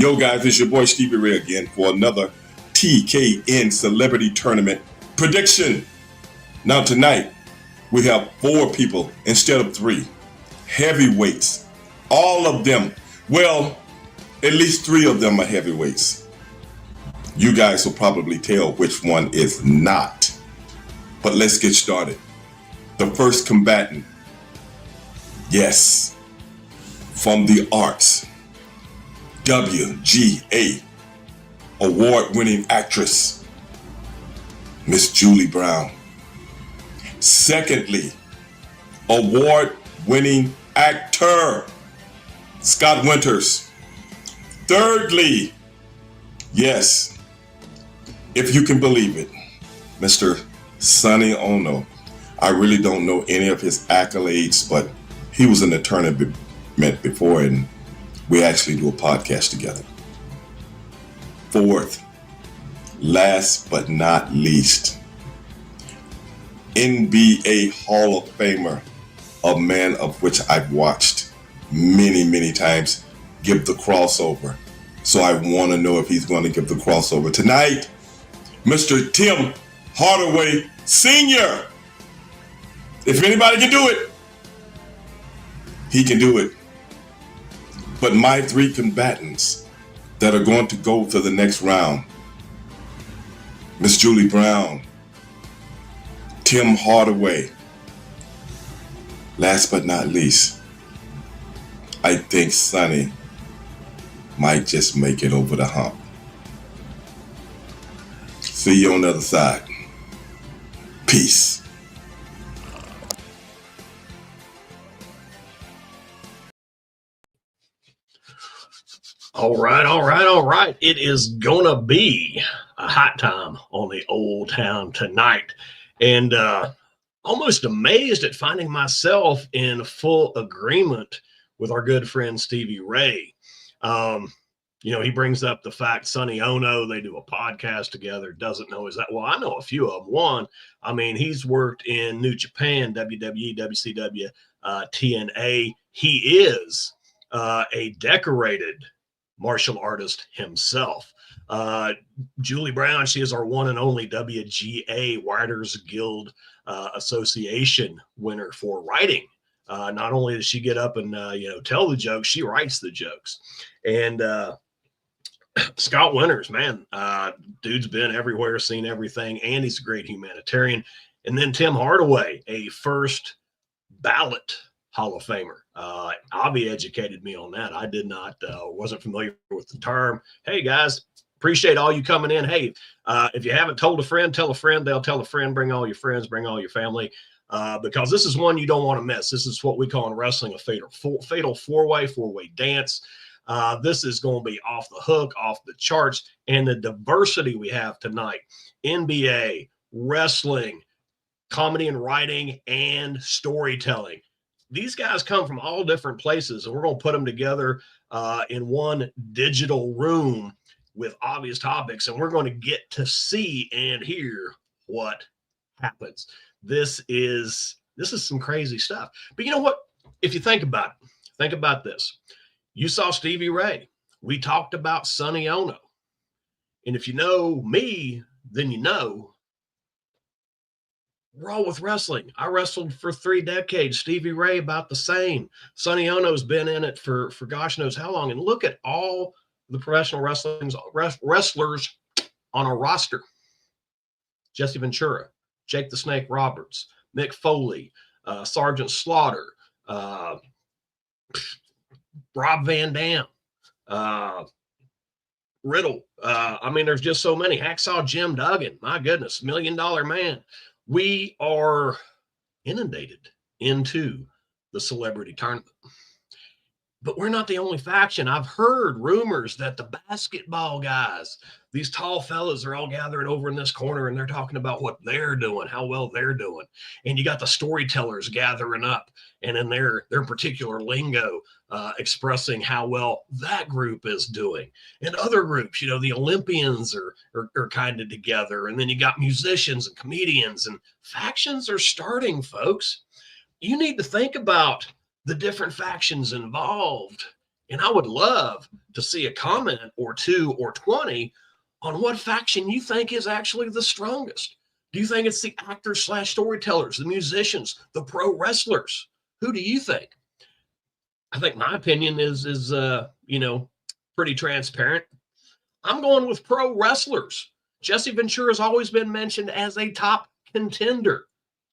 Yo guys, it's your boy Stevie Ray again for another TKN Celebrity Tournament prediction. Now tonight, we have 4 people instead of 3. Heavyweights. All of them. Well, at least 3 of them are heavyweights. You guys will probably tell which one is not. But let's get started. The first combatant. Yes. From the arts. WGA award-winning actress, Miss Julie Brown. Secondly, award-winning actor, Scott Winters. Thirdly, yes, if you can believe it, Mr. Sonny Onoo. I really don't know any of his accolades, but he was in the tournament before and we actually do a podcast together. Fourth, last but not least, NBA Hall of Famer, a man of which I've watched many, many times, give the crossover. So I want to know if he's going to give the crossover tonight. Mr. Tim Hardaway Sr. If anybody can do it, he can do it. But my 3 combatants that are going to go to the next round, Miss Julie Brown, Tim Hardaway, last but not least, I think Sonny might just make it over the hump. See you on the other side. Peace. All right. It is gonna be a hot time on the old town tonight. And almost amazed at finding myself in full agreement with our good friend Stevie Ray. He brings up the fact Sonny Onoo, they do a podcast together, doesn't know is that. Well, I know a few of them. One, he's worked in New Japan, WWE, WCW, TNA. He is a decorated martial artist himself. Julie Brown, she is our one and only WGA Writers Guild Association winner for writing. Not only does she get up and tell the jokes, she writes the jokes. And Scott Winters, man, dude's been everywhere, seen everything, and he's a great humanitarian. And then Tim Hardaway, a first ballot Hall of Famer. Avi educated me on that. I did not, wasn't familiar with the term. Hey guys, appreciate all you coming in. Hey, if you haven't told a friend, tell a friend, they'll tell a friend, bring all your friends, bring all your family, because this is one you don't want to miss. This is what we call in wrestling a fatal four-way dance. This is going to be off the hook, off the charts, and the diversity we have tonight, NBA, wrestling, comedy and writing, and storytelling. These guys come from all different places, and we're going to put them together in one digital room with obvious topics, and we're going to get to see and hear what happens. This is some crazy stuff. But you know what? If you think about this. You saw Stevie Ray. We talked about Sonny Onoo. And if you know me, then you know we're all with wrestling. I wrestled for 3 decades. Stevie Ray about the same. Sonny Onoo's been in it for gosh knows how long. And look at all the professional wrestlers on a roster. Jesse Ventura, Jake the Snake Roberts, Mick Foley, Sergeant Slaughter, Rob Van Dam, Riddle. There's just so many. Hacksaw Jim Duggan. My goodness, $1 Million Man. We are inundated into the celebrity tournament. But we're not the only faction. I've heard rumors that the basketball guys, these tall fellas, are all gathering over in this corner and they're talking about what they're doing, how well they're doing. And you got the storytellers gathering up and in their particular lingo expressing how well that group is doing. And other groups, the Olympians are kind of together. And then you got musicians and comedians, and factions are starting, folks. You need to think about the different factions involved And I would love to see a comment or 2 or 20 on what faction you think is actually the strongest. Do you think it's the actors / storytellers, the musicians, the pro wrestlers? Who do you think? I think my opinion is pretty transparent. I'm going with pro wrestlers. Jesse Ventura has always been mentioned as a top contender.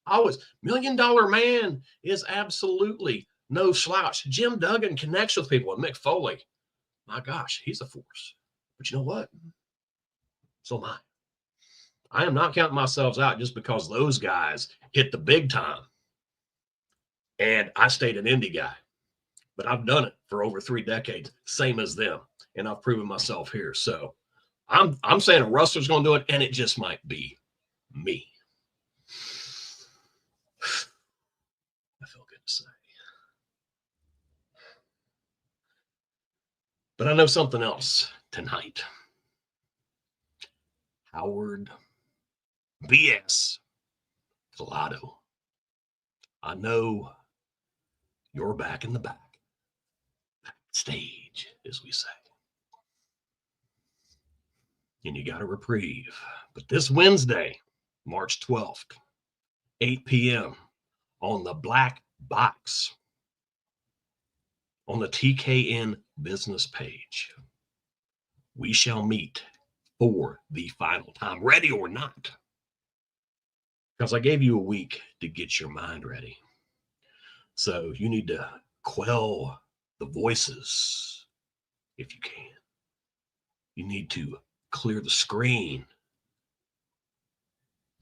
Always. $1 Million Man is absolutely no slouch. Jim Duggan connects with people. And Mick Foley, my gosh, he's a force. But you know what? So am I. I am not counting myself out just because those guys hit the big time. And I stayed an indie guy. But I've done it for over 3 decades, same as them. And I've proven myself here. So I'm saying a wrestler's going to do it, and it just might be me. I feel good to say. But I know something else tonight. Howard BS Collado. I know you're back in the backstage, as we say. And you got a reprieve. But this Wednesday, March 12th, 8 p.m., on the Black Box, on the TKN business page, we shall meet for the final time, ready or not. Because I gave you a week to get your mind ready. So you need to quell the voices if you can. You need to clear the screen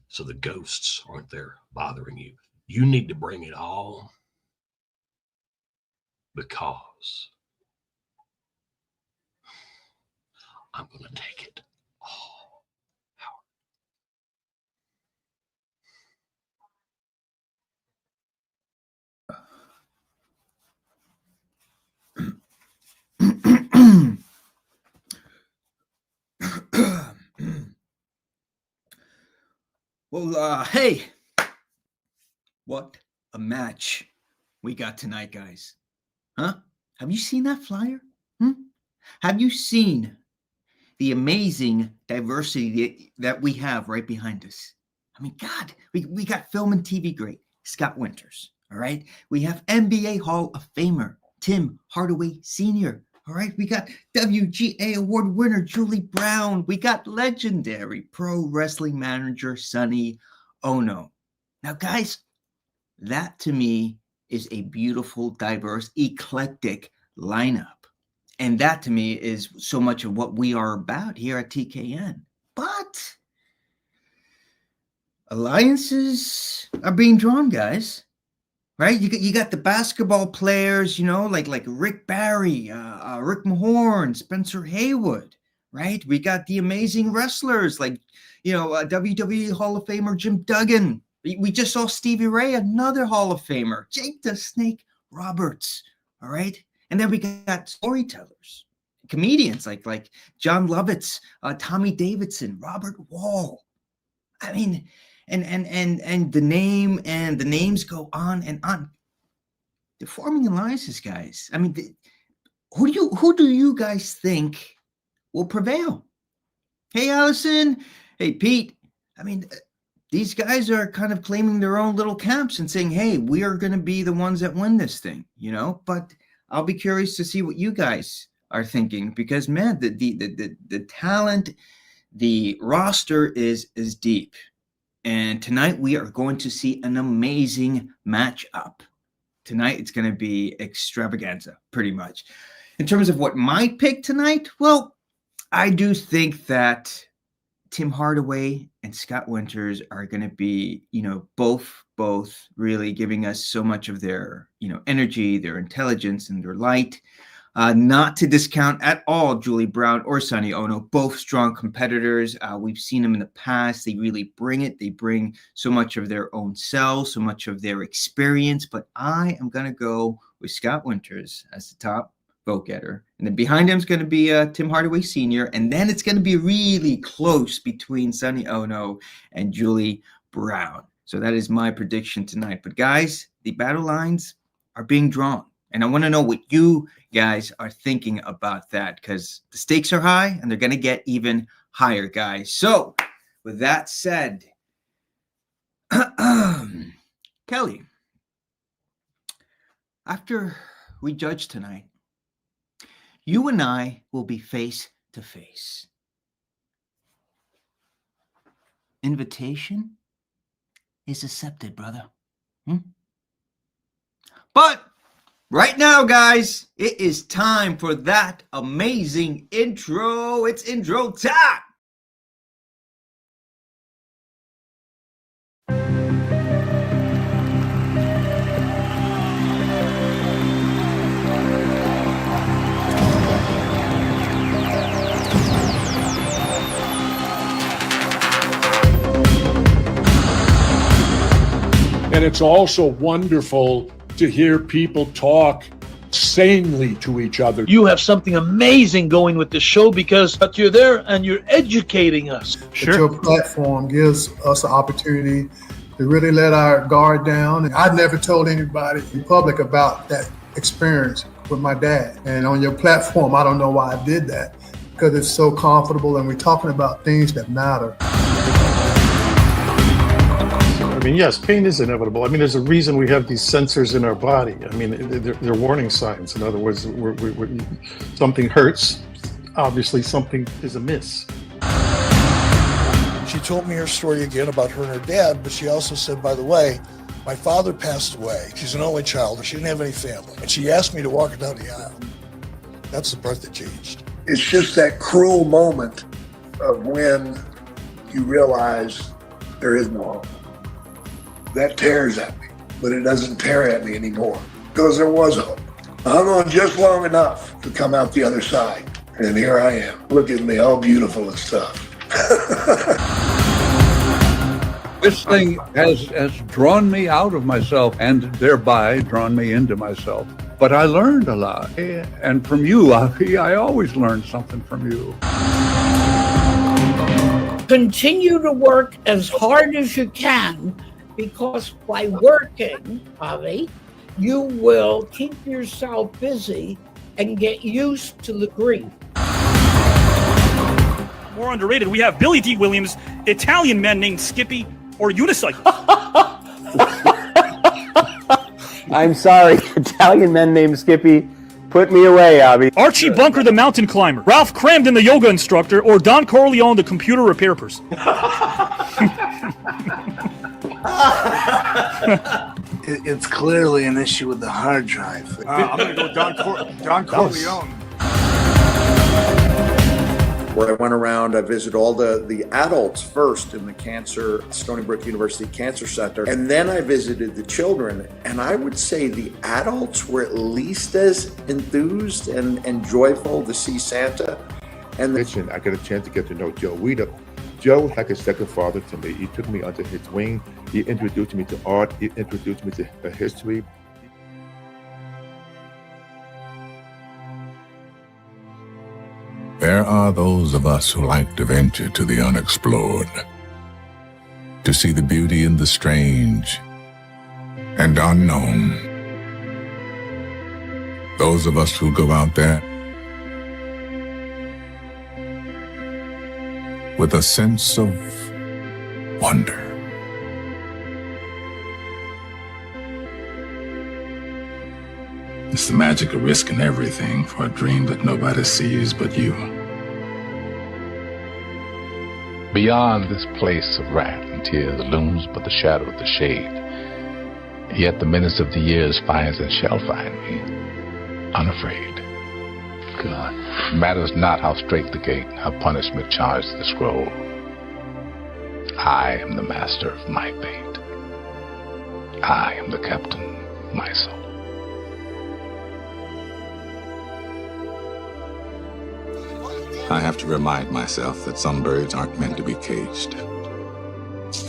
so the ghosts aren't there bothering you. You need to bring it all because I'm going to take it all, Howard. Well, hey, what a match we got tonight, guys. Huh? Have you seen that flyer? Have you seen the amazing diversity that we have right behind us? I mean, God, we got film and TV great Scott Winters, all right? We have NBA Hall of Famer Tim Hardaway Sr., all right? We got WGA Award winner Julie Brown. We got legendary pro wrestling manager Sonny Onoo. Now, guys, that to me is a beautiful, diverse, eclectic lineup. And that to me is so much of what we are about here at TKN. But alliances are being drawn, guys. Right? You got the basketball players, like Rick Barry, Rick Mahorn, Spencer Haywood, right? We got the amazing wrestlers like, WWE Hall of Famer Jim Duggan. We just saw Stevie Ray, another Hall of Famer, Jake the Snake Roberts, all right? And then we got storytellers, comedians like John Lovitz, Tommy Davidson, Robert Wall. I mean, and the names go on and on. They're forming alliances, guys. I mean, who do you guys think will prevail? Hey, Allison. Hey, Pete. I mean, these guys are kind of claiming their own little camps and saying, hey, we are going to be the ones that win this thing, But I'll be curious to see what you guys are thinking because, man, the talent, the roster is deep. And tonight we are going to see an amazing matchup. Tonight it's going to be extravaganza, pretty much. In terms of what my pick tonight, well, I do think that Tim Hardaway and Scott Winters are going to be, both really giving us so much of their, energy, their intelligence, and their light. Not to discount at all Julie Brown or Sonny Onoo, both strong competitors. We've seen them in the past. They really bring it. They bring so much of their own selves, so much of their experience. But I am going to go with Scott Winters as the top vote getter. And then behind him is going to be Tim Hardaway Sr. And then it's going to be really close between Sonny Onoo and Julie Brown. So that is my prediction tonight. But guys, the battle lines are being drawn. And I want to know what you guys are thinking about that, because the stakes are high and they're going to get even higher, guys. So with that said, Kelly, after we judge tonight, you and I will be face to face. Invitation is accepted, brother. But right now, guys, it is time for that amazing intro. It's intro time. And it's also wonderful to hear people talk sanely to each other. You have something amazing going with the show because you're there and you're educating us. Sure. Your platform gives us an opportunity to really let our guard down. And I've never told anybody in public about that experience with my dad. And on your platform, I don't know why I did that, because it's so comfortable and we're talking about things that matter. I mean, yes, pain is inevitable. I mean, there's a reason we have these sensors in our body. I mean, they're warning signs. In other words, something hurts. Obviously, something is amiss. She told me her story again about her and her dad, but she also said, by the way, my father passed away. She's an only child. She didn't have any family. And she asked me to walk her down the aisle. That's the part that changed. It's just that cruel moment of when you realize there is no hope. That tears at me, but it doesn't tear at me anymore because there was hope. I hung on just long enough to come out the other side, and here I am. Look at me, all beautiful and stuff. This thing has drawn me out of myself and thereby drawn me into myself. But I learned a lot, and from you, I always learned something from you. Continue to work as hard as you can, because by working, Avi, you will keep yourself busy and get used to the grief. More underrated, we have Billy D. Williams, Italian men named Skippy or Unicycle. I'm sorry, Italian men named Skippy. Put me away, Abby. Archie Bunker, the mountain climber. Ralph Cramden, the yoga instructor. Or Don Corleone, the computer repair person. It's clearly an issue with the hard drive. I'm going to go Don Corleone. Where I went around, I visited all the adults first in the Stony Brook University Cancer Center, and then I visited the children. And I would say the adults were at least as enthused and joyful to see Santa. And I got a chance to get to know Joe Weeda. Joe was like a second father to me. He took me under his wing. He introduced me to art. He introduced me to history. There are those of us who like to venture to the unexplored, to see the beauty in the strange and unknown. Those of us who go out there with a sense of wonder. It's the magic of risking everything for a dream that nobody sees but you. Beyond this place of wrath and tears looms but the shadow of the shade. Yet the menace of the years finds and shall find me, unafraid. God, matters not how strait the gate, how punishment charged the scroll. I am the master of my fate. I am the captain of my soul. I have to remind myself that some birds aren't meant to be caged.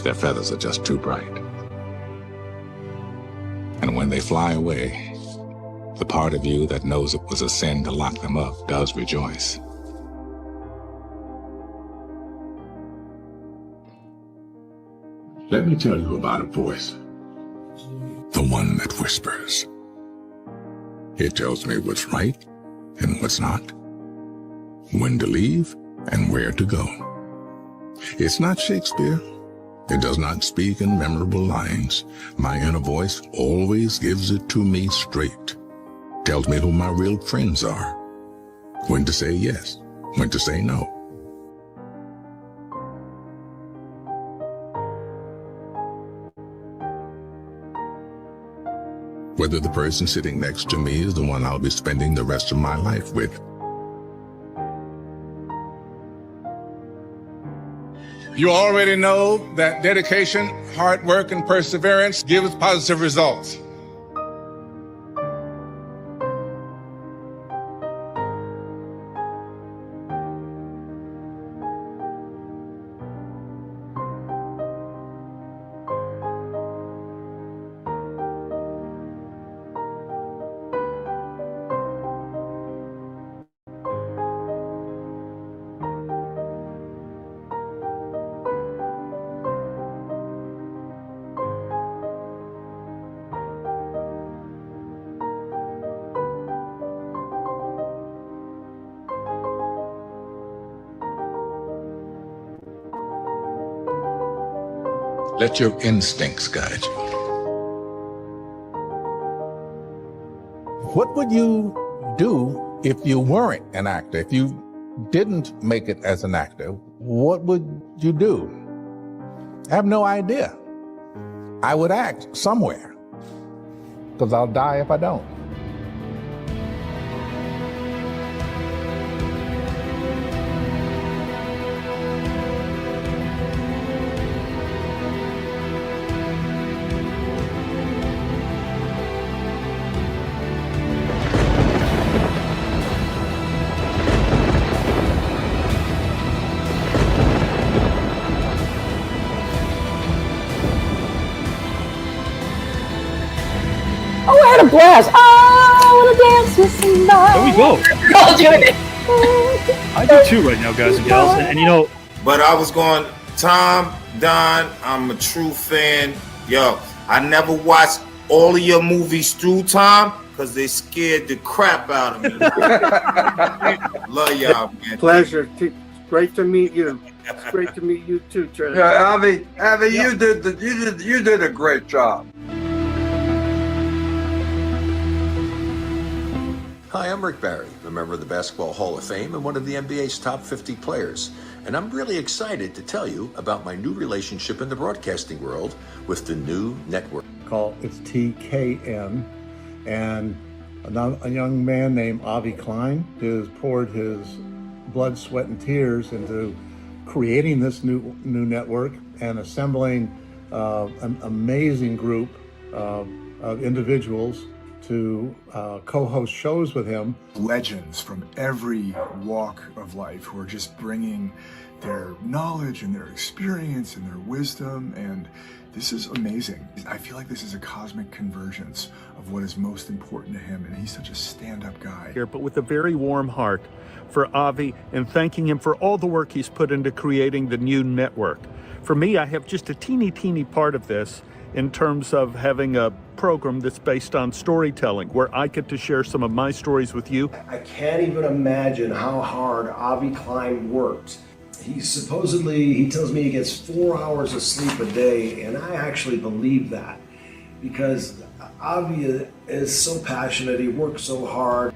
Their feathers are just too bright. And when they fly away, the part of you that knows it was a sin to lock them up does rejoice. Let me tell you about a voice. The one that whispers. It tells me what's right and what's not, when to leave and where to go. It's not Shakespeare. It does not speak in memorable lines. My inner voice always gives it to me straight. Tells me who my real friends are. When to say yes, when to say no. Whether the person sitting next to me is the one I'll be spending the rest of my life with. You already know that dedication, hard work, and perseverance gives positive results. Let your instincts guide you. What would you do if you weren't an actor? If you didn't make it as an actor, what would you do? I have no idea. I would act somewhere, because I'll die if I don't. Blast. Oh, I want to dance with somebody. There we go. We're all doing it. I do too right now, guys and gals. And you know, but I was going, Tom, Don, I'm a true fan. Yo, I never watched all of your movies through, Tom, because they scared the crap out of me. Love y'all, man. Pleasure. Great to meet you. It's great to meet you too, Trent. Yeah, Avi, you did a great job. Hi, I'm Rick Barry, a member of the Basketball Hall of Fame and one of the NBA's top 50 players. And I'm really excited to tell you about my new relationship in the broadcasting world with the new network. It's TKN, and a young man named Avi Klein has poured his blood, sweat, and tears into creating this new network and assembling an amazing group of individuals to co-host shows with him. Legends from every walk of life who are just bringing their knowledge and their experience and their wisdom, and this is amazing. I feel like this is a cosmic convergence of what is most important to him, and he's such a stand-up guy. Here, but with a very warm heart for Avi and thanking him for all the work he's put into creating the new network. For me, I have just a teeny part of this in terms of having a program that's based on storytelling, where I get to share some of my stories with you. I can't even imagine how hard Avi Klein worked. He tells me he gets 4 hours of sleep a day, and I actually believe that, because Avi is so passionate, he works so hard.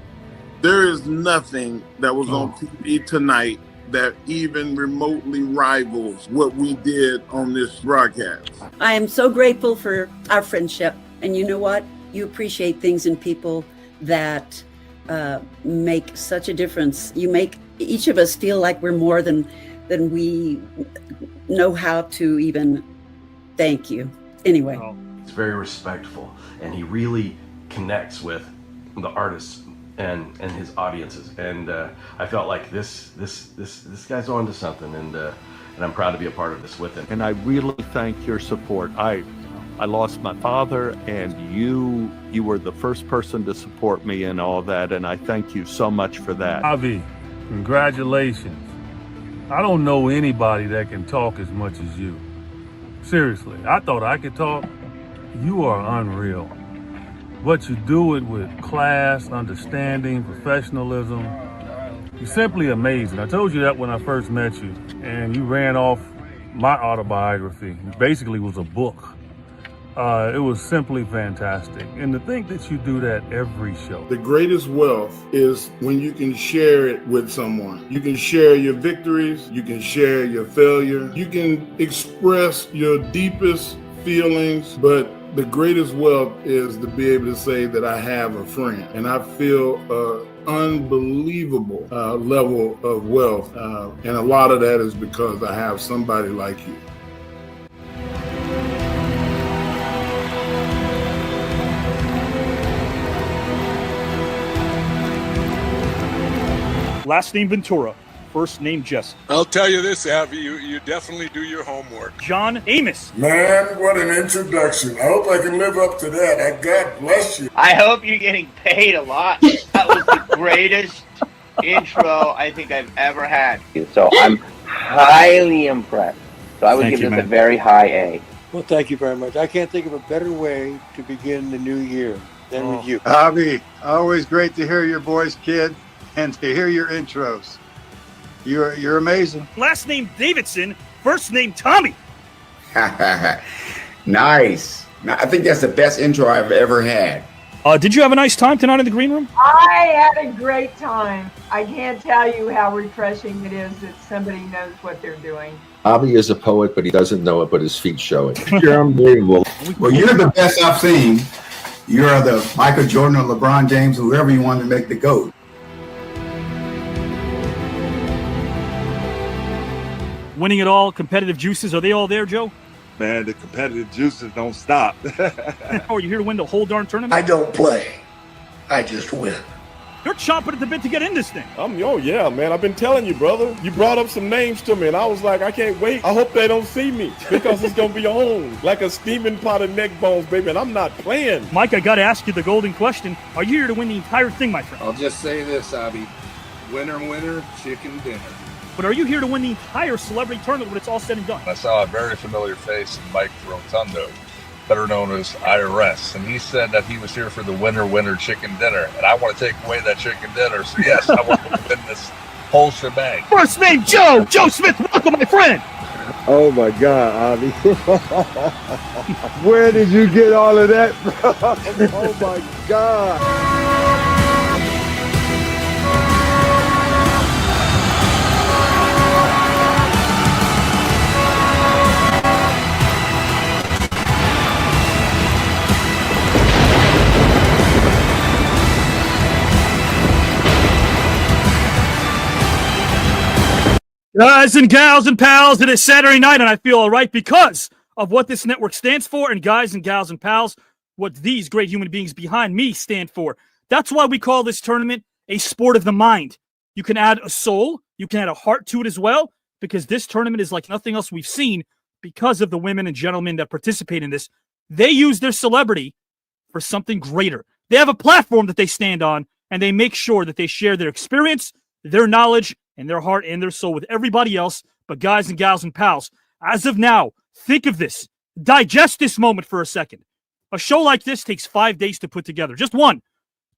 There is nothing that was on TV tonight that even remotely rivals what we did on this broadcast. I am so grateful for our friendship. And you know what? You appreciate things in people that make such a difference. You make each of us feel like we're more than we know how to even thank you. Anyway. It's very respectful, and he really connects with the artists and his audiences, and I felt like this guy's on to something, and I'm proud to be a part of this with him. And I really thank your support. I lost my father, and you were the first person to support me in all that, and I thank you so much for that. Avi, congratulations. I don't know anybody that can talk as much as you. Seriously, I thought I could talk. You are unreal. but you do it with class, understanding, professionalism. You're simply amazing. I told you that when I first met you, and you ran off my autobiography. It basically was a book. It was simply fantastic. And to think that you do that every show. The greatest wealth is when you can share it with someone. You can share your victories, you can share your failure, you can express your deepest feelings, but the greatest wealth is to be able to say that I have a friend. And I feel an unbelievable level of wealth. And a lot of that is because I have somebody like you. Last name Ventura, first name Jesse. I'll tell you this, Avi, you definitely do your homework. John Amos. Man, what an introduction. I hope I can live up to that. God bless you. I hope you're getting paid a lot. That was the greatest intro I think I've ever had. So I'm highly impressed. So I would give this a very high A. Well, thank you very much. I can't think of a better way to begin the new year than with you. Avi, always great to hear your voice, kid, and to hear your intros. You're amazing. Last name Davidson, first name Tommy. Nice. I think that's the best intro I've ever had. Did you have a nice time tonight in the green room? I had a great time. I can't tell you how refreshing it is that somebody knows what they're doing. Avi is a poet, but he doesn't know it, but his feet show it. You're unbelievable. Well, you're the best I've seen. You're the Michael Jordan or LeBron James, whoever you want to make the GOAT. Winning it all, competitive juices, are they all there, Joe? Man, the competitive juices don't stop. Are you here to win the whole darn tournament? I don't play. I just win. You're chomping at the bit to get in this thing. Oh yeah, man. I've been telling you, brother. You brought up some names to me, and I was like, I can't wait. I hope they don't see me because it's going to be on like a steaming pot of neck bones, baby, and I'm not playing. Mike, I got to ask you the golden question. Are you here to win the entire thing, my friend? I'll just say this, Avi. Winner, winner, chicken dinner. But are you here to win the entire celebrity tournament when it's all said and done? I saw a very familiar face in Mike Rotundo, better known as IRS, and he said that he was here for the winner chicken dinner, and I want to take away that chicken dinner. So yes, I want to win this whole shebang. First name Joe Smith. Welcome, my friend. Oh my God, Avi! Where did you get all of that from? Oh my God! Guys and gals and pals, it is Saturday night, and I feel all right because of what this network stands for, and guys and gals and pals, what these great human beings behind me stand for. That's why we call this tournament a sport of the mind. You can add a soul, you can add a heart to it as well, because this tournament is like nothing else we've seen because of the women and gentlemen that participate in this. They use their celebrity for something greater. They have a platform that they stand on, and they make sure that they share their experience, their knowledge, and their heart and their soul with everybody else. But guys and gals and pals, as of now, think of this. Digest this moment for a second. A show like this takes 5 days to put together. Just one.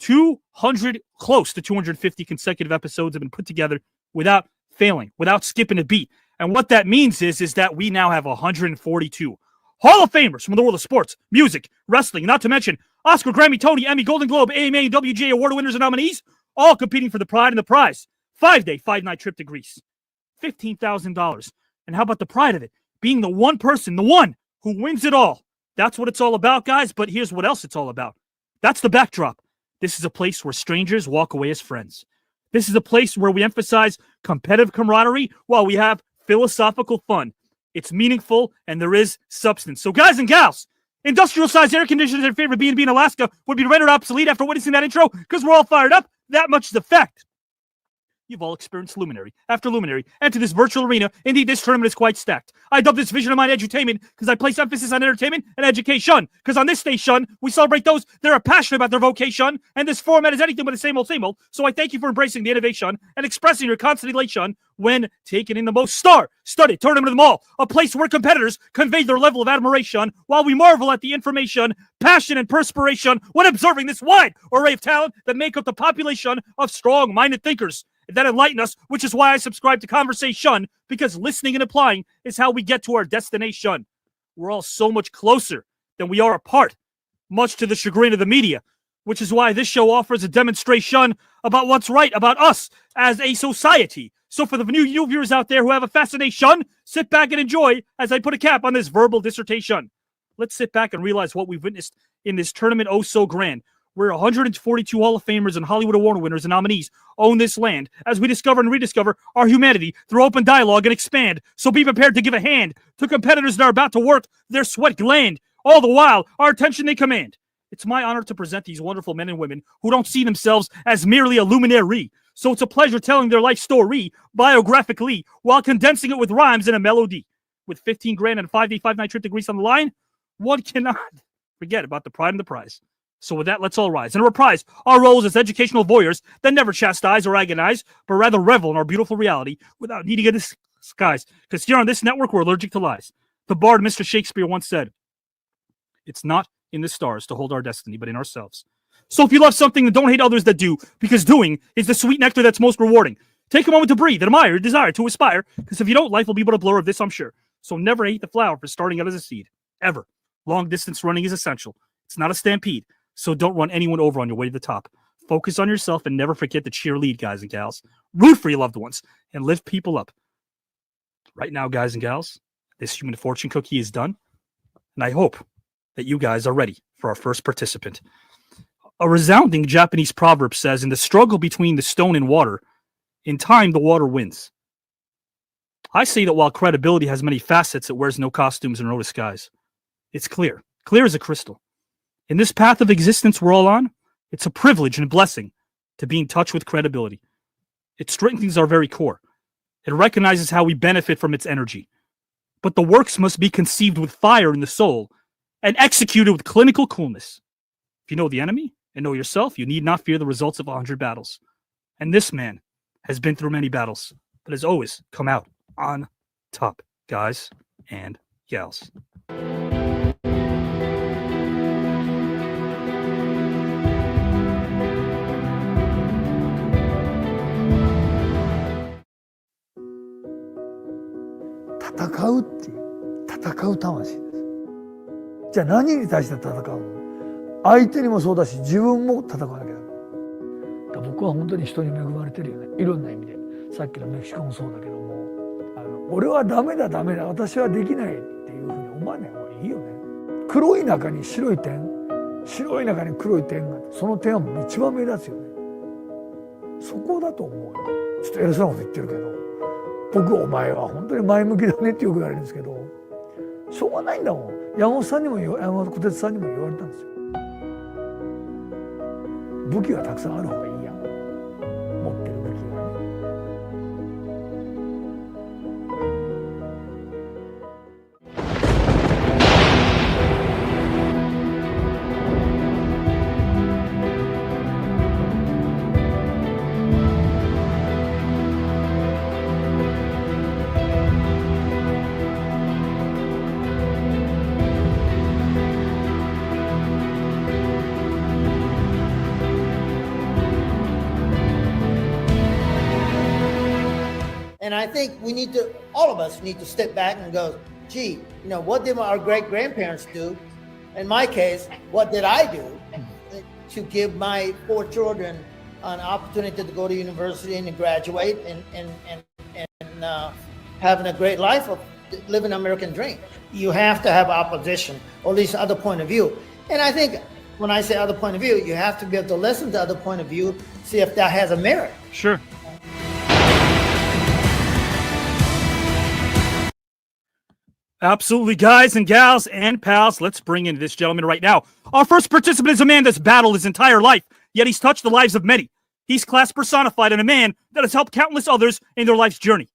200, close to 250 consecutive episodes have been put together without failing, without skipping a beat. And what that means is that we now have 142 Hall of Famers from the world of sports, music, wrestling, not to mention Oscar, Grammy, Tony, Emmy, Golden Globe, AMA, and WGA award winners and nominees, all competing for the pride and the prize. 5-day, 5-night trip to Greece. $15,000. And how about the pride of it? Being the one person, the one who wins it all. That's what it's all about, guys. But here's what else it's all about. That's the backdrop. This is a place where strangers walk away as friends. This is a place where we emphasize competitive camaraderie while we have philosophical fun. It's meaningful and there is substance. So guys and gals, industrial-sized air conditioners at your favorite B&B in Alaska would be rendered obsolete after witnessing that intro because we're all fired up. That much is a fact. You've all experienced luminary after luminary. Enter this virtual arena. Indeed, this tournament is quite stacked. I dub this vision of mine edutainment because I place emphasis on entertainment and education. Because on this station, we celebrate those that are passionate about their vocation. And this format is anything but the same old. So I thank you for embracing the innovation and expressing your constant elation when taking in the most star-studded tournament of them all. A place where competitors convey their level of admiration while we marvel at the information, passion, and perspiration when observing this wide array of talent that make up the population of strong-minded thinkers that enlighten us, which is why I subscribe to conversation, because listening and applying is how we get to our destination. We're all so much closer than we are apart, much to the chagrin of the media, which is why this show offers a demonstration about what's right about us as a society. So for the new viewers out there who have a fascination, sit back and enjoy as I put a cap on this verbal dissertation. Let's sit back and realize what we've witnessed in this tournament oh so grand, where 142 Hall of Famers and Hollywood Award winners and nominees own this land as we discover and rediscover our humanity through open dialogue and expand. So be prepared to give a hand to competitors that are about to work their sweat gland. All the while, our attention they command. It's my honor to present these wonderful men and women who don't see themselves as merely a luminary. So it's a pleasure telling their life story biographically while condensing it with rhymes and a melody. With 15 grand and a 5-day, 5-night trip to Greece on the line, one cannot forget about the pride and the prize. So with that, let's all rise and reprise our roles as educational voyeurs that never chastise or agonize, but rather revel in our beautiful reality without needing a disguise. Because here on this network, we're allergic to lies. The bard Mr. Shakespeare once said, "It's not in the stars to hold our destiny, but in ourselves." So if you love something, then don't hate others that do, because doing is the sweet nectar that's most rewarding. Take a moment to breathe, admire, your desire to aspire, because if you don't, life will be but a blur of this, I'm sure. So never hate the flower for starting out as a seed. Ever. Long distance running is essential. It's not a stampede. So don't run anyone over on your way to the top. Focus on yourself and never forget to cheerlead, guys and gals. Root for your loved ones and lift people up. Right now, guys and gals, this human fortune cookie is done. And I hope that you guys are ready for our first participant. A resounding Japanese proverb says, in the struggle between the stone and water, in time the water wins. I say that while credibility has many facets, it wears no costumes and no disguise. It's clear as a crystal. In this path of existence we're all on, it's a privilege and a blessing to be in touch with credibility. It strengthens our very core. It recognizes how we benefit from its energy. But the works must be conceived with fire in the soul and executed with clinical coolness. If you know the enemy and know yourself, you need not fear the results of 100 battles. And this man has been through many battles, but has always come out on top, guys and gals.戦うっていう戦う魂です。じゃあ何に対して戦うの？相手にもそうだし自分も戦わなきゃダメ。僕は本当に人に恵まれてるよね。いろんな意味で。さっきのメキシコもそうだけども、俺はダメだ私はできないっていうふうに思わない方がいいよね。黒い中に白い点、白い中に黒い点が、その点は一番目立つよね。そこだと思うよ。ちょっと偉そうなこと言ってるけど。僕お前は本当に前向きだねってよく言われるんですけど、しょうがないんだもん。山本さんにも山本小鉄さんにも言われたんですよ。武器がたくさんある方がいいやん。持ってる武器がね。And I think we need to, all of us need to step back and go, gee, what did our great-grandparents do? In my case, what did I do to give my 4 children an opportunity to go to university and to graduate and having a great life of living an American dream? You have to have opposition, or at least other point of view. And I think when I say other point of view, you have to be able to listen to other point of view, see if that has a merit. Sure. Absolutely, guys and gals and pals. Let's bring in this gentleman right now. Our first participant is a man that's battled his entire life, yet he's touched the lives of many. He's class personified and a man that has helped countless others in their life's journey.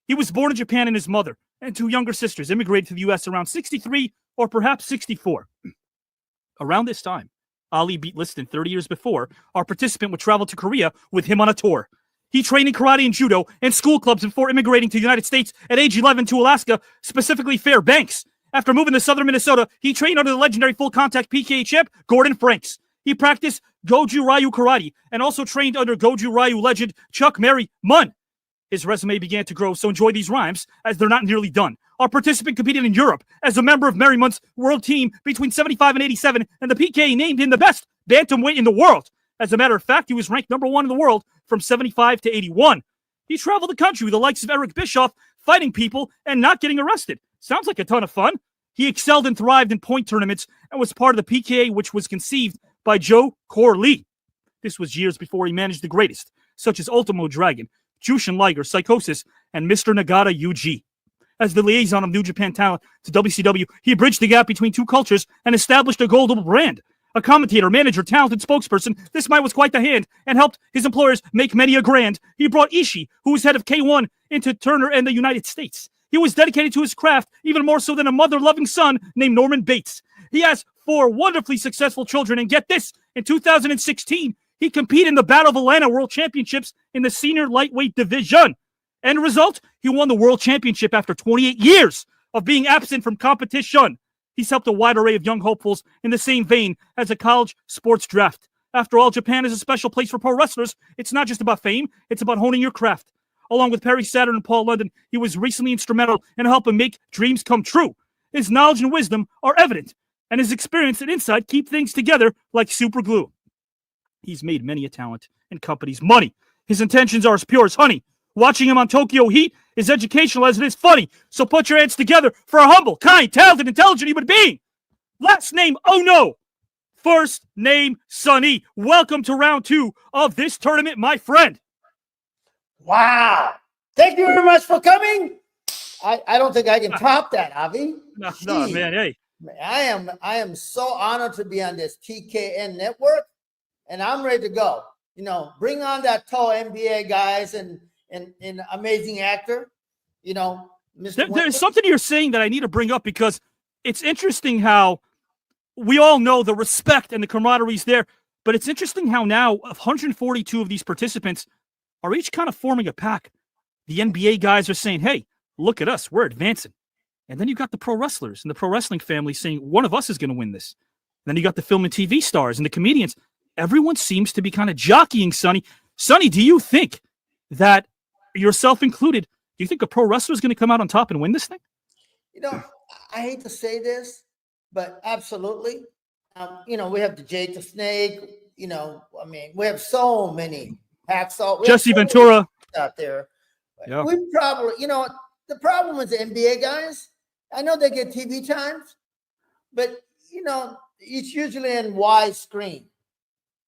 He was born in Japan, and his mother and two younger sisters immigrated to the U.S. around 63 or perhaps 64. Around this time, Ali beat Liston 30 years before. Our participant would travel to Korea with him on a tour. He trained in karate and judo and school clubs before immigrating to the United States at age 11 to Alaska, specifically Fairbanks. After moving to southern Minnesota, he trained under the legendary full-contact PKA champ Gordon Franks. He practiced Goju Ryu karate and also trained under Goju Ryu legend Chuck Mary Munn. His resume began to grow, so enjoy these rhymes as they're not nearly done. Our participant competed in Europe as a member of Mary Munn's world team between 75 and 87, and the PKA named him the best bantamweight in the world. As a matter of fact, he was ranked number 1 in the world from 75 to 81. He traveled the country with the likes of Eric Bischoff, fighting people and not getting arrested. Sounds like a ton of fun. He excelled and thrived in point tournaments and was part of the PKA, which was conceived by Joe Corley. This was years before he managed the greatest, such as Ultimo Dragon, Jushin Liger, Psychosis, and Mr. Nagata UG. As the liaison of New Japan talent to WCW, he bridged the gap between two cultures and established a global brand. A commentator, manager, talented spokesperson, this man was quite the hand and helped his employers make many a grand. He brought Ishii, who was head of K1, into Turner and the United States. He was dedicated to his craft, even more so than a mother-loving son named Norman Bates. He has 4 wonderfully successful children, and get this, in 2016, he competed in the Battle of Atlanta World Championships in the senior lightweight division. End result, he won the World Championship after 28 years of being absent from competition. He's helped a wide array of young hopefuls in the same vein as a college sports draft. After all, Japan is a special place for pro wrestlers. It's not just about fame, it's about honing your craft. Along with Perry Saturn and Paul London, he was recently instrumental in helping make dreams come true. His knowledge and wisdom are evident, and his experience and insight keep things together like super glue. He's made many a talent and companies money. His intentions are as pure as honey. Watching him on Tokyo Heat is educational as it is funny. So put your hands together for a humble, kind, talented, intelligent human being. Last name Onoo. First name Sonny. Welcome to round 2 of this tournament, my friend. Wow. Thank you very much for coming. I don't think I can top that, Avi. No, man, hey. I am so honored to be on this TKN network, and I'm ready to go. You know, bring on that tall NBA guys and amazing actor. You know, there's something you're saying that I need to bring up because it's interesting how we all know the respect and the camaraderie is there, but it's interesting how now 142 of these participants are each kind of forming a pack. The NBA guys are saying, hey, look at us, we're advancing. And then you got the pro wrestlers and the pro wrestling family saying, one of us is going to win this. And then you got the film and TV stars and the comedians. Everyone seems to be kind of jockeying Sonny. Sonny, do you think that, yourself included, do you think a pro wrestler is going to come out on top and win this thing? You know, I hate to say this, but absolutely. You know, we have the Jake the Snake. You know, I mean, we have so many Hacksaw. Jesse Ventura out there. Yeah. We probably, you know, the problem with the NBA guys, I know they get TV times, but, you know, it's usually in widescreen.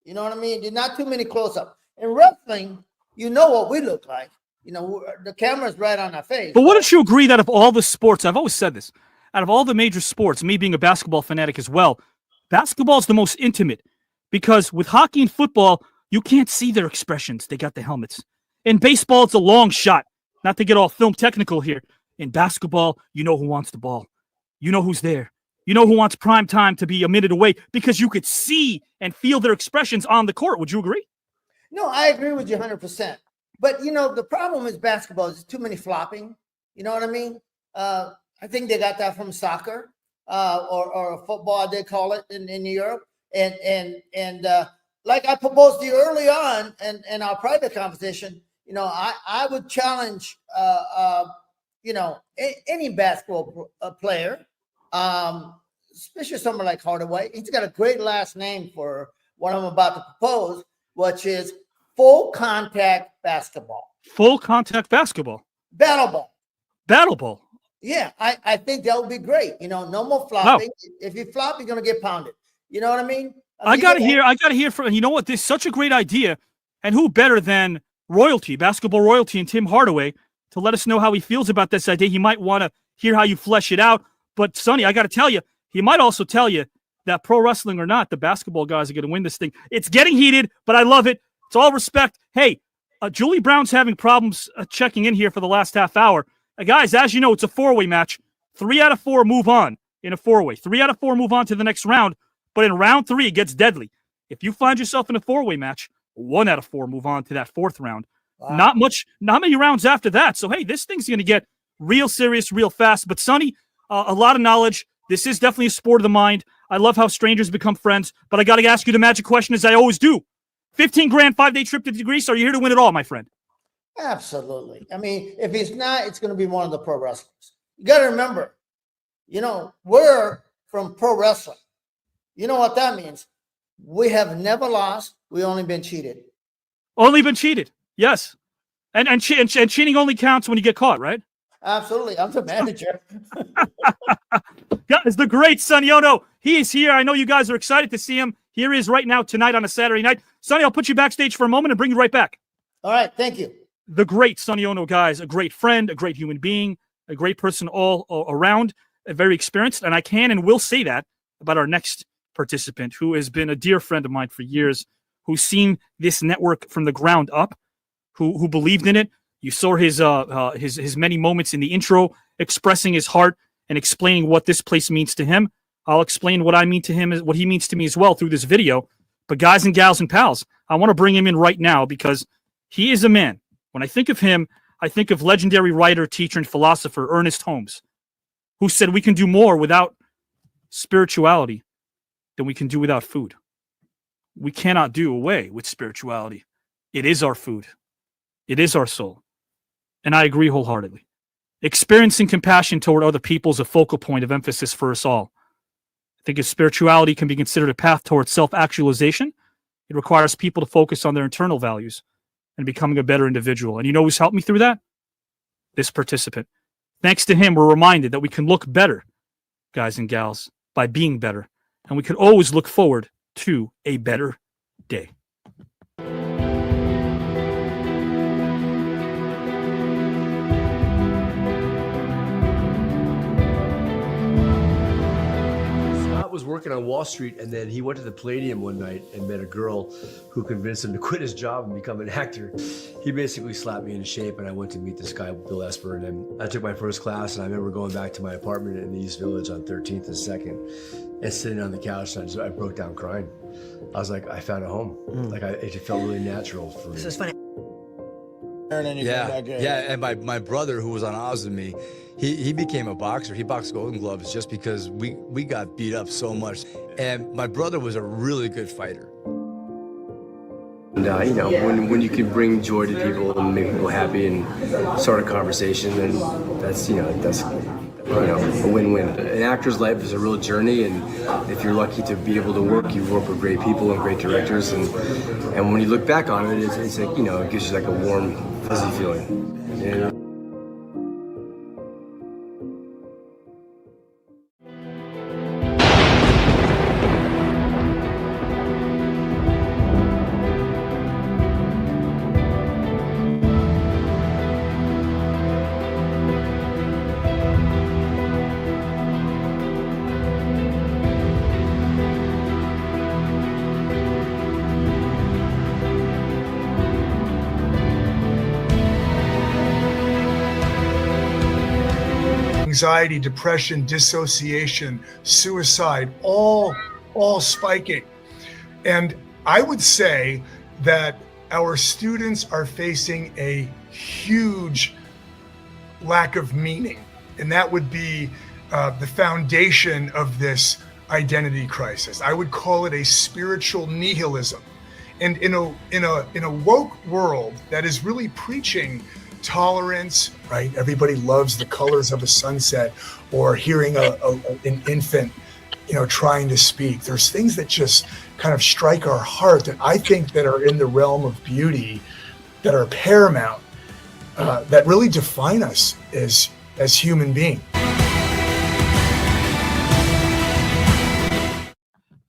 You know what I mean? There's not too many close-ups. In wrestling, you know what we look like. You know, the camera's right on our face. But wouldn't you agree that of all the sports, I've always said this, out of all the major sports, me being a basketball fanatic as well, basketball is the most intimate because with hockey and football, you can't see their expressions. They got the helmets. In baseball, it's a long shot. Not to get all film technical here. In basketball, you know who wants the ball. You know who's there. You know who wants prime time to be a minute away because you could see and feel their expressions on the court. Would you agree? No, I agree with you 100%. But, you know, the problem is basketball is too many flopping. You know what I mean? I think they got that from soccer or football, they call it in Europe. And like I proposed to you early on in our private conversation, you know, I would challenge, you know, any basketball player, especially someone like Hardaway. He's got a great last name for what I'm about to propose, which is full contact basketball. Full contact basketball. Battle ball. Battle ball. Yeah, I think that would be great. You know, no more flopping. No. If you flop, you're going to get pounded. You know what I mean? I got to hear from, you know what? This is such a great idea. And who better than royalty, basketball royalty, and Tim Hardaway to let us know how he feels about this idea. He might want to hear how you flesh it out. But Sonny, I got to tell you, he might also tell you that pro wrestling or not, the basketball guys are going to win this thing. It's getting heated, but I love it. It's all respect. Hey, Julie Brown's having problems checking in here for the last half hour. Guys, as you know, it's a four-way match. 3 out of 4 move on in a four-way. 3 out of 4 move on to the next round. But in round 3, it gets deadly. If you find yourself in a four-way match, 1 out of 4 move on to that 4th round. Wow. Not many rounds after that. So, hey, this thing's going to get real serious, real fast. But, Sonny, a lot of knowledge. This is definitely a sport of the mind. I love how strangers become friends. But I got to ask you the magic question, as I always do. 15 grand, 5-day trip to Greece. Are you here to win it all, my friend? Absolutely. I mean, if he's not, it's going to be one of the pro wrestlers. You got to remember, we're from pro wrestling. You know what that means? We have never lost. We only been cheated. Only been cheated. Yes. And cheating only counts when you get caught, right? Absolutely. I'm the manager. Guys, the great Sonny Onoo. He is here. I know you guys are excited to see him. Here he is right now tonight on a Saturday night. Sonny, I'll put you backstage for a moment and bring you right back. All right. Thank you. The great Sonny Onoo, guys. A great friend, a great human being, a great person all around, very experienced. And I can and will say that about our next participant, who has been a dear friend of mine for years, who's seen this network from the ground up, who believed in it. You saw his many moments in the intro, expressing his heart and explaining what this place means to him. I'll explain what I mean to him, what he means to me as well through this video. But guys and gals and pals, I want to bring him in right now because he is a man. When I think of him, I think of legendary writer, teacher, and philosopher Ernest Holmes, who said we can do more without spirituality than we can do without food. We cannot do away with spirituality. It is our food. It is our soul. And I agree wholeheartedly. Experiencing compassion toward other people is a focal point of emphasis for us all. I think if spirituality can be considered a path towards self-actualization, it requires people to focus on their internal values and becoming a better individual. And you know who's helped me through that? This participant. Thanks to him, we're reminded that we can look better, guys and gals, by being better. And we can always look forward to a better day. Was working on Wall Street, and then he went to the Palladium one night and met a girl who convinced him to quit his job and become an actor. He basically slapped me into shape, and I went to meet this guy, Bill Esper, and I took my first class, and I remember going back to my apartment in the East Village on 13th and 2nd and sitting on the couch, and I broke down crying. I was like, I found a home. Like, it just felt really natural for me. This is funny. Yeah, and my brother, who was on Oz with me, he became a boxer. He boxed Golden Gloves just because we got beat up so much. And my brother was a really good fighter. And when you can bring joy to people and make people happy and start a conversation, then that's a win-win. An actor's life is a real journey, and if you're lucky to be able to work, you work with great people and great directors, and when you look back on it, it's like, it gives you like a warm, fuzzy feeling. Anxiety, depression, dissociation, suicide, all spiking. And I would say that our students are facing a huge lack of meaning. And that would be the foundation of this identity crisis. I would call it a spiritual nihilism. And in a woke world that is really preaching tolerance, right? Everybody loves the colors of a sunset, or hearing an infant, trying to speak. There's things that just kind of strike our heart that I think that are in the realm of beauty, that are paramount, that really define us as human beings.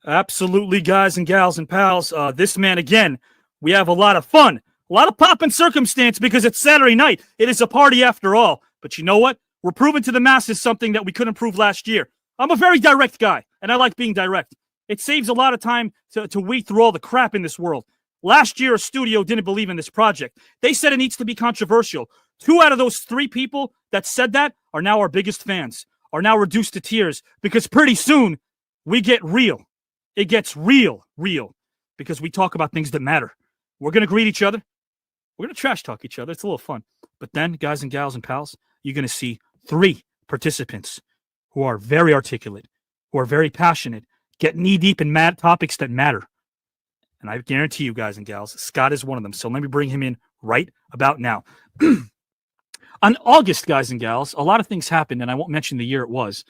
Absolutely, guys and gals and pals. This man, again, we have a lot of fun. A lot of pomp and circumstance because it's Saturday night. It is a party after all. But you know what? We're proving to the masses something that we couldn't prove last year. I'm a very direct guy, and I like being direct. It saves a lot of time to wade through all the crap in this world. Last year, a studio didn't believe in this project. They said it needs to be controversial. 2 out of those 3 people that said that are now our biggest fans, are now reduced to tears, because pretty soon we get real. It gets real, because we talk about things that matter. We're going to greet each other. We're going to trash talk each other. It's a little fun. But then, guys and gals and pals, you're going to see 3 participants who are very articulate, who are very passionate, get knee-deep in topics that matter. And I guarantee you, guys and gals, Scott is one of them. So let me bring him in right about now. On August, guys and gals, a lot of things happened, and I won't mention the year it was.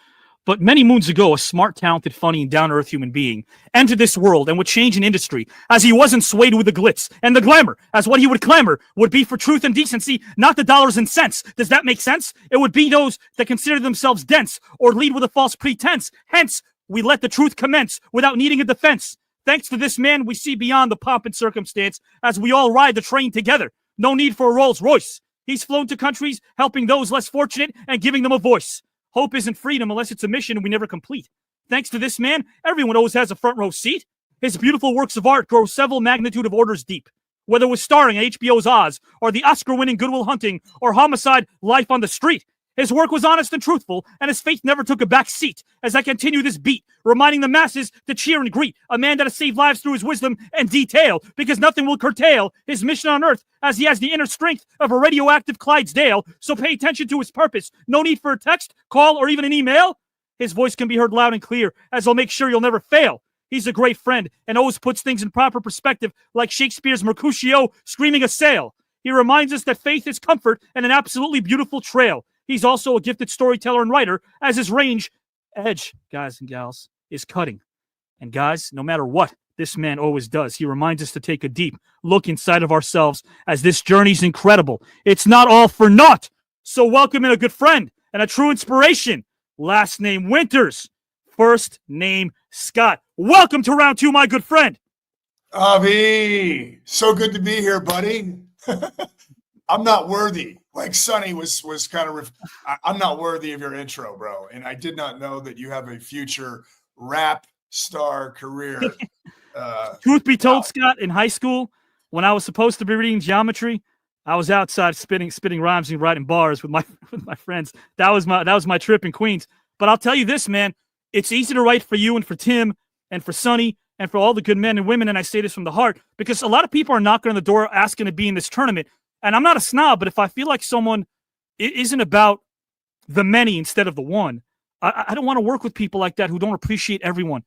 But many moons ago, a smart, talented, funny, and down-to-earth human being entered this world and would change an industry, as he wasn't swayed with the glitz and the glamour, as what he would clamor would be for truth and decency, not the dollars and cents. Does that make sense? It would be those that consider themselves dense or lead with a false pretense. Hence, we let the truth commence without needing a defense. Thanks to this man, we see beyond the pomp and circumstance as we all ride the train together. No need for a Rolls Royce. He's flown to countries, helping those less fortunate and giving them a voice. Hope isn't freedom unless it's a mission we never complete. Thanks to this man, everyone always has a front row seat. His beautiful works of art grow several magnitude of orders deep. Whether it was starring in HBO's Oz, or the Oscar-winning Good Will Hunting, or Homicide: Life on the Street, his work was honest and truthful, and his faith never took a back seat. As I continue this beat, reminding the masses to cheer and greet a man that has saved lives through his wisdom and detail, because nothing will curtail his mission on earth, as he has the inner strength of a radioactive Clydesdale. So pay attention to his purpose. No need for a text, call, or even an email. His voice can be heard loud and clear, as I'll make sure you'll never fail. He's a great friend and always puts things in proper perspective, like Shakespeare's Mercutio screaming a sail. He reminds us that faith is comfort and an absolutely beautiful trail. He's also a gifted storyteller and writer, as his edge, guys and gals, is cutting. And guys, no matter what this man always does, he reminds us to take a deep look inside of ourselves, as this journey's incredible. It's not all for naught. So welcome in a good friend and a true inspiration. Last name Winters, first name Scott. Welcome to round 2, my good friend. Avi, so good to be here, buddy. I'm not worthy. Like Sonny was kind of, I'm not worthy of your intro, bro. And I did not know that you have a future rap star career. Truth be told, Scott, in high school, when I was supposed to be reading geometry, I was outside spitting rhymes and writing bars with my friends. That was my trip in Queens. But I'll tell you this, man, it's easy to write for you and for Tim and for Sonny and for all the good men and women. And I say this from the heart, because a lot of people are knocking on the door asking to be in this tournament. And I'm not a snob, but if I feel like someone isn't about the many instead of the one, I don't want to work with people like that who don't appreciate everyone.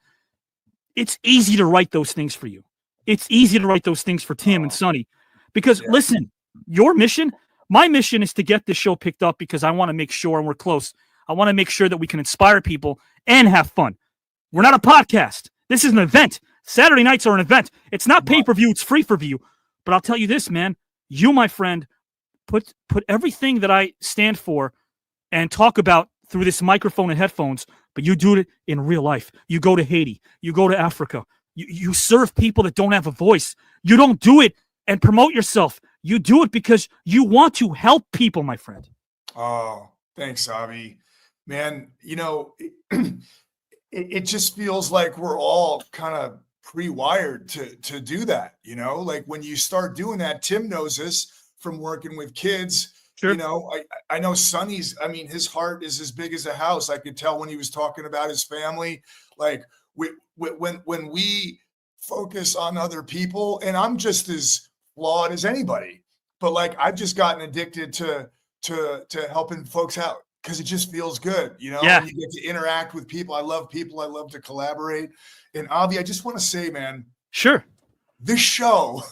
It's easy to write those things for you. It's easy to write those things for Tim and Sonny. Because listen, your mission, my mission is to get this show picked up, because I want to make sure, and we're close, I want to make sure that we can inspire people and have fun. We're not a podcast. This is an event. Saturday nights are an event. It's not pay-per-view, it's free for view. But I'll tell you this, man. You, my friend, put everything that I stand for and talk about through this microphone and headphones, but you do it in real life. You go to Haiti. You go to Africa. You serve people that don't have a voice. You don't do it and promote yourself. You do it because you want to help people, my friend. Oh, thanks, Avi. Man, you know, it just feels like we're all kind of pre-wired to do that, you know, like when you start doing that. Tim knows this from working with kids. Sure. You know, I know Sonny's, I mean, his heart is as big as a house. I could tell when he was talking about his family, like when we focus on other people, and I'm just as flawed as anybody, but like I've just gotten addicted to helping folks out, because it just feels good, you know. Yeah. You get to interact with people. I love people. I love to collaborate. And Avi, I just want to say, man, sure, this show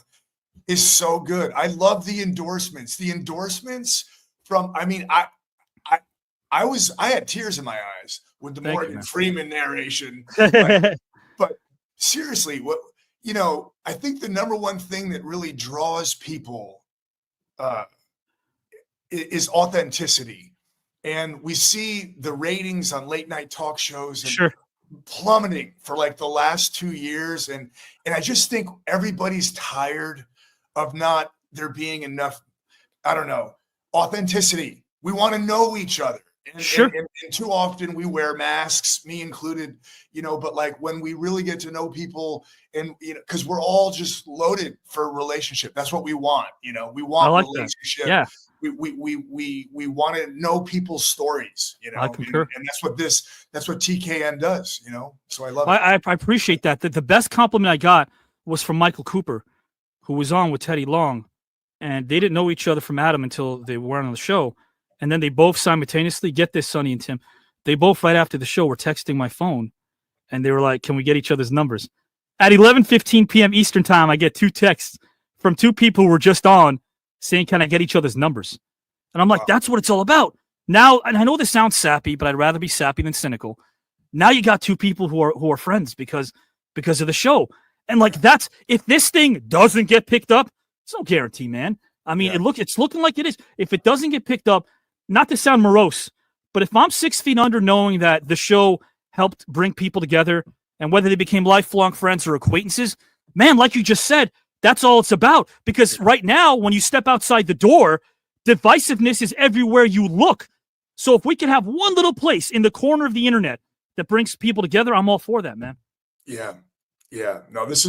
is so good. I love the endorsements. The endorsements from, I mean, I had tears in my eyes with the Morgan Freeman narration. But seriously, what, you know, I think the number one thing that really draws people is authenticity. And we see the ratings on late night talk shows and plummeting for like the last 2 years. And I just think everybody's tired of there being enough, I don't know, authenticity. We want to know each other. And too often we wear masks, me included, but like when we really get to know people and, because we're all just loaded for a relationship. That's what we want. We want relationship. Yeah. We want to know people's stories, I concur. and that's what TKN does, so I love it. I appreciate that. The best compliment I got was from Michael Cooper, who was on with Teddy Long, and they didn't know each other from Adam until they weren't on the show. And then they both simultaneously, get this, Sonny and Tim, they both right after the show were texting my phone, and they were like, can we get each other's numbers? At 11:15 p.m. Eastern time, I get 2 texts from 2 people who were just on saying, can I get each other's numbers? And I'm like, that's what it's all about. Now, and I know this sounds sappy, but I'd rather be sappy than cynical. Now you got 2 people who are friends because of the show. And like, that's, if this thing doesn't get picked up, it's no guarantee, man. I mean, it's looking like it is. If it doesn't get picked up, not to sound morose, but if I'm 6 feet under knowing that the show helped bring people together, and whether they became lifelong friends or acquaintances, man, like you just said, that's all it's about. Because right now, when you step outside the door, divisiveness is everywhere you look. So if we can have one little place in the corner of the internet that brings people together, I'm all for that, man. Yeah. Yeah, no, this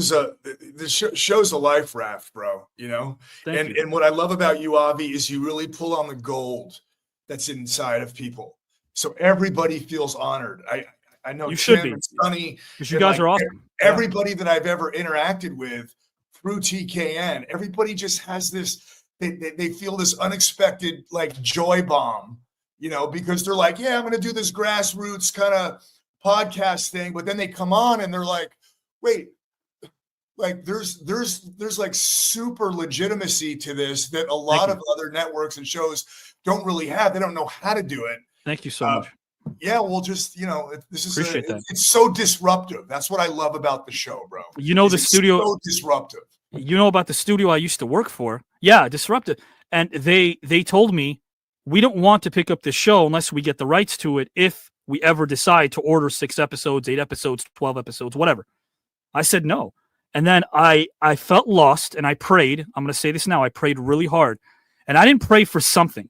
show's a life raft, bro, Thank you. And what I love about you, Avi, is you really pull on the gold that's inside of people. So everybody feels honored. I know You should be. And Sonny, Because you guys are awesome. Everybody that I've ever interacted with through TKN, everybody just has this, they feel this unexpected like joy bomb, because they're like, yeah, I'm going to do this grassroots kind of podcast thing. But then they come on and they're like, wait, like there's like super legitimacy to this that a lot of other networks and shows don't really have. They don't know how to do it. Thank you so much. Yeah, well, just this is Appreciate that. It's so disruptive. That's what I love about the show, bro. The studio, so disruptive. You know about the studio I used to work for? Yeah, disruptive. And they told me we don't want to pick up the show unless we get the rights to it. If we ever decide to order 6 episodes, 8 episodes, 12 episodes, whatever. I said no. And then I felt lost and I prayed. I'm going to say this now. I prayed really hard. And I didn't pray for something.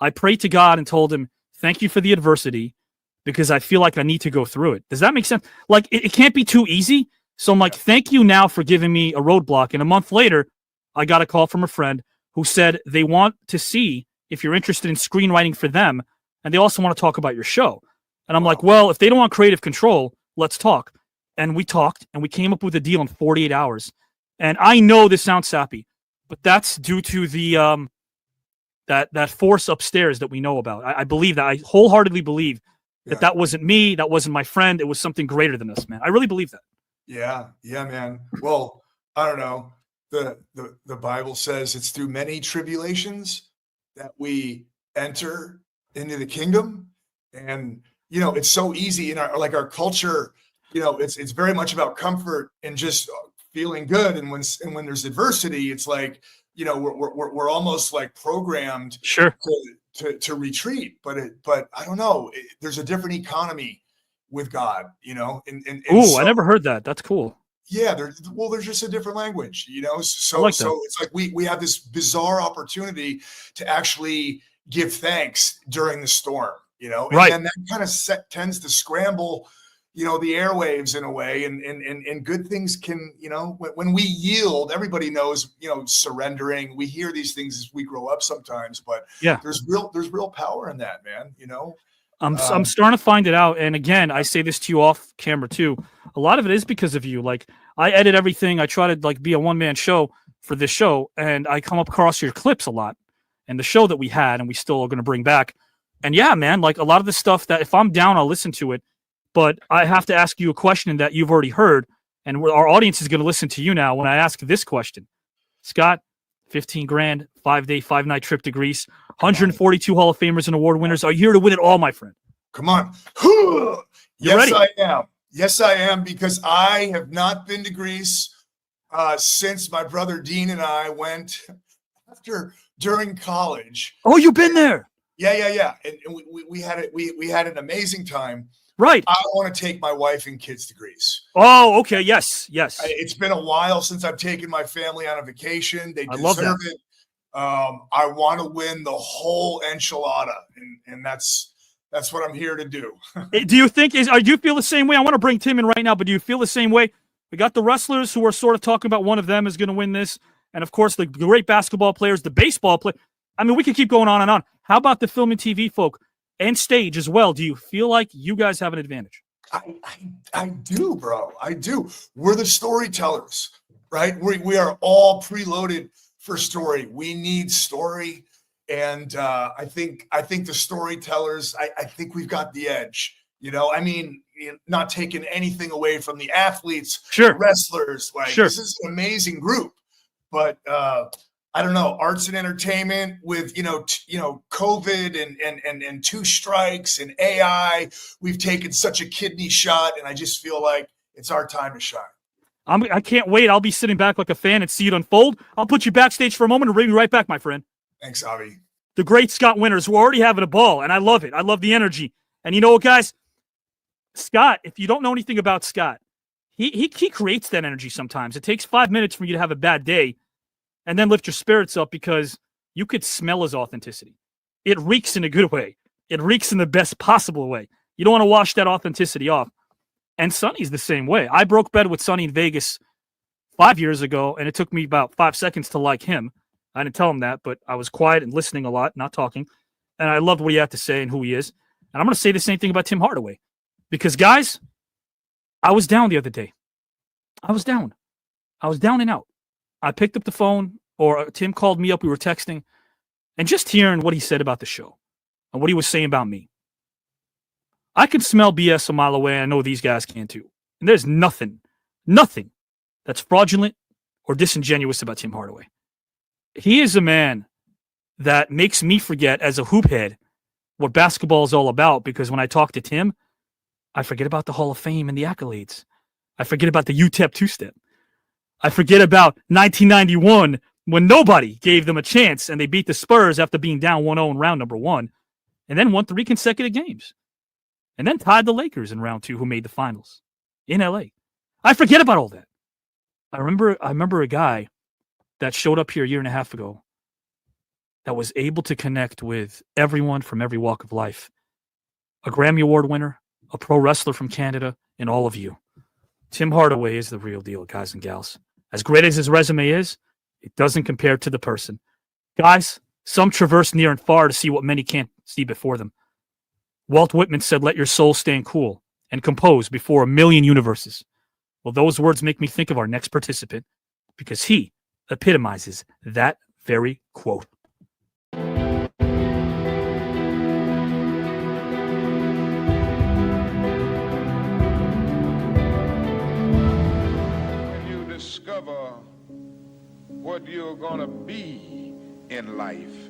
I prayed to God and told him, thank you for the adversity because I feel like I need to go through it. Does that make sense? Like, it can't be too easy. So I'm like, thank you now for giving me a roadblock. And a month later, I got a call from a friend who said they want to see if you're interested in screenwriting for them. And they also want to talk about your show. And I'm like, well, if they don't want creative control, let's talk. And we talked and we came up with a deal in 48 hours. And I know this sounds sappy, but that's due to the that force upstairs that we know about. I believe that. I wholeheartedly believe that wasn't me. That wasn't my friend. It was something greater than us, man. I really believe that. Yeah, man. Well, I don't know. The Bible says it's through many tribulations that we enter into the kingdom. And, it's so easy in our culture. It's very much about comfort and just feeling good. And when there's adversity, it's like, we're almost like programmed to retreat. But I don't know. There's a different economy with God, Ooh, I never heard that. That's cool. Yeah, there's just a different language, So I like so it's like we have this bizarre opportunity to actually give thanks during the storm, and then that kind of tends to scramble, the airwaves in a way, and good things can, when we yield, everybody knows, surrendering. We hear these things as we grow up sometimes, but there's real power in that, man. I'm starting to find it out. And again, I say this to you off camera too. A lot of it is because of you. Like, I edit everything. I try to be a one-man show for this show, and I come across your clips a lot and the show that we had and we still are going to bring back. And yeah, man, like a lot of the stuff that if I'm down, I'll listen to it. But I have to ask you a question that you've already heard, and our audience is going to listen to you now when I ask this question. Scott, 15 grand, 5-day, 5-night trip to Greece, 142 Hall of Famers and award winners. Are you here to win it all, my friend? Come on. Yes, ready? I am. Yes, I am, because I have not been to Greece since my brother Dean and I went during college. Oh, you've been there? Yeah. And we had an amazing time. Right. I want to take my wife and kids to Greece. Oh, okay. Yes. It's been a while since I've taken my family on a vacation. They love deserve that. it. I want to win the whole enchilada, and that's That's what I'm here to do. Do you think do you feel the same way? I want to bring Tim in right now, but do you feel the same way? We got the wrestlers who are sort of talking about one of them is going to win this. And of course, the great basketball players, the baseball play. I mean, we could keep going on and on. How about the film and TV folk and stage as well? Do you feel like you guys have an advantage? I do, bro. I do. We're the storytellers, right? We are all preloaded for story. We need story. And I think the storytellers, I think we've got the edge. I mean, not taking anything away from the athletes, sure, wrestlers. Like, sure. This is an amazing group. But I don't know, arts and entertainment with COVID and two strikes and AI. We've taken such a kidney shot, and I just feel like it's our time to shine. I can't wait. I'll be sitting back like a fan and see it unfold. I'll put you backstage for a moment and bring you right back, my friend. Thanks, Avi. The great Scott Winters, who are already having a ball, and I love it. I love the energy. And you know what, guys? Scott, if you don't know anything about Scott, he creates that energy sometimes. It takes 5 minutes for you to have a bad day and then lift your spirits up because you could smell his authenticity. It reeks in a good way. It reeks in the best possible way. You don't want to wash that authenticity off. And Sonny's the same way. I broke bread with Sonny in Vegas 5 years ago, and it took me about 5 seconds to like him. I didn't tell him that, but I was quiet and listening a lot, not talking. And I loved what he had to say and who he is. And I'm going to say the same thing about Tim Hardaway. Because, guys, I was down the other day. I was down and out. I picked up the phone, or Tim called me up. We were texting. And just hearing what he said about the show and what he was saying about me, I could smell BS a mile away. I know these guys can too. And there's nothing that's fraudulent or disingenuous about Tim Hardaway. He is a man that makes me forget as a hoop head what basketball is all about, because when I talk to Tim, I forget about the Hall of Fame and the accolades. I forget about the UTEP two-step. I forget about 1991 when nobody gave them a chance and they beat the Spurs after being down 1-0 in round number 1 and then won 3 consecutive games and then tied the Lakers in round 2 who made the finals in LA. I forget about all that. I remember a guy that showed up here a year and a half ago that was able to connect with everyone from every walk of life. A Grammy Award winner, a pro wrestler from Canada, and all of you. Tim Hardaway is the real deal, guys and gals. As great as his resume is, it doesn't compare to the person. Guys, some traverse near and far to see what many can't see before them. Walt Whitman said, "Let your soul stand cool and compose before a million universes." Well, those words make me think of our next participant because he epitomizes that very quote. Discover what you're going to be in life.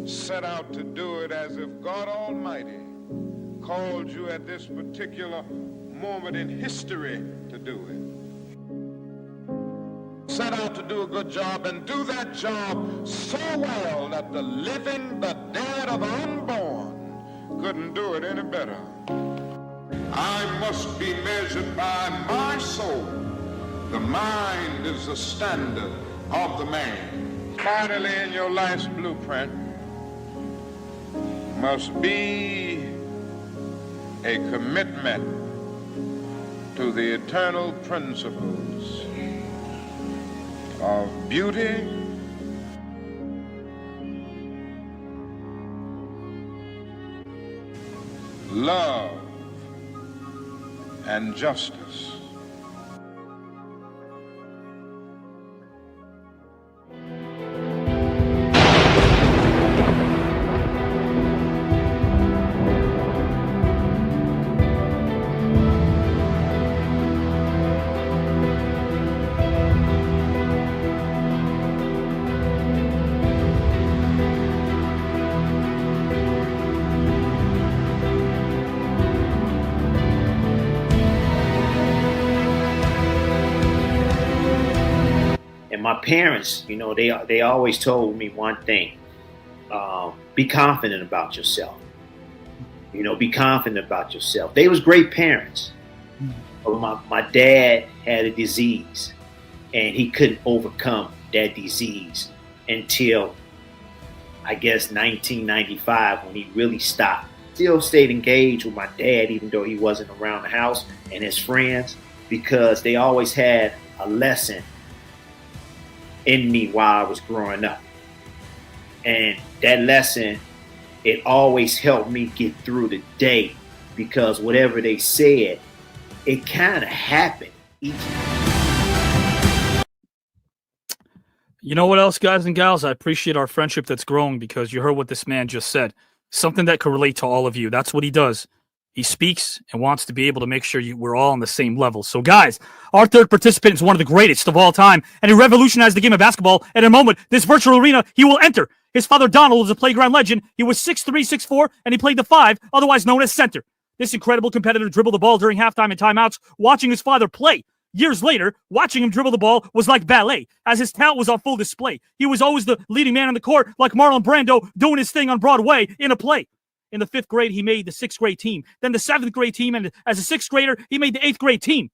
Set out to do it as if God Almighty called you at this particular moment in history to do it. Set out to do a good job and do that job so well that the living, the dead, or the unborn couldn't do it any better. I must be measured by my soul. The mind is the standard of the man. Finally, in your life's blueprint must be a commitment to the eternal principles of beauty, love, and justice. My parents, they always told me one thing: be confident about yourself. Be confident about yourself. They was great parents. But my dad had a disease, and he couldn't overcome that disease until, I guess, 1995, when he really stopped still stayed engaged with my dad, even though he wasn't around the house, and his friends, because they always had a lesson in me while I was growing up. And that lesson, it always helped me get through the day, because whatever they said, it kind of happened each time. You know what else, guys and gals? I appreciate our friendship that's growing, because you heard what this man just said. Something that could relate to all of you. That's what he does. He speaks and wants to be able to make sure we're all on the same level. So, guys, our third participant is one of the greatest of all time, and he revolutionized the game of basketball. And in a moment, this virtual arena, he will enter. His father, Donald, was a playground legend. He was 6'3", 6'4", and he played the 5, otherwise known as center. This incredible competitor dribbled the ball during halftime and timeouts. Watching his father play years later, watching him dribble the ball was like ballet, as his talent was on full display. He was always the leading man on the court, like Marlon Brando doing his thing on Broadway in a play. In the 5th grade, he made the 6th grade team, then the 7th grade team, and as a 6th grader, he made the 8th grade team.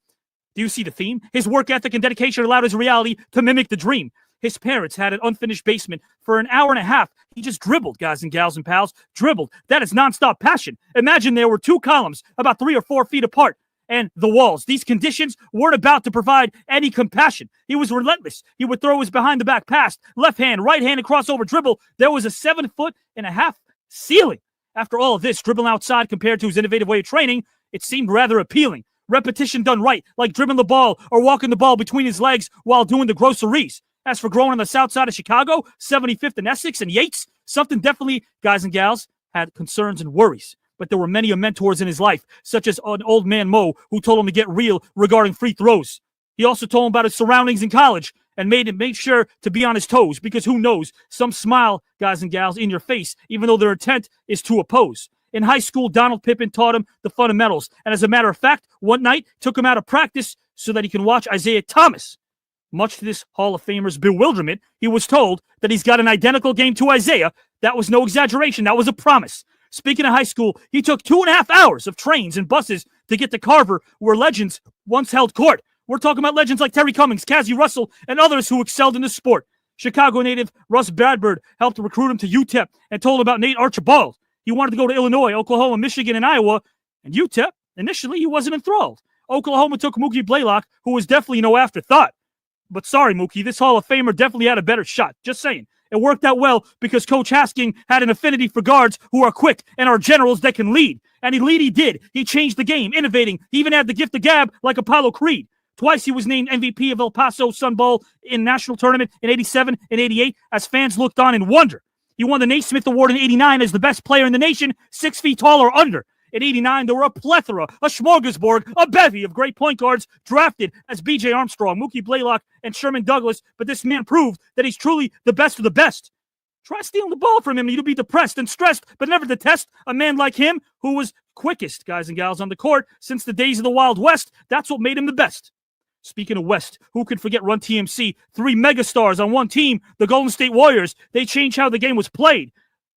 Do you see the theme? His work ethic and dedication allowed his reality to mimic the dream. His parents had an unfinished basement for an hour and a half. He just dribbled, guys and gals and pals, dribbled. That is nonstop passion. Imagine there were 2 columns about 3 or 4 feet apart, and the walls. These conditions weren't about to provide any compassion. He was relentless. He would throw his behind-the-back pass, left hand, right hand, and crossover dribble. There was a 7'1.5" ceiling. After all of this, dribbling outside compared to his innovative way of training, it seemed rather appealing. Repetition done right, like dribbling the ball or walking the ball between his legs while doing the groceries. As for growing on the south side of Chicago, 75th and Essex and Yates, something definitely, guys and gals, had concerns and worries. But there were many mentors in his life, such as an old man Mo, who told him to get real regarding free throws. He also told him about his surroundings in college and made him make sure to be on his toes, because who knows, some smile, guys and gals, in your face, even though their intent is to oppose. In high school, Donald Pippen taught him the fundamentals, and as a matter of fact, one night took him out of practice so that he can watch Isaiah Thomas. Much to this Hall of Famer's bewilderment, he was told that he's got an identical game to Isaiah. That was no exaggeration. That was a promise. Speaking of high school, he took 2.5 hours of trains and buses to get to Carver, where legends once held court. We're talking about legends like Terry Cummings, Cassie Russell, and others who excelled in the sport. Chicago native Russ Bradford helped recruit him to UTEP and told him about Nate Archibald. He wanted to go to Illinois, Oklahoma, Michigan, and Iowa, and UTEP, initially, he wasn't enthralled. Oklahoma took Mookie Blaylock, who was definitely no afterthought. But sorry, Mookie, this Hall of Famer definitely had a better shot. Just saying. It worked out well because Coach Hasking had an affinity for guards who are quick and are generals that can lead. And he did. He changed the game, innovating. He even had the gift of gab like Apollo Creed. Twice he was named MVP of El Paso Sun Bowl in national tournament in 87 and 88 as fans looked on in wonder. He won the Naismith Award in 89 as the best player in the nation, 6 feet tall or under. In 89, there were a plethora, a smorgasbord, a bevy of great point guards drafted as B.J. Armstrong, Mookie Blaylock, and Sherman Douglas, but this man proved that he's truly the best of the best. Try stealing the ball from him and you'll be depressed and stressed, but never detest a man like him who was quickest, guys and gals, on the court since the days of the Wild West. That's what made him the best. Speaking of West, who could forget Run TMC? 3 megastars on one team, the Golden State Warriors. They changed how the game was played.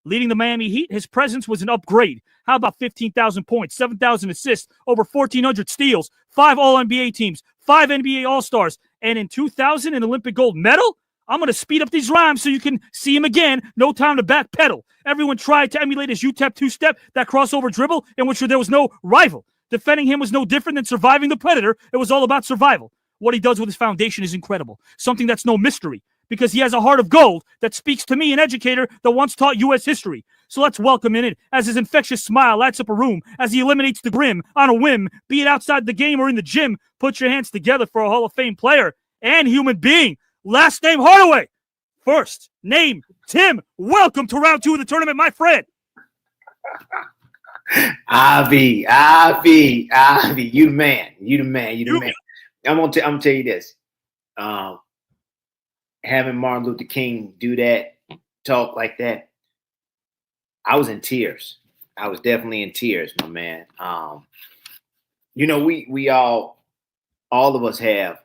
Leading the Miami Heat, his presence was an upgrade. How about 15,000 points, 7,000 assists, over 1,400 steals, 5 All-NBA teams, 5 NBA All-Stars, and in 2000, an Olympic gold medal? I'm going to speed up these rhymes so you can see him again. No time to backpedal. Everyone tried to emulate his UTEP two-step, that crossover dribble, in which there was no rival. Defending him was no different than surviving the predator. It was all about survival. What he does with his foundation is incredible. Something that's no mystery, because he has a heart of gold that speaks to me, an educator that once taught U.S. history. So let's welcome in it as his infectious smile lights up a room as he eliminates the grim on a whim, be it outside the game or in the gym. Put your hands together for a Hall of Fame player and human being. Last name Hardaway. First name Tim. Welcome to round 2 of the tournament, my friend. Avi, you the man. I'm gonna tell you this. Having Martin Luther King do that, talk like that, I was in tears. I was definitely in tears, my man. We all of us have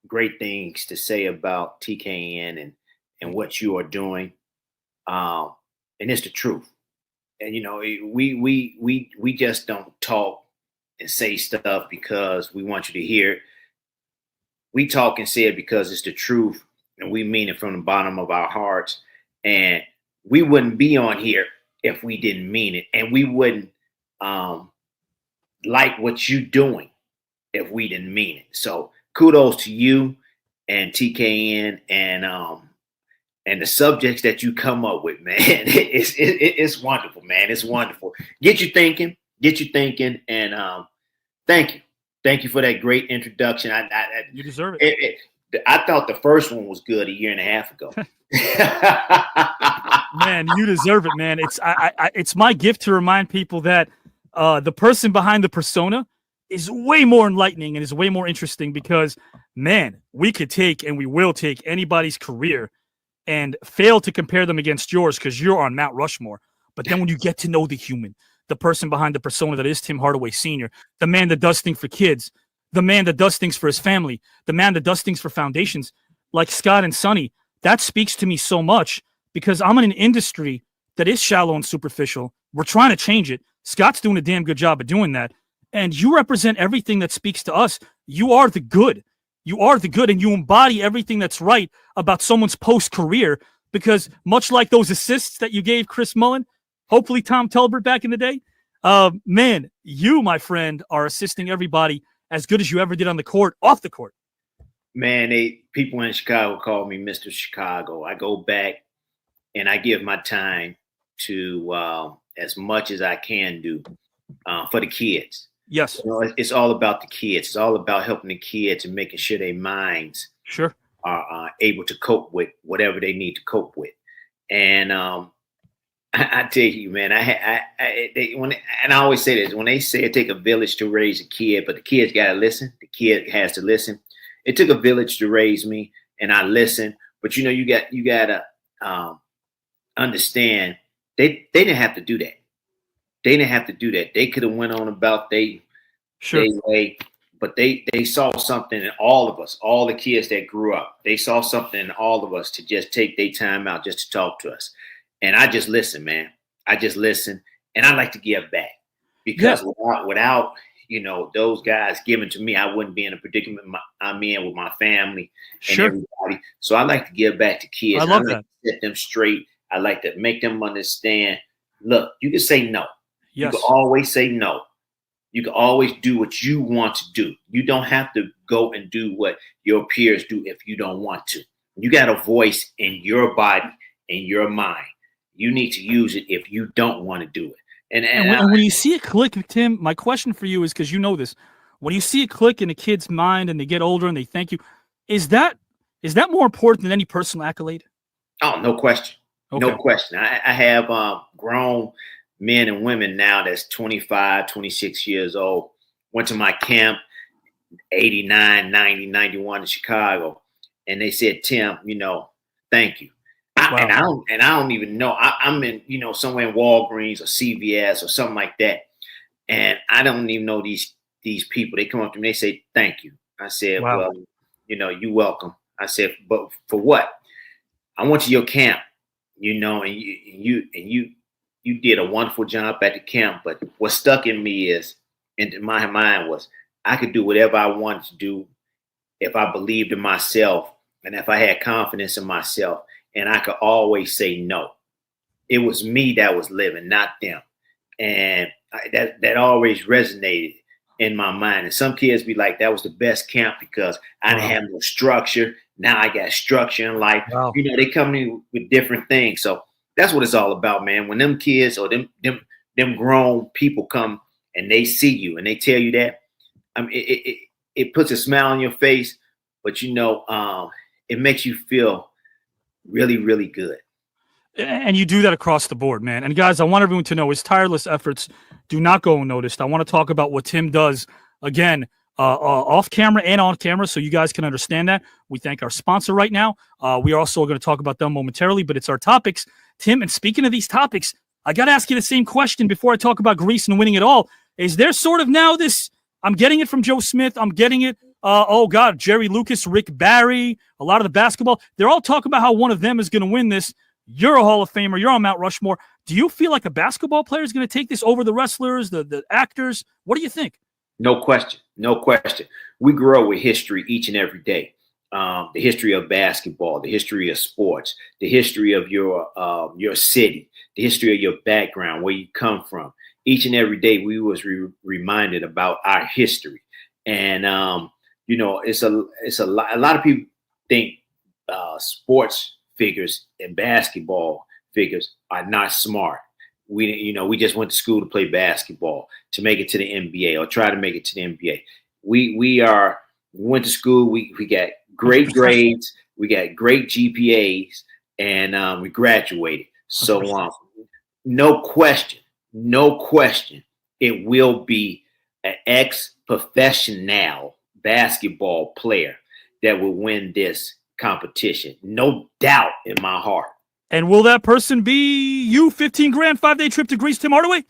great things to say about TKN and what you are doing. And it's the truth. And we just don't talk and say stuff because we want you to hear it. We talk and say it because it's the truth, and we mean it from the bottom of our hearts. And we wouldn't be on here if we didn't mean it, and we wouldn't like what you're doing if we didn't mean it. So kudos to you and TKN and the subjects that you come up with, man. It's wonderful, man. It's wonderful. Get you thinking, and thank you for that great introduction. You deserve it. I thought the first one was good a year and a half ago. Man, you deserve it, man. It's my gift to remind people that the person behind the persona is way more enlightening and is way more interesting because, man, we could take and we will take anybody's career and fail to compare them against yours because you're on Mount Rushmore. But then when you get to know the human, the person behind the persona that is Tim Hardaway Sr., the man that does things for kids, the man that does things for his family, the man that does things for foundations like Scott and Sonny, that speaks to me so much because I'm in an industry that is shallow and superficial. We're trying to change it. Scott's doing a damn good job of doing that. And you represent everything that speaks to us. You are the good. You are the good, and you embody everything that's right about someone's post-career because much like those assists that you gave Chris Mullen, hopefully Tom Telbert back in the day, man, you, my friend, are assisting everybody as good as you ever did on the court, off the court. Man, people in Chicago call me Mr. Chicago. I go back and I give my time to as much as I can do for the kids. Yes. You know, it's all about the kids. It's all about helping the kids and making sure their minds are able to cope with whatever they need to cope with. And I tell you, man, and I always say this, when they say it take a village to raise a kid, but the kid's got to listen. The kid has to listen. It took a village to raise me, and I listened. But you know, you got to understand they didn't have to do that. They didn't have to do that. They could have went on about their way, but they saw something in all of us, all the kids that grew up. They saw something in all of us to just take their time out just to talk to us. And I just listen, man. I just listen, and I like to give back because without you know those guys giving to me, I wouldn't be in a predicament I'm in with my family and everybody. So I like to give back to kids. I love like that. to set them straight. I like to make them understand. Look, you can say no. Yes. You can always say no. You can always do what you want to do. You don't have to go and do what your peers do if you don't want to. You got a voice in your body, in your mind. You need to use it if you don't want to do it. And when you see it click, Tim, my question for you is, because you know this, when you see it click in a kid's mind and they get older and they thank you, is that more important than any personal accolade? Oh, no question. Okay. No question. I have grown men and women now that's 25, 26 years old, went to my camp, 89, 90, 91 in Chicago. And they said, Tim, you know, thank you. And I don't even know. I'm in, you know, somewhere in Walgreens or CVS or something like that. And I don't even know these people. They come up to me, they say, thank you. I said, well, you know, you're welcome. I said, but for what? I went to your camp, you know, and you did a wonderful job at the camp. But what stuck in me is, in my mind was, I could do whatever I wanted to do if I believed in myself and if I had confidence in myself. And I could always say no. It was me that was living, not them. And that always resonated in my mind. And some kids be like, that was the best camp because I didn't have no structure. Now I got structure in life. You know, they come in with different things. So that's what it's all about, man. When them kids or them grown people come and they see you and they tell you that, I mean, it puts a smile on your face, but you know, it makes you feel really, really good. And you do that across the board, man. And guys, I want everyone to know his tireless efforts do not go unnoticed. I want to talk about what Tim does again, off camera and on camera, so you guys can understand that. We thank our sponsor right now. We are also going to talk about them momentarily, but it's our topics, Tim. And speaking of these topics, I got to ask you the same question before I talk about Greece and winning it all. Is there sort of now this, I'm getting it from Joe Smith, I'm getting it, oh God, Jerry Lucas, Rick Barry, a lot of the basketball, they're all talking about how one of them is going to win this. You're a Hall of Famer. You're on Mount Rushmore. Do you feel like a basketball player is going to take this over the wrestlers, the actors? What do you think? No question. No question. We grow with history each and every day. The history of basketball, the history of sports, the history of your city, the history of your background, where you come from. each and every day we was reminded about our history. And you know, it's a lot of people think sports figures and basketball figures are not smart. We just went to school to play basketball, to make it to the NBA or try to make it to the NBA. We went to school. We got great grades. We got great GPAs, and we graduated. So no question, it will be an ex-professional basketball player that will win this competition. No doubt in my heart. And will that person be you? 15 grand, 5-day trip to Greece, Tim Hardaway?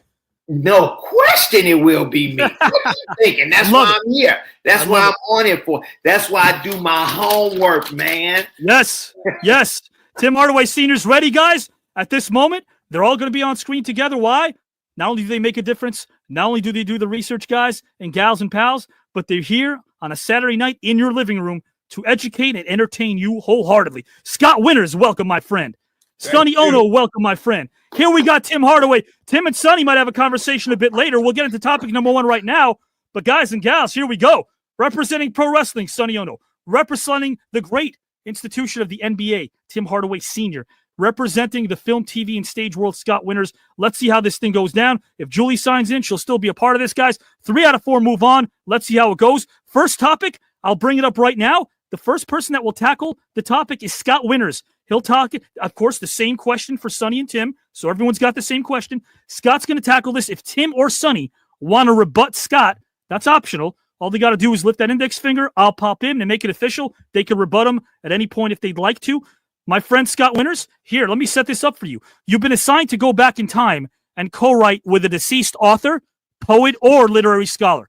No question it will be me. What are you thinking? That's why I'm here. That's why I'm on it for. That's why I do my homework, man. Yes. Yes. Tim Hardaway Sr.'s ready, guys. At this moment, they're all going to be on screen together. Why? Not only do they make a difference, not only do they do the research, guys and gals and pals, but they're here on a Saturday night in your living room to educate and entertain you wholeheartedly. Scott Winters, welcome, my friend. Sonny Onoo, welcome, my friend. Here we got Tim Hardaway. Tim and Sonny might have a conversation a bit later. We'll get into topic number 1 right now. But guys and gals, here we go. Representing pro wrestling, Sonny Onoo. Representing the great institution of the NBA, Tim Hardaway Sr. Representing the film, TV, and stage world, Scott Winters. Let's see how this thing goes down. If Julie signs in, she'll still be a part of this, guys. 3 out of 4 move on. Let's see how it goes. First topic, I'll bring it up right now. The first person that will tackle the topic is Scott Winters. He'll talk, of course, the same question for Sonny and Tim. So everyone's got the same question. Scott's going to tackle this. If Tim or Sonny want to rebut Scott, that's optional. All they got to do is lift that index finger. I'll pop in and make it official. They can rebut him at any point if they'd like to. My friend Scott Winters, here, let me set this up for you. You've been assigned to go back in time and co-write with a deceased author, poet, or literary scholar.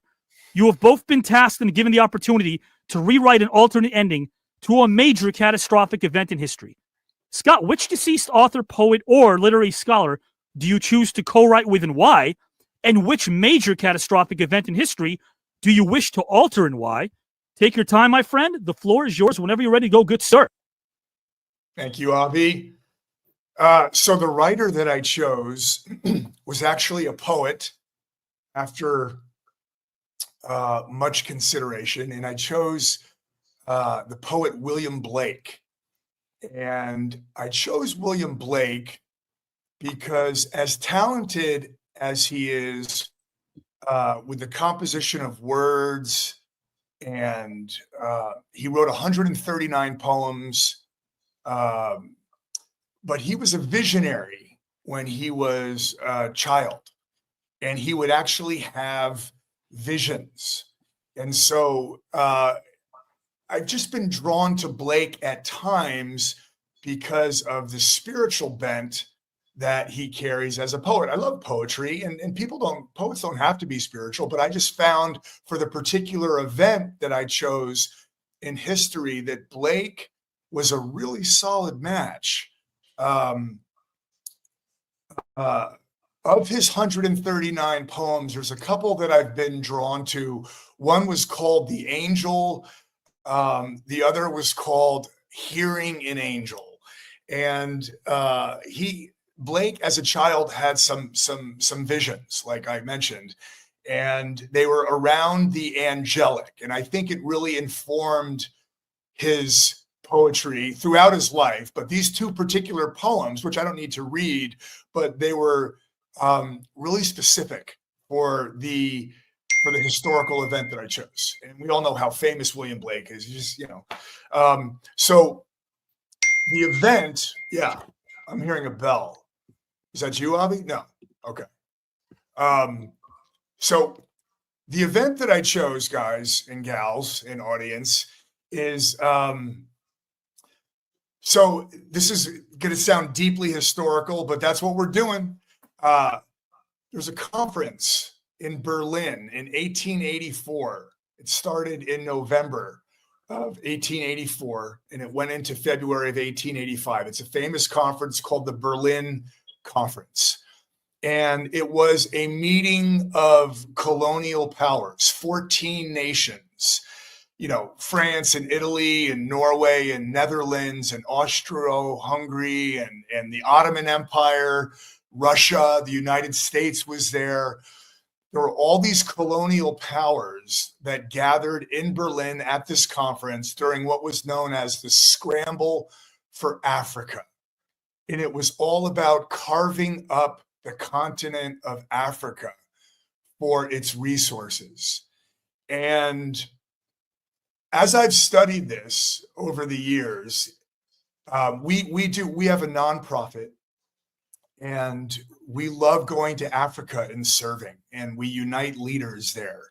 You have both been tasked and given the opportunity to rewrite an alternate ending to a major catastrophic event in history. Scott, which deceased author, poet, or literary scholar do you choose to co-write with and why? And which major catastrophic event in history do you wish to alter and why? Take your time, my friend. The floor is yours whenever you're ready to go. Good sir. Thank you, Avi. So the writer that I chose was actually a poet after much consideration, and I chose the poet William Blake. And I chose William Blake because, as talented as he is with the composition of words, and he wrote 139 poems, but he was a visionary when he was a child, and he would actually have visions. And so I've just been drawn to Blake at times because of the spiritual bent that he carries as a poet. I love poetry, and poets don't have to be spiritual, but I just found for the particular event that I chose in history that Blake was a really solid match. Of his 139 poems, there's a couple that I've been drawn to. One was called The Angel. The other was called Hearing an Angel. And Blake, as a child, had some visions, like I mentioned, and they were around the angelic. And I think it really informed his poetry throughout his life. But these 2 particular poems, which I don't need to read, but they were really specific for the historical event that I chose. And we all know how famous William Blake is. He's just, so the event, yeah, I'm hearing a bell. Is that you, Avi? No. Okay. So the event that I chose, guys and gals and audience, is, so this is going to sound deeply historical, but that's what we're doing. There's a conference in Berlin in 1884. It started in November of 1884, and it went into February of 1885. It's a famous conference called the Berlin Conference. And it was a meeting of colonial powers, 14 nations, France and Italy and Norway and Netherlands and Austro-Hungary and the Ottoman Empire, Russia, the United States was there. There were all these colonial powers that gathered in Berlin at this conference during what was known as the Scramble for Africa. And it was all about carving up the continent of Africa for its resources. And as I've studied this over the years, we have a nonprofit, and we love going to Africa and serving, and we unite leaders there.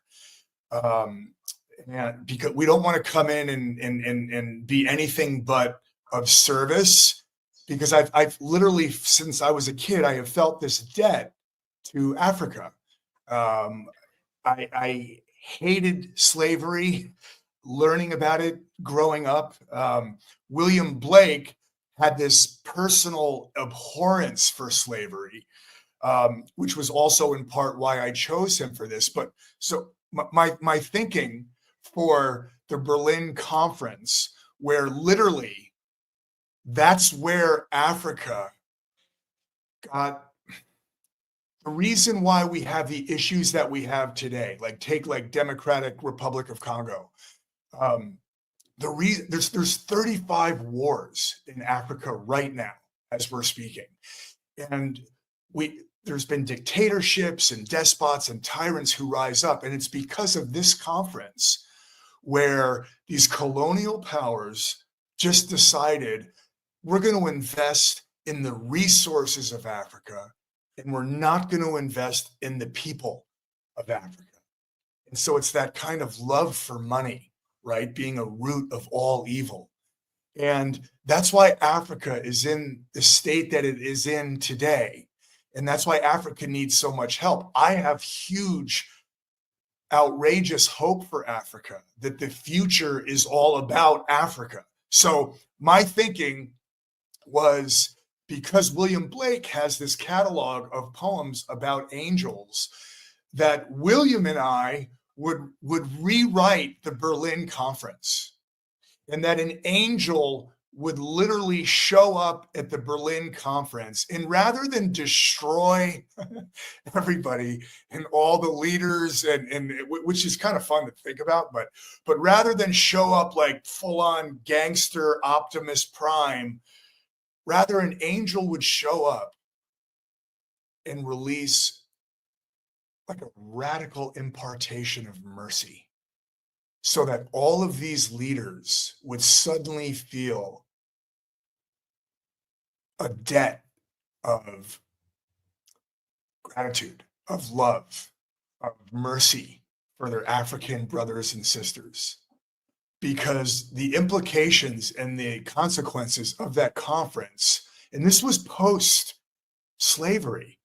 And because we don't want to come in and be anything but of service, because I've literally, since I was a kid, I have felt this debt to Africa. I hated slavery, learning about it growing up. William Blake had this personal abhorrence for slavery, which was also in part why I chose him for this. But so my thinking for the Berlin Conference, where literally that's where Africa got the reason why we have the issues that we have today, like take like Democratic Republic of Congo. There's 35 wars in Africa right now as we're speaking, and there's been dictatorships and despots and tyrants who rise up, and it's because of this conference where these colonial powers just decided we're going to invest in the resources of Africa, and we're not going to invest in the people of Africa. And so it's that kind of love for money, right, being a root of all evil. And that's why Africa is in the state that it is in today. And that's why Africa needs so much help. I have huge, outrageous hope for Africa, that the future is all about Africa. So my thinking was, because William Blake has this catalog of poems about angels, that William and I would rewrite the Berlin Conference, and that an angel would literally show up at the Berlin Conference, and rather than destroy everybody and all the leaders, and which is kind of fun to think about, but rather than show up like full-on gangster Optimus Prime, rather an angel would show up and release like a radical impartation of mercy, so that all of these leaders would suddenly feel a debt of gratitude, of love, of mercy for their African brothers and sisters. Because the implications and the consequences of that conference, and this was post-slavery.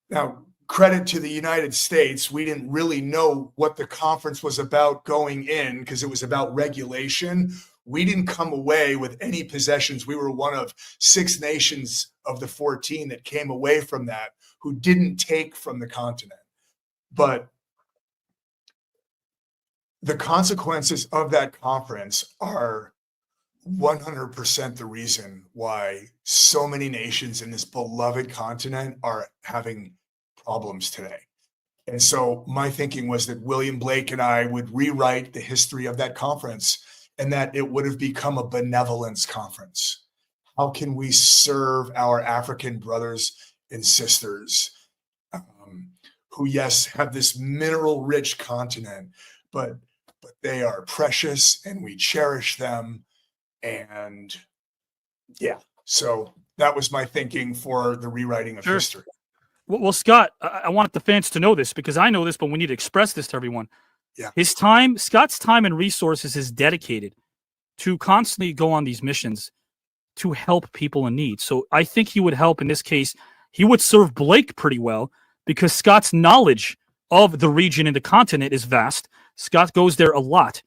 Now, credit to the United States, we didn't really know what the conference was about going in, because it was about regulation. We didn't come away with any possessions. We were one of 6 nations of the 14 that came away from that who didn't take from the continent. But the consequences of that conference are 100% the reason why so many nations in this beloved continent are having problems today. And so my thinking was that William Blake and I would rewrite the history of that conference, and that it would have become a benevolence conference. How can we serve our African brothers and sisters who, yes, have this mineral-rich continent, but they are precious and we cherish them. And yeah, so that was my thinking for the rewriting of history. Well, Scott, I want the fans to know this, because I know this, but we need to express this to everyone. Yeah. Scott's time and resources is dedicated to constantly go on these missions to help people in need. So I think he would help in this case. He would serve Blake pretty well, because Scott's knowledge of the region and the continent is vast. Scott goes there a lot.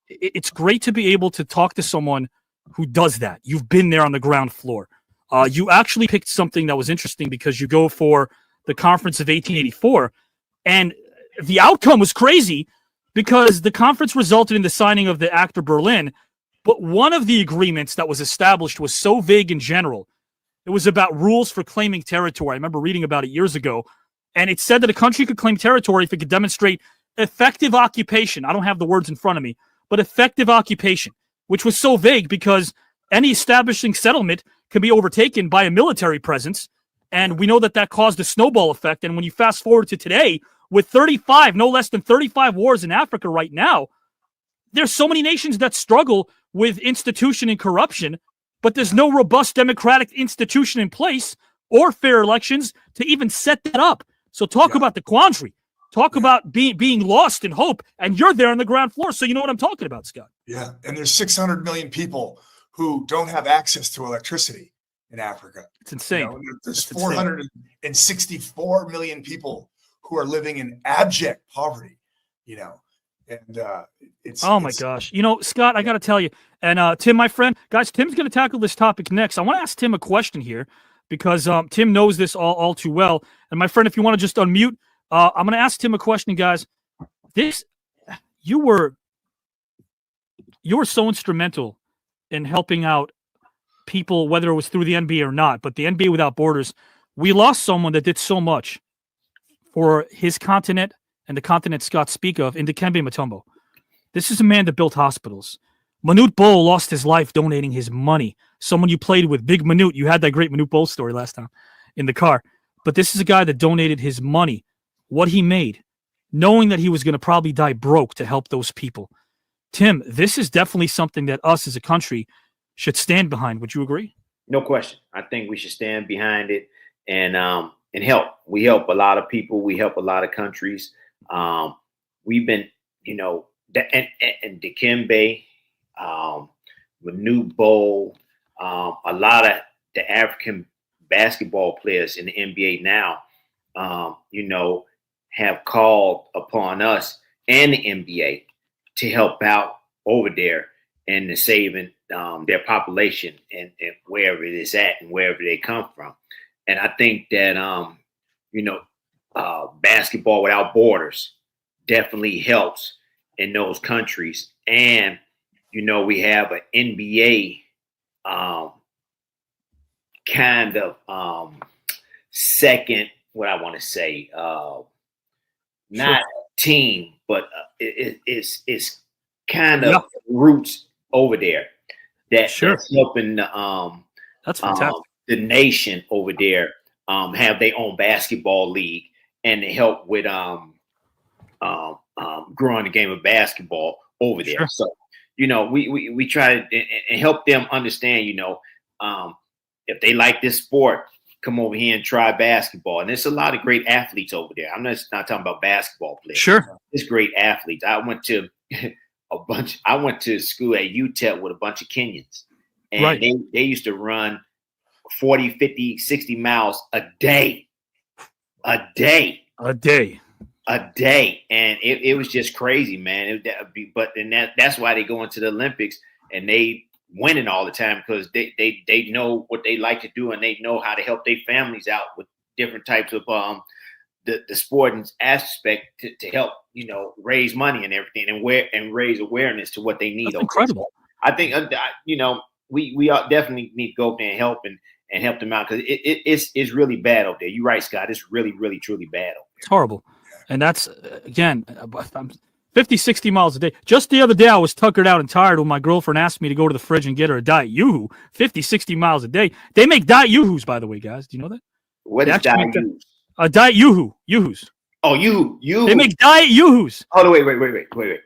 It's great to be able to talk to someone who does that. You've been there on the ground floor. You actually picked something that was interesting, because you go for the conference of 1884, and the outcome was crazy, because the conference resulted in the signing of the Act of Berlin. But one of the agreements that was established was so vague and general It was about rules for claiming territory. I remember reading about it years ago. And it said that a country could claim territory if it could demonstrate effective occupation. I don't have the words in front of me, but effective occupation, which was so vague because any establishing settlement can be overtaken by a military presence. And we know that that caused a snowball effect. And when you fast forward to today, with 35, no less than 35 wars in Africa right now, there's so many nations that struggle with institution and corruption, but there's no robust democratic institution in place or fair elections to even set that up. So talk about the quandary. Talk about being lost in hope, and you're there on the ground floor, so you know what I'm talking about, Scott. Yeah, and there's 600 million people who don't have access to electricity in Africa. It's insane. You know, there's 464 million people who are living in abject poverty, you know, and it's... Oh, my gosh. You know, Scott, I got to tell you, and Tim, my friend, guys, Tim's going to tackle this topic next. I want to ask Tim a question here because Tim knows this all too well. And my friend, if you want to just unmute, I'm going to ask Tim a question, guys. You were so instrumental in helping out people, whether it was through the NBA or not, but the NBA Without Borders, we lost someone that did so much for his continent and the continent Scott speak of in Dikembe Mutombo. This is a man that built hospitals. Manute Bol lost his life donating his money. Someone you played with, Big Manute. You had that great Manute Bol story last time in the car. But this is a guy that donated his money, what he made, knowing that he was going to probably die broke to help those people. Tim, this is definitely something that us as a country should stand behind. Would you agree? No question. I think we should stand behind it and help. We help a lot of people. We help a lot of countries. We've been, you know, and Dikembe, Manute Bol, a lot of the African basketball players in the NBA now, you know, have called upon us and the NBA to help out over there and the saving their population and wherever it is at and wherever they come from. And I think that, you know, Basketball Without Borders definitely helps in those countries. And, you know, we have an NBA kind of second, what I want to say, not team, but it's kind of roots over there that's helping that's fantastic. The nation over there have their own basketball league, and they help with growing the game of basketball over there. So, you know, we try to and help them understand, you know, if they like this sport, come over here and try basketball. And there's a lot of great athletes over there. I'm not talking about basketball players. Sure. There's great athletes. I went to school at UTEP with a bunch of Kenyans. And they used to run 40, 50, 60 miles a day. And it was just crazy, man. That's why they go into the Olympics and they winning all the time, because they know what they like to do and they know how to help their families out with different types of the sporting aspect to help, you know, raise money and everything and raise awareness to what they need. That's incredible. I think you know, we definitely need to go up there and help them out, because it's really bad out there. You're right, Scott. It's really, really, truly bad out there. It's horrible. And that's, again, 50, 60 miles a day. Just the other day, I was tuckered out and tired when my girlfriend asked me to go to the fridge and get her a Diet Yoo-hoo. 50, 60 miles a day. They make Diet Yoo-hoos, by the way, guys. Do you know that? What is Diet Yoo-hoo? A Diet Yoo-hoo. Yoo-hoos. Oh, Yoo-hoo. They make Diet Yoo-hoos. Oh, wait.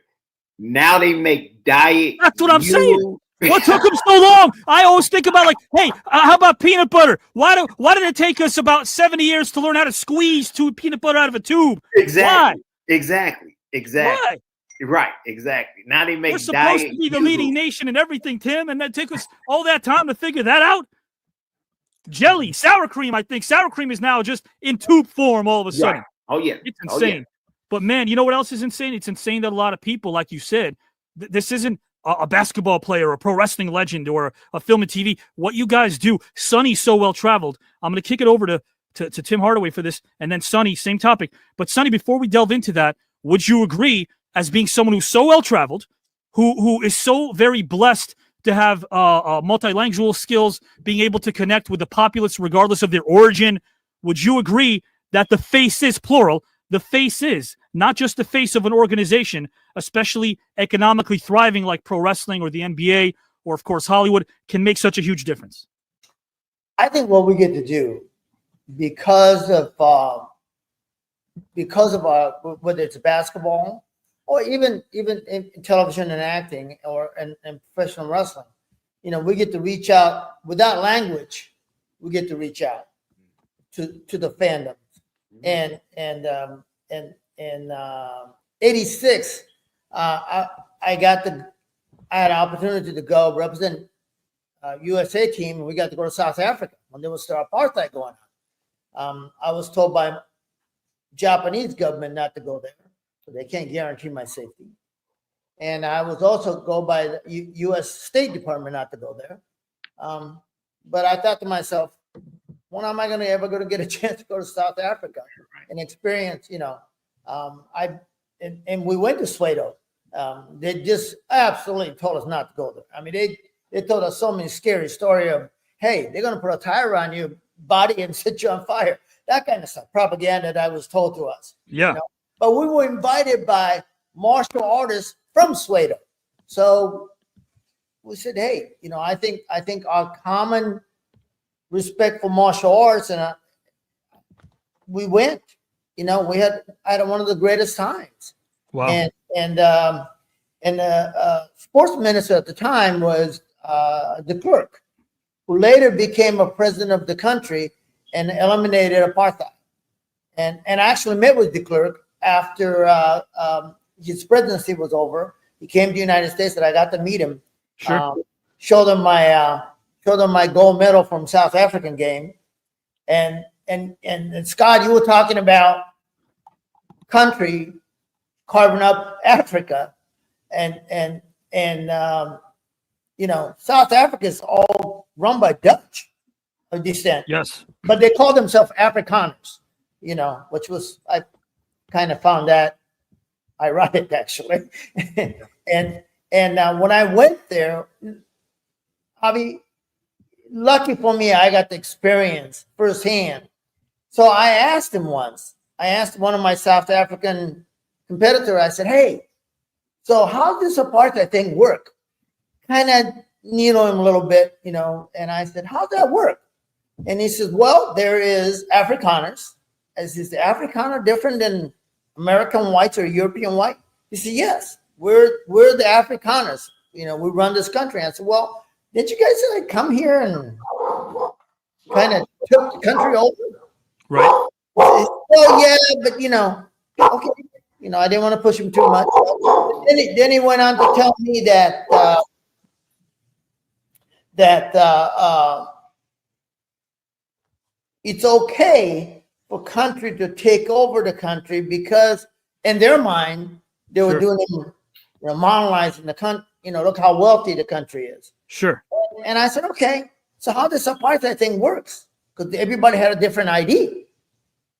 Now they make Diet That's what I'm saying. What took them so long? I always think about, like, hey, how about peanut butter? Why did it take us about 70 years to learn how to squeeze peanut butter out of a tube? Exactly. Why? Exactly. Why? Right. Exactly. Now they make. We're supposed to be the leading nation in everything, Tim, and that took us all that time to figure that out. Jelly, sour cream. I think sour cream is now just in tube form all of a sudden. Right. Oh yeah, it's insane. Yeah. But man, you know what else is insane? It's insane that a lot of people, like you said, this isn't a basketball player, a pro wrestling legend, or a film and TV. What you guys do, Sonny's so well traveled. I'm going to kick it over to Tim Hardaway for this, and then Sonny, same topic. But Sonny, before we delve into that, would you agree, as being someone who's so well traveled, who is so very blessed to have multilingual skills, being able to connect with the populace regardless of their origin. Would you agree that the face is plural? The face is not just the face of an organization, especially economically thriving like pro wrestling or the NBA or, of course, Hollywood, can make such a huge difference? I think what we get to do, because of whether it's basketball or even in television and acting or in professional wrestling, you know, we get to reach out without language. We get to reach out to the fandom. And in '86, I had an opportunity to go represent USA team, and we got to go to South Africa when there was still apartheid going on. I was told by Japanese government not to go there, so they can't guarantee my safety. And I was also told by the U.S. State Department not to go there. But I thought to myself, when am I ever going to get a chance to go to South Africa and experience, you know, and we went to Soweto. They just absolutely told us not to go there. I mean, they told us so many scary stories of, hey, they're going to put a tire on your body and set you on fire. That kind of stuff, propaganda that was told to us. Yeah. You know? But we were invited by martial artists from Soweto. So we said, hey, you know, I think our common respect for martial arts, and we went. You know, we had one of the greatest times. Wow. And the sports minister at the time was de Klerk, who later became a president of the country and eliminated apartheid. And I actually met with de Klerk after his presidency was over. He came to the United States, and I got to meet him. Sure. Showed him my gold medal from South African game. And Scott, you were talking about country carving up Africa, and you know, South Africa is all run by Dutch of descent. Yes. But they call themselves Afrikaners, you know, which was, I kind of found that ironic, actually. and when I went there, I mean, lucky for me, I got the experience firsthand. So I asked him once, I asked one of my South African competitors, I said, hey, so how does this apartheid thing work? Kind of needle him a little bit, you know, and I said, how's that work? And he says, well, there is Afrikaners. Is the Afrikaner different than American whites or European white? He said, yes, we're the Afrikaners. You know, we run this country. I said, well, did you guys like come here and kind of took the country over? Right. Well, yeah, but you know, okay, you know, I didn't want to push him too much. Then he went on to tell me that it's okay for country to take over the country because in their mind they were doing, you know, modernizing the country. You know, look how wealthy the country is. Sure. And I said, okay, so how this apartheid thing works? Because everybody had a different ID.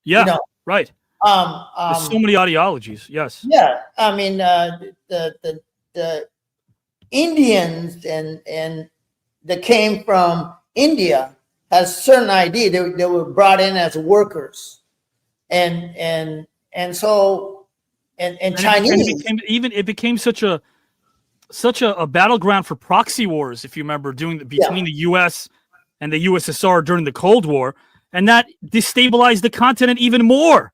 Yeah. You know? Right. There's so many ideologies. Yes. Yeah. I mean, the Indians and that came from India has certain ID. They were brought in as workers, and so Chinese. It became such a battleground for proxy wars, if you remember, between the U.S. and the USSR during the Cold War, and that destabilized the continent even more.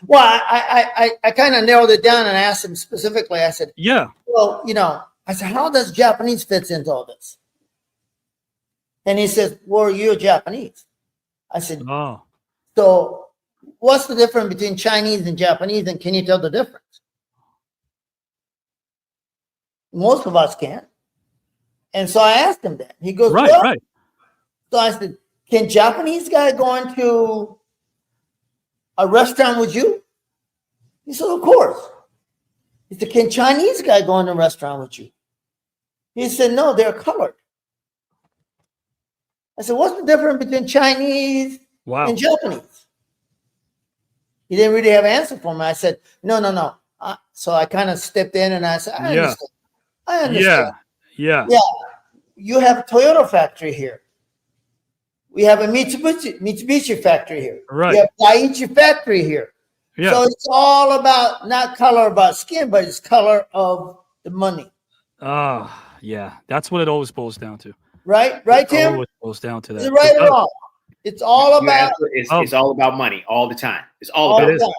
Well, I kind of narrowed it down and asked him specifically. I said, yeah, well, you know, I said, how does Japanese fits into all this? And he says, well, you're Japanese. I said, oh, so what's the difference between Chinese and Japanese, and can you tell the difference? Most of us can't. And so I asked him that. He goes, right. So I said, can Japanese guy go into a restaurant with you? He said, of course. He said, can Chinese guy go in a restaurant with you? He said, no, they're colored. I said, what's the difference between Chinese and Japanese? He didn't really have an answer for me. I said, no. So I kind of stepped in and I said, I understand. Yeah. Yeah. You have a Toyota factory here. We have a Mitsubishi factory here. Right. We have Daiichi factory here. Yeah. So it's all about not color about skin, but it's color of the money. Yeah. That's what it always boils down to. Right? Right, It Tim? always boils down to that. Is it right or wrong? It's all about it's all about money all the time. It's all about money.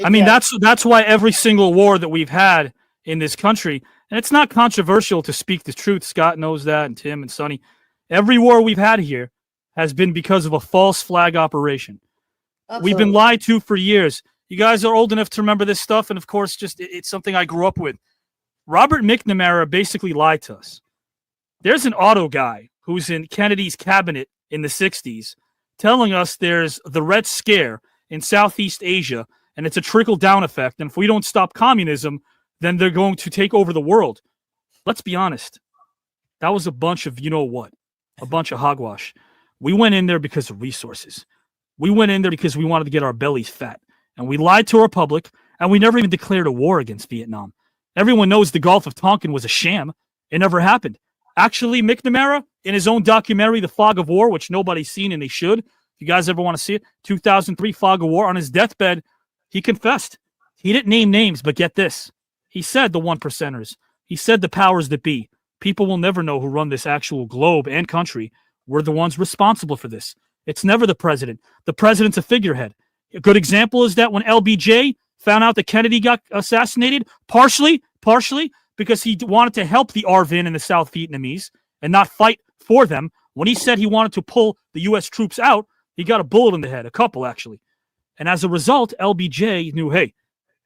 I mean, that's why every single war that we've had in this country, and it's not controversial to speak the truth. Scott knows that, and Tim and Sonny. Every war we've had here has been because of a false flag operation. Absolutely. We've been lied to for years. You guys are old enough to remember this stuff, and of course, it's something I grew up with. Robert McNamara basically lied to us. There's an auto guy who's in Kennedy's cabinet in the 60s telling us there's the Red Scare in Southeast Asia, and it's a trickle-down effect, and if we don't stop communism, then they're going to take over the world. Let's be honest. That was a bunch of you-know-what, a bunch of hogwash. We went in there because of resources. We went in there because we wanted to get our bellies fat, and we lied to our public, and we never even declared a war against Vietnam. Everyone knows the Gulf of Tonkin was a sham. It never happened. Actually, McNamara, in his own documentary, The Fog of War, which nobody's seen and they should, if you guys ever want to see it, 2003 Fog of War, on his deathbed, he confessed. He didn't name names, but get this. He said the one percenters. He said the powers that be. People will never know who run this actual globe and country. We're the ones responsible for this. It's never the president. The president's a figurehead. A good example is that when LBJ found out that Kennedy got assassinated, partially because he wanted to help the ARVN and the South Vietnamese and not fight for them. When he said he wanted to pull the U.S. troops out, he got a bullet in the head, a couple actually. And as a result, LBJ knew, hey,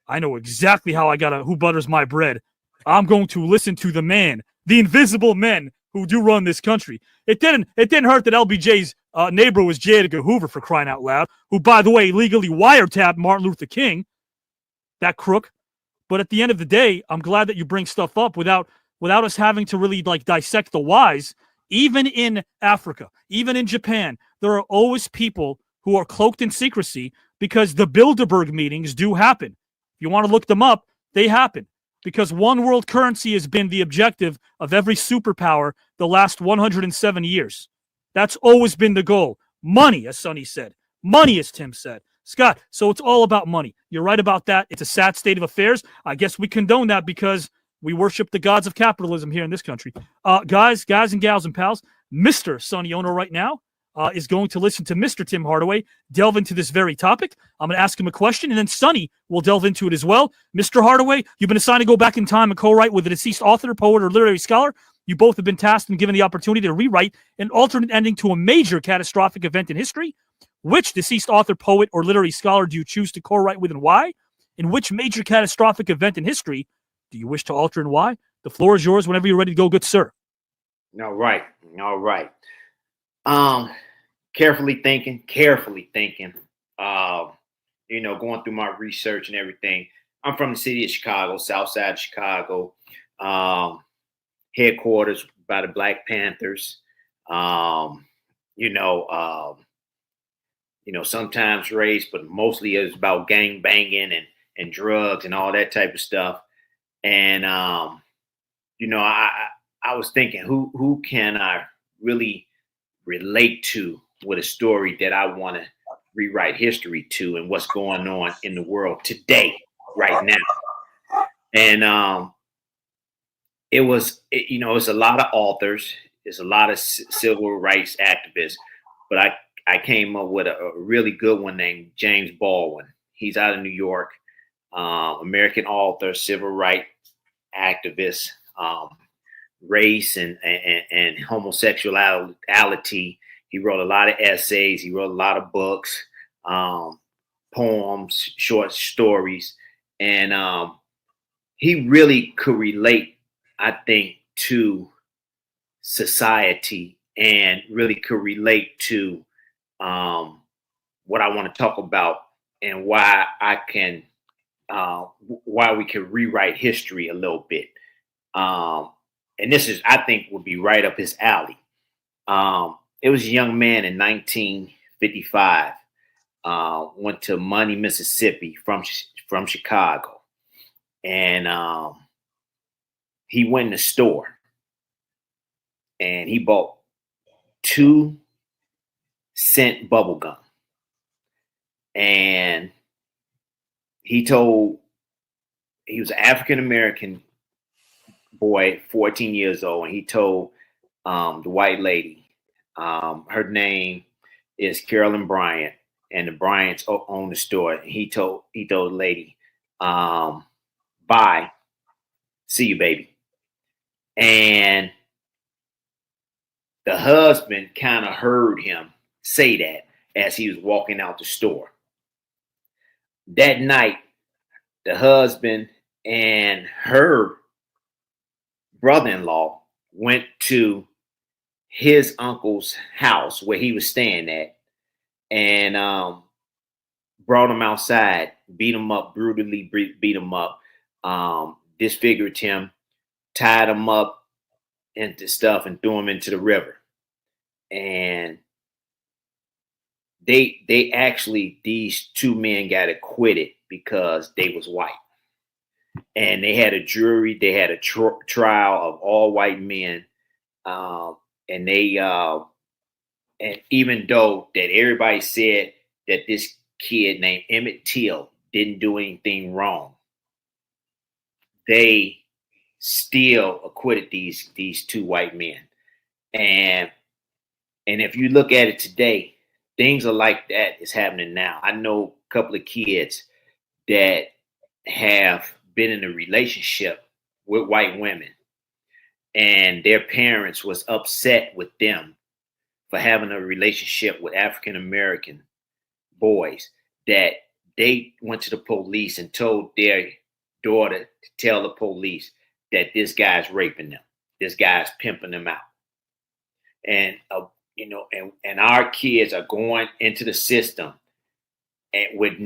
I know exactly how who butters my bread. I'm going to listen to the man, the invisible men who do run this country. It didn't hurt that LBJ's neighbor was J. Edgar Hoover, for crying out loud, who, by the way, legally wiretapped Martin Luther King, that crook. But at the end of the day, I'm glad that you bring stuff up without us having to really dissect the whys. Even in Africa, even in Japan, there are always people who are cloaked in secrecy because the Bilderberg meetings do happen. If you want to look them up, they happen. Because one world currency has been the objective of every superpower the last 107 years. That's always been the goal. Money, as Sonny said. Money, as Tim said. Scott, so it's all about money. You're right about that. It's a sad state of affairs. I guess we condone that because we worship the gods of capitalism here in this country. Guys and gals and pals, Mr. Sonny Onoo right now is going to listen to Mr. Tim Hardaway delve into this very topic. I'm going to ask him a question, and then Sonny will delve into it as well. Mr. Hardaway, you've been assigned to go back in time and co-write with a deceased author, poet, or literary scholar. You both have been tasked and given the opportunity to rewrite an alternate ending to a major catastrophic event in history. Which deceased author, poet, or literary scholar do you choose to co-write with and why? In which major catastrophic event in history do you wish to alter and why? The floor is yours whenever you're ready to go, good sir. All right. Carefully thinking, going through my research and everything. I'm from the city of Chicago, South Side of Chicago, headquarters by the Black Panthers. Sometimes race, but mostly it's about gang banging and drugs and all that type of stuff. And, I was thinking, who can I really relate to with a story that I want to rewrite history to and what's going on in the world today, right now. And it's a lot of authors, it's a lot of civil rights activists, but I came up with a really good one named James Baldwin. He's out of New York, American author, civil rights activist, race and homosexuality. He wrote a lot of essays. He wrote a lot of books, poems, short stories. And he really could relate, I think, to society and really could relate to what I want to talk about and why we can rewrite history a little bit. And this is, I think, would be right up his alley. It was a young man in 1955, went to Money, Mississippi from Chicago. And he went in the store and he bought 2-cent bubble gum. And he was an African American boy, 14 years old, and he told the white lady, her name is Carolyn Bryant, and the Bryants own the store. He told the lady, bye, see you, baby. And the husband kind of heard him say that as he was walking out the store. That night, the husband and her brother-in-law went to his uncle's house where he was staying at, and brought him outside, beat him up, brutally beat him up, disfigured him, tied him up into stuff, and threw him into the river. And they actually, these two men got acquitted because they was white. And they had a jury, they had a trial of all white men. And they, and even though that everybody said that this kid named Emmett Till didn't do anything wrong, they still acquitted these two white men. And if you look at it today, things are like that is happening now. I know a couple of kids that have been in a relationship with white women, and their parents was upset with them for having a relationship with African American boys, that they went to the police and told their daughter to tell the police that this guy's raping them, this guy's pimping them out. And you know, and our kids are going into the system and with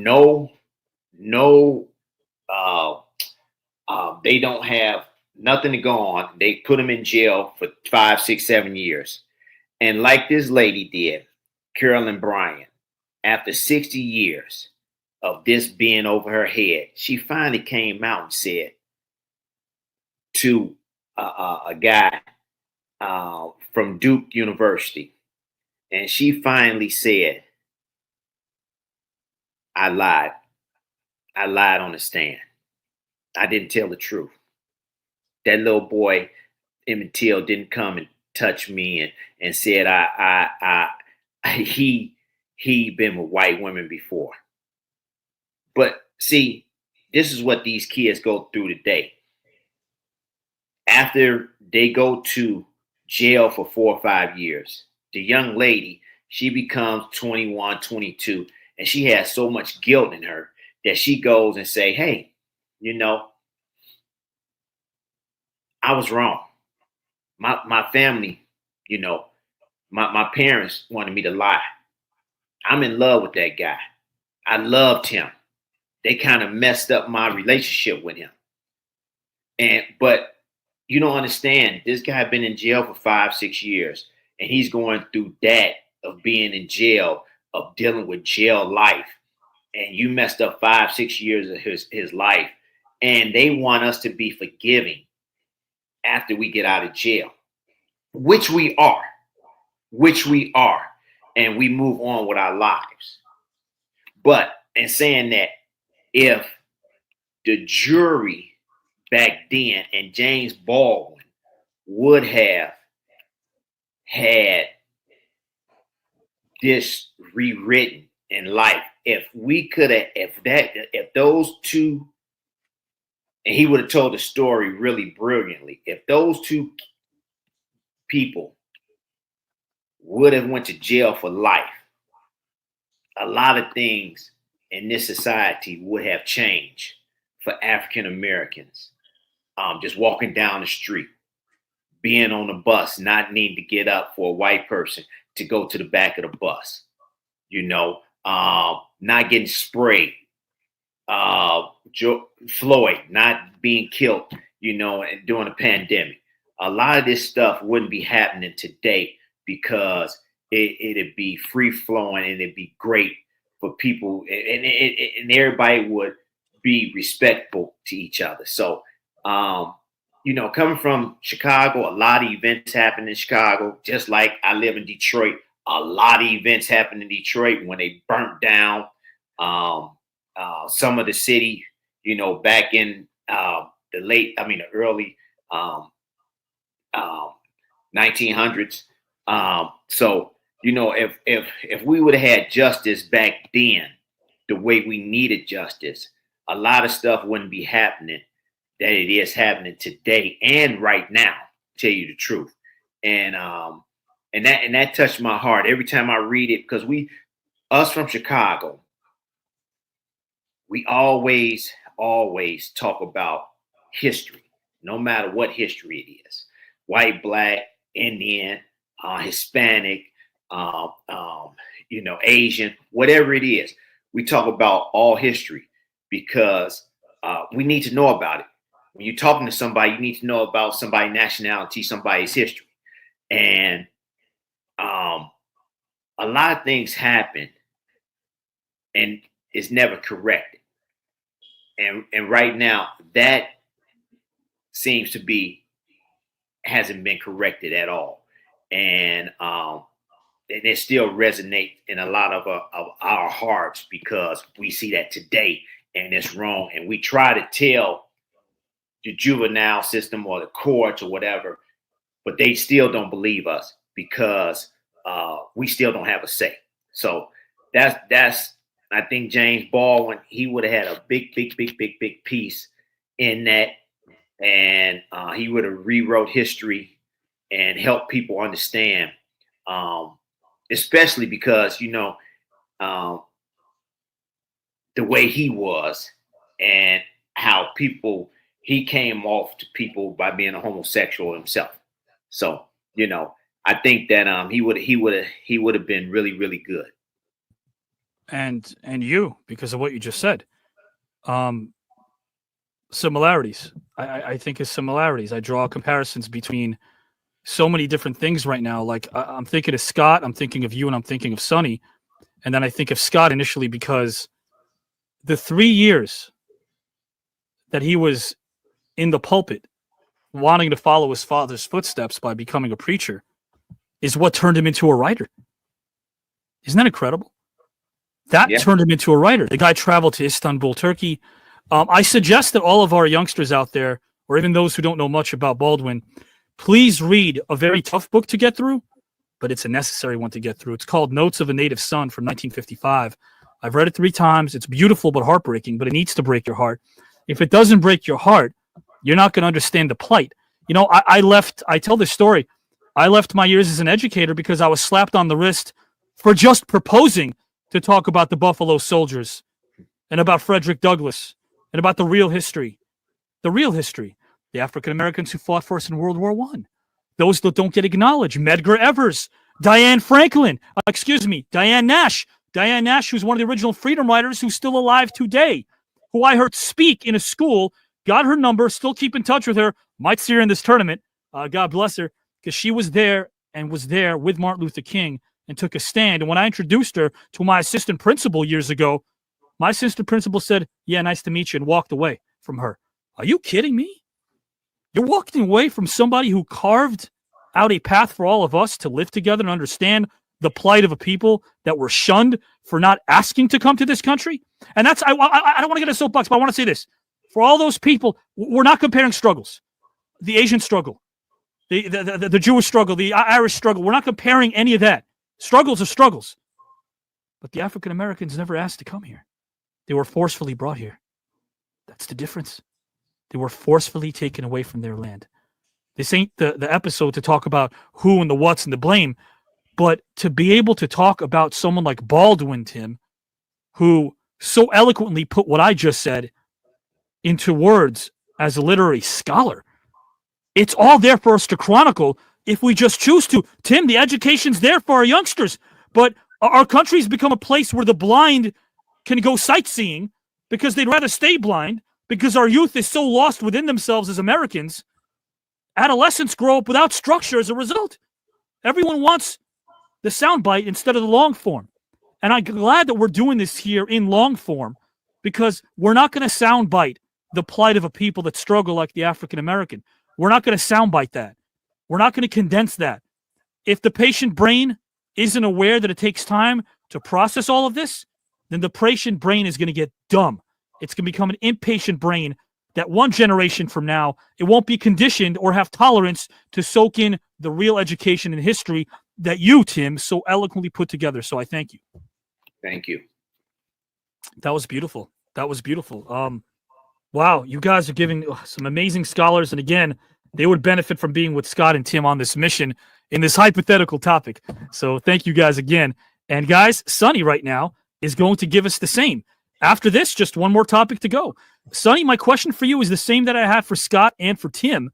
they don't have nothing to go on. They put them in jail for 5, 6, 7 years. And like this lady did, Carolyn Bryant, after 60 years of this being over her head, she finally came out and said to a guy from Duke University, and she finally said, I lied. I lied on the stand. I didn't tell the truth. That little boy, Emmett Till, didn't come and touch me and said he been with white women before. But see, this is what these kids go through today. After they go to jail for 4 or 5 years, the young lady, she becomes 21, 22, and she has so much guilt in her that she goes and say, hey, you know, I was wrong. My family, you know, my parents wanted me to lie. I'm in love with that guy. I loved him. They kind of messed up my relationship with him. But you don't understand, this guy been in jail for 5, 6 years, and he's going through that of being in jail, of dealing with jail life. And you messed up 5, 6 years of his life. And they want us to be forgiving after we get out of jail, which we are. And we move on with our lives. But in saying that, if the jury back then and James Baldwin would have had this rewritten in life, if those two, and he would have told the story really brilliantly, if those two people would have went to jail for life, a lot of things in this society would have changed for African Americans. Just walking down the street, being on the bus, not needing to get up for a white person to go to the back of the bus, you know, not getting sprayed, Floyd not being killed, you know, and during a pandemic. A lot of this stuff wouldn't be happening today because it'd be free flowing and it'd be great for people, and everybody would be respectful to each other. So, coming from Chicago, a lot of events happen in Chicago. Just like I live in Detroit, a lot of events happen in Detroit when they burnt down some of the city, back in the early 1900s. So, if we would have had justice back then, the way we needed justice, a lot of stuff wouldn't be happening that it is happening today and right now, to tell you the truth. And that touched my heart every time I read it, because us from Chicago, we always talk about history, no matter what history it is. White, black, Indian, Hispanic, Asian, whatever it is. We talk about all history because we need to know about it. When you're talking to somebody, you need to know about somebody's nationality, somebody's history. And a lot of things happen and it's never corrected. And right now, that seems to hasn't been corrected at all. And it still resonates in a lot of our hearts, because we see that today and it's wrong. And we try to tell the juvenile system or the courts or whatever, but they still don't believe us because we still don't have a say. So that's I think James Baldwin, he would have had a big piece in that, and he would have rewrote history and helped people understand, especially because the way he was and how he came off to people by being a homosexual himself. So I think that he would have been really, really good. And you, because of what you just said, similarities. I think is similarities. I draw comparisons between so many different things right now. Like I'm thinking of Scott, I'm thinking of you, and I'm thinking of Sonny. And then I think of Scott initially because the 3 years that he was in the pulpit wanting to follow his father's footsteps by becoming a preacher is what turned him into a writer. Isn't that incredible? That turned him into a writer. The guy traveled to Istanbul, Turkey. I suggest that all of our youngsters out there, or even those who don't know much about Baldwin, please read a very tough book to get through, but it's a necessary one to get through. It's called Notes of a Native Son from 1955. I've read it 3 times. It's beautiful but heartbreaking, but it needs to break your heart. If it doesn't break your heart, you're not going to understand the plight. I tell this story. I left my years as an educator because I was slapped on the wrist for just proposing to talk about the Buffalo Soldiers and about Frederick Douglass and about the real history, the African Americans who fought for us in World War I, those that don't get acknowledged, Medgar Evers, Diane Nash, who's one of the original freedom riders who's still alive today, who I heard speak in a school, got her number, still keep in touch with her, might see her in this tournament, God bless her, because she was there with Martin Luther King and took a stand. And when I introduced her to my assistant principal years ago, my assistant principal said, "Yeah, nice to meet you," and walked away from her. Are you kidding me? You're walking away from somebody who carved out a path for all of us to live together and understand the plight of a people that were shunned for not asking to come to this country? And that's, I don't want to get a soapbox, but I want to say this. For all those people, we're not comparing struggles. The Asian struggle, the Jewish struggle, the Irish struggle. We're not comparing any of that. Struggles are struggles. But the African Americans never asked to come here. They were forcefully brought here. That's the difference. They were forcefully taken away from their land. This ain't the episode to talk about who and the what's and the blame, but to be able to talk about someone like Baldwin, Tim, who so eloquently put what I just said into words as a literary scholar. It's all there for us to chronicle if we just choose to. Tim, the education's there for our youngsters, but our country's become a place where the blind can go sightseeing because they'd rather stay blind because our youth is so lost within themselves as Americans. Adolescents grow up without structure as a result. Everyone wants the soundbite instead of the long form. And I'm glad that we're doing this here in long form because we're not going to soundbite the plight of a people that struggle like the African American. We're not going to soundbite that. We're not going to condense that. If the patient brain isn't aware that it takes time to process all of this, then the patient brain is going to get dumb. It's going to become an impatient brain that one generation from now, it won't be conditioned or have tolerance to soak in the real education and history that you, Tim, so eloquently put together. So I thank you. Thank you. That was beautiful. That was beautiful. Wow, you guys are giving some amazing scholars. And again, they would benefit from being with Scott and Tim on this mission in this hypothetical topic. So thank you guys again. And guys, Sonny right now is going to give us the same. After this, just one more topic to go. Sonny, my question for you is the same that I have for Scott and for Tim.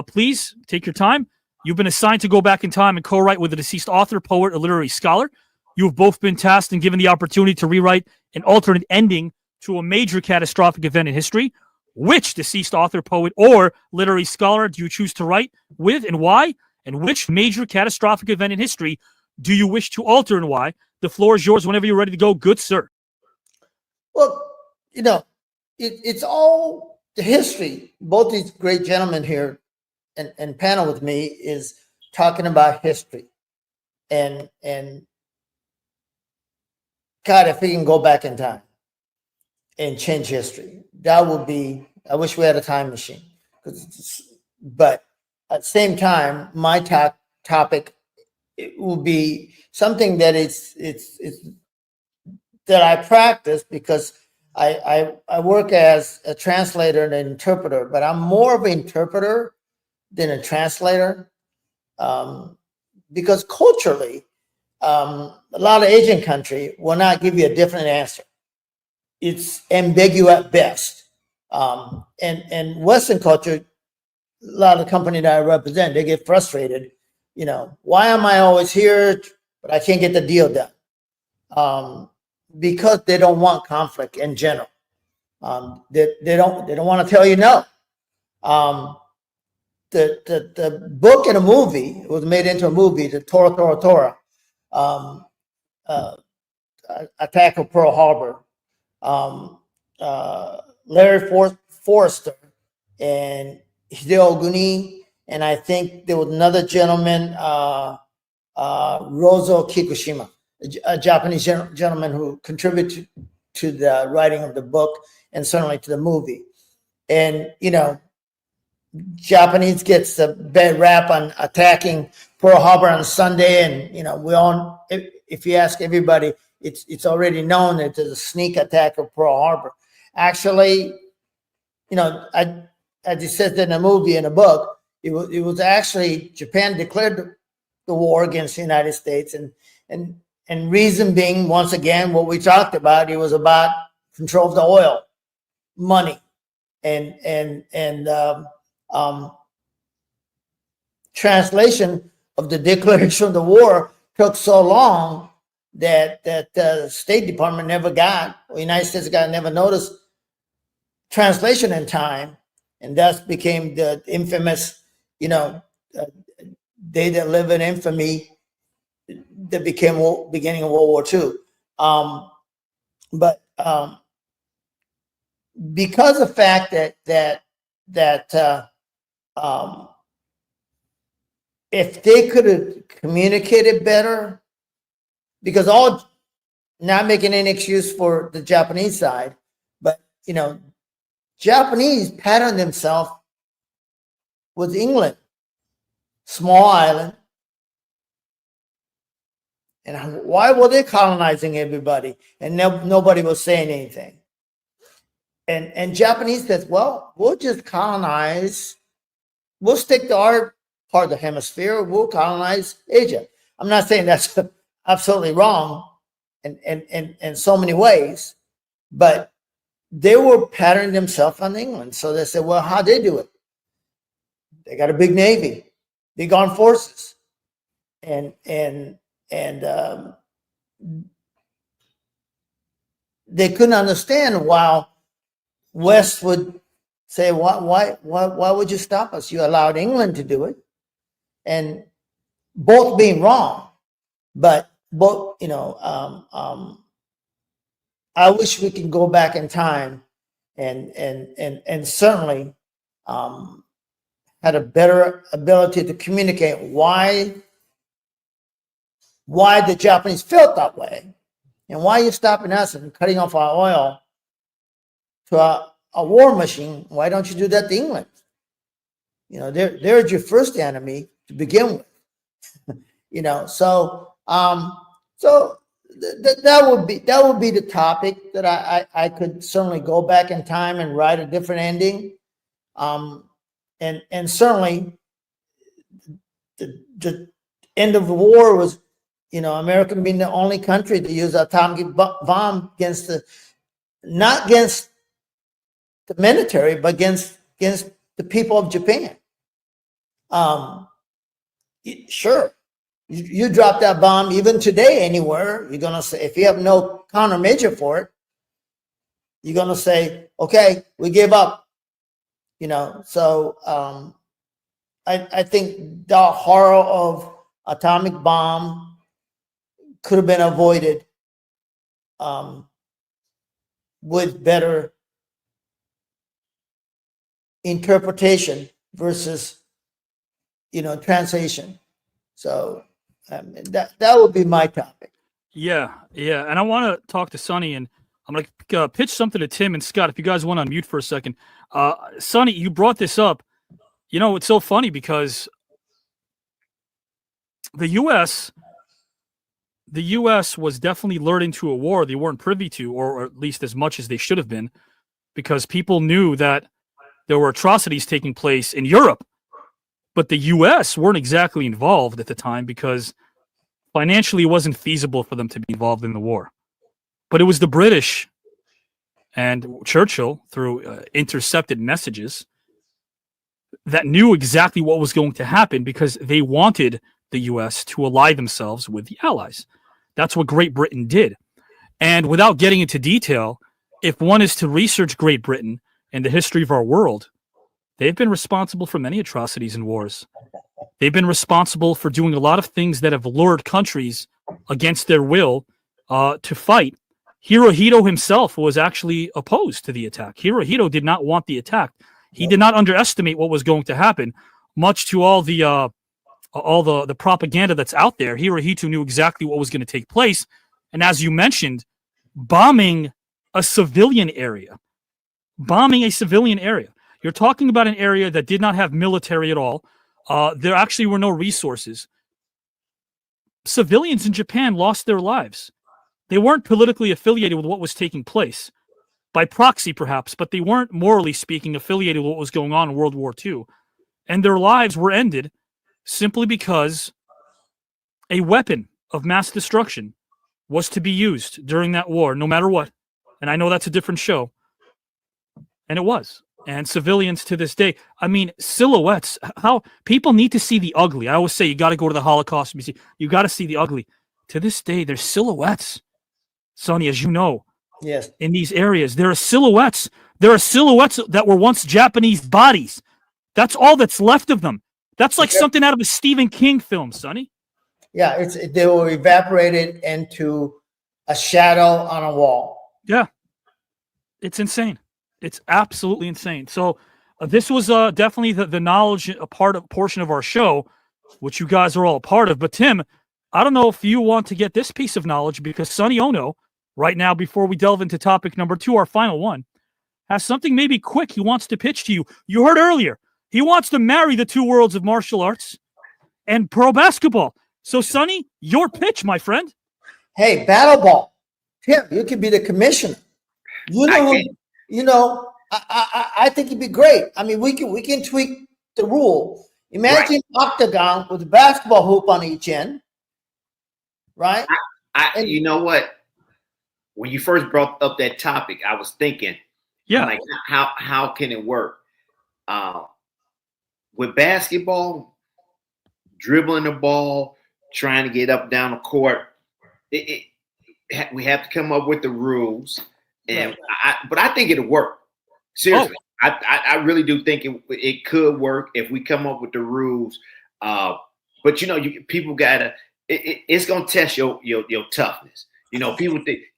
Please take your time. You've been assigned to go back in time and co-write with a deceased author, poet, or literary scholar. You have both been tasked and given the opportunity to rewrite an alternate ending to a major catastrophic event in history. Which deceased author, poet, or literary scholar do you choose to write with and why? And which major catastrophic event in history do you wish to alter and why? The floor is yours whenever you're ready to go. Good, sir. Well, you know, it's all the history. Both these great gentlemen here and panel with me is talking about history. And God, if we can go back in time and change history, that would be, I wish we had a time machine. But at the same time, my topic, it will be something that it's that I practice because I work as a translator and an interpreter, but I'm more of an interpreter than a translator because culturally, a lot of Asian country will not give you a different answer. It's ambiguous at best. And Western culture, a lot of the company that I represent, they get frustrated. You know, why am I always here, but I can't get the deal done? Because they don't want conflict in general. They don't want to tell you no. The book and a movie, it was made into a movie, the Tora, Attack of Pearl Harbor. Larry Forrester and Hideo Oguni, and I think there was another gentleman, Rozo Kikushima, a Japanese gentleman who contributed to the writing of the book and certainly to the movie. And, you know, Japanese gets a bad rap on attacking Pearl Harbor on Sunday. And, you know, we all, if you ask everybody, it's already known that there's a sneak attack of Pearl Harbor. Actually, you know, as it says in the movie and the book, it was actually Japan declared the war against the United States, and reason being, once again, what we talked about, it was about control of the oil, money, and translation of the declaration of the war took so long that the State Department never got, or the United States never noticed translation in time, and thus became the infamous, you know, They That Live in Infamy that became beginning of World War II. But because of the fact that if they could have communicated better, because all, not making any excuse for the Japanese side, but, you know, Japanese patterned themselves with England, small island. And why were they colonizing everybody? And nobody was saying anything. And Japanese says, well, we'll just colonize. We'll stick to our part of the hemisphere. We'll colonize Asia. I'm not saying that's absolutely wrong in so many ways, but they were patterning themselves on England. So they said, well, how'd they do it? They got a big navy, big armed forces. And they couldn't understand why West would say, why would you stop us? You allowed England to do it. And both being wrong, but both, you know, I wish we could go back in time and certainly had a better ability to communicate why the Japanese felt that way, and why you're stopping us and cutting off our oil to a war machine. Why don't you do that to England? You know, they're your first enemy to begin with. You know, so that would be the topic that I could certainly go back in time and write a different ending. And certainly the end of the war was, you know, America being the only country to use atomic bomb against not against the military, but against the people of Japan. Sure, you drop that bomb even today anywhere, you're gonna say, if you have no countermeasure for it, you're gonna say, okay, we give up. You know, so I think the horror of atomic bomb could have been avoided with better interpretation versus, you know, translation. So that would be my topic. Yeah, and I want to talk to Sonny, and I'm going to pitch something to Tim and Scott if you guys want to unmute for a second. Sonny, you brought this up. You know, it's so funny because the U.S. was definitely lured into a war they weren't privy to, or at least as much as they should have been, because people knew that there were atrocities taking place in Europe. But the U.S. weren't exactly involved at the time because financially it wasn't feasible for them to be involved in the war. But it was the British and Churchill, through intercepted messages, that knew exactly what was going to happen because they wanted the U.S. to ally themselves with the Allies. That's what Great Britain did. And without getting into detail, if one is to research Great Britain and the history of our world, they've been responsible for many atrocities and wars. They've been responsible for doing a lot of things that have lured countries against their will to fight. Hirohito himself was actually opposed to the attack. Hirohito did not want the attack. He did not underestimate what was going to happen, much to all the propaganda that's out there. Hirohito knew exactly what was going to take place. And as you mentioned, bombing a civilian area. You're talking about an area that did not have military at all. There actually were no resources. Civilians in Japan lost their lives. They weren't politically affiliated with what was taking place, by proxy perhaps, but they weren't, morally speaking, affiliated with what was going on in World War II. And their lives were ended simply because a weapon of mass destruction was to be used during that war, no matter what. And I know that's a different show. And it was. And civilians to this day, I mean, silhouettes, how people need to see the ugly. I always say you got to go to the Holocaust Museum. You got to see the ugly. To this day, there's silhouettes. Sonny, as you know, yes, in these areas, there are silhouettes. There are silhouettes that were once Japanese bodies. That's all that's left of them. That's like something out of a Stephen King film, Sonny. Yeah, they were evaporated into a shadow on a wall. Yeah, it's insane. It's absolutely insane. So this was definitely the knowledge portion of our show, which you guys are all a part of. But Tim, I don't know if you want to get this piece of knowledge, because Sonny Onoo, right now, before we delve into topic number 2, our final one, has something maybe quick he wants to pitch to you. You heard earlier, he wants to marry the two worlds of martial arts and pro basketball. So Sonny, your pitch, my friend. Hey, battle ball. Tim, you could be the commissioner. I think it'd be great. I mean, we can tweak the rule. Imagine octagon with a basketball hoop on each end, right? You know what? When you first brought up that topic, I was thinking, like, how can it work? With basketball, dribbling the ball, trying to get up down the court, we have to come up with the rules. And but I think it'll work. Seriously, I really do think it could work if we come up with the rules. But people gotta. It's gonna test your toughness.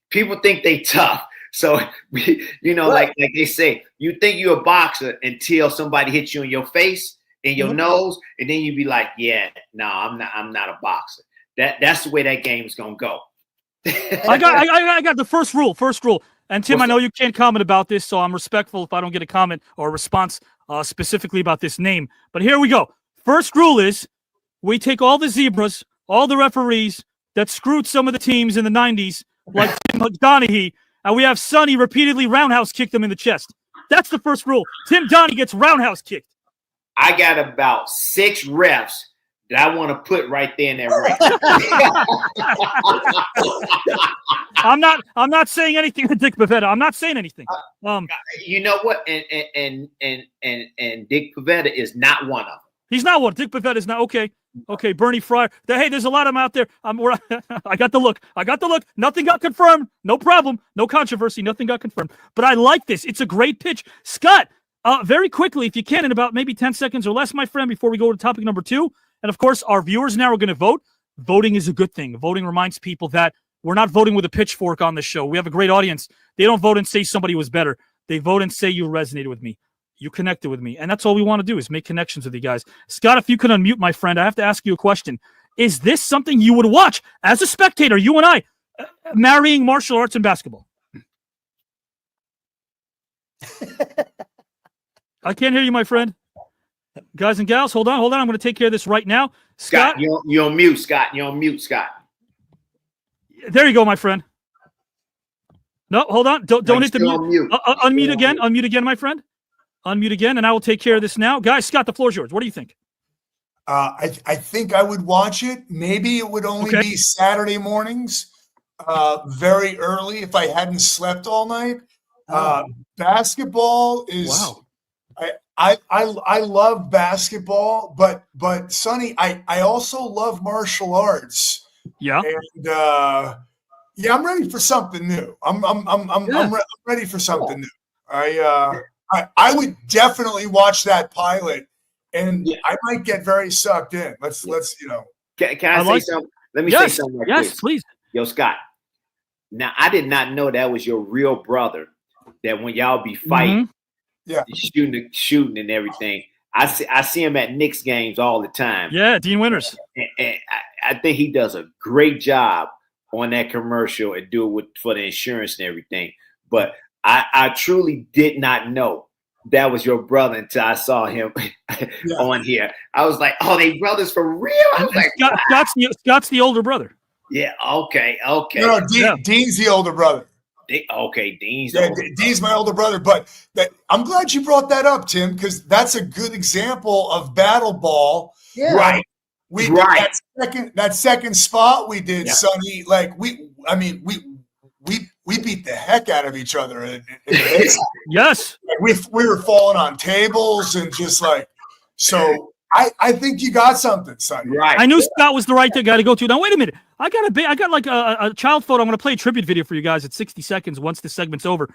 People think they tough. So like they say, you think you're a boxer until somebody hits you in your face, in your nose, and then you'd be like, yeah, no, I'm not a boxer. That's the way that game is gonna go. I got the first rule. And Tim, I know you can't comment about this, so I'm respectful if I don't get a comment or a response specifically about this name. But here we go. First rule is we take all the zebras, all the referees that screwed some of the teams in the 90s, like Tim Donaghy, and we have Sonny repeatedly roundhouse kick them in the chest. That's the first rule. Tim Donaghy gets roundhouse kicked. I got about 6 refs that I want to put right there in that ring. I'm not saying anything to Dick Pavetta. I'm not saying anything. You know what? And Dick Pavetta is not one of them. He's not one. Dick Pavetta is not. Okay. Bernie Fryer. Hey, there's a lot of them out there. I got the look. Nothing got confirmed. No problem. No controversy. Nothing got confirmed. But I like this. It's a great pitch. Scott, very quickly, if you can, in about maybe 10 seconds or less, my friend, before we go to topic number 2. And of course, our viewers now are going to vote. Voting is a good thing. Voting reminds people that we're not voting with a pitchfork on this show. We have a great audience. They don't vote and say somebody was better. They vote and say you resonated with me. You connected with me. And that's all we want to do is make connections with you guys. Scott, if you could unmute, my friend, I have to ask you a question. Is this something you would watch as a spectator, you and I, marrying martial arts and basketball? I can't hear you, my friend. Guys and gals, hold on. I'm going to take care of this right now. Scott, you're on mute, Scott. There you go, my friend. No, hold on. Don't hit the mute. Unmute again. Unmute again, my friend. Unmute again, and I will take care of this now. Guys, Scott, the floor is yours. What do you think? I think I would watch it. Maybe it would only be Saturday mornings, very early if I hadn't slept all night. Basketball is I love basketball, but Sonny, I also love martial arts. Yeah. And I'm ready for something new. I'm ready for something new. I would definitely watch that pilot, and I might get very sucked in. Let's Can I say something? Let me say something. Yes, please. Yo, Scott. Now I did not know that was your real brother. That when y'all be fighting, shooting and everything, I see him at Knicks games all the time. Yeah, Dean Winters. And I think he does a great job on that commercial and do it for the insurance and everything. But I truly did not know that was your brother until I saw him on here. I was like, oh, they brothers for real? I was like, Scott's the older brother. Yeah, okay. No, Dean's the older brother. Dean's Dean's my older brother. But I'm glad you brought that up, Tim, because that's a good example of battle ball. Yeah. Right. We that second spot we did, Sonny. Like we beat the heck out of each other. Yes. We were falling on tables and just like so. I think you got something, Sonny. Right. I knew Scott was the right guy to go to. Now wait a minute. I got like a child photo. I'm going to play a tribute video for you guys at 60 seconds once this segment's over.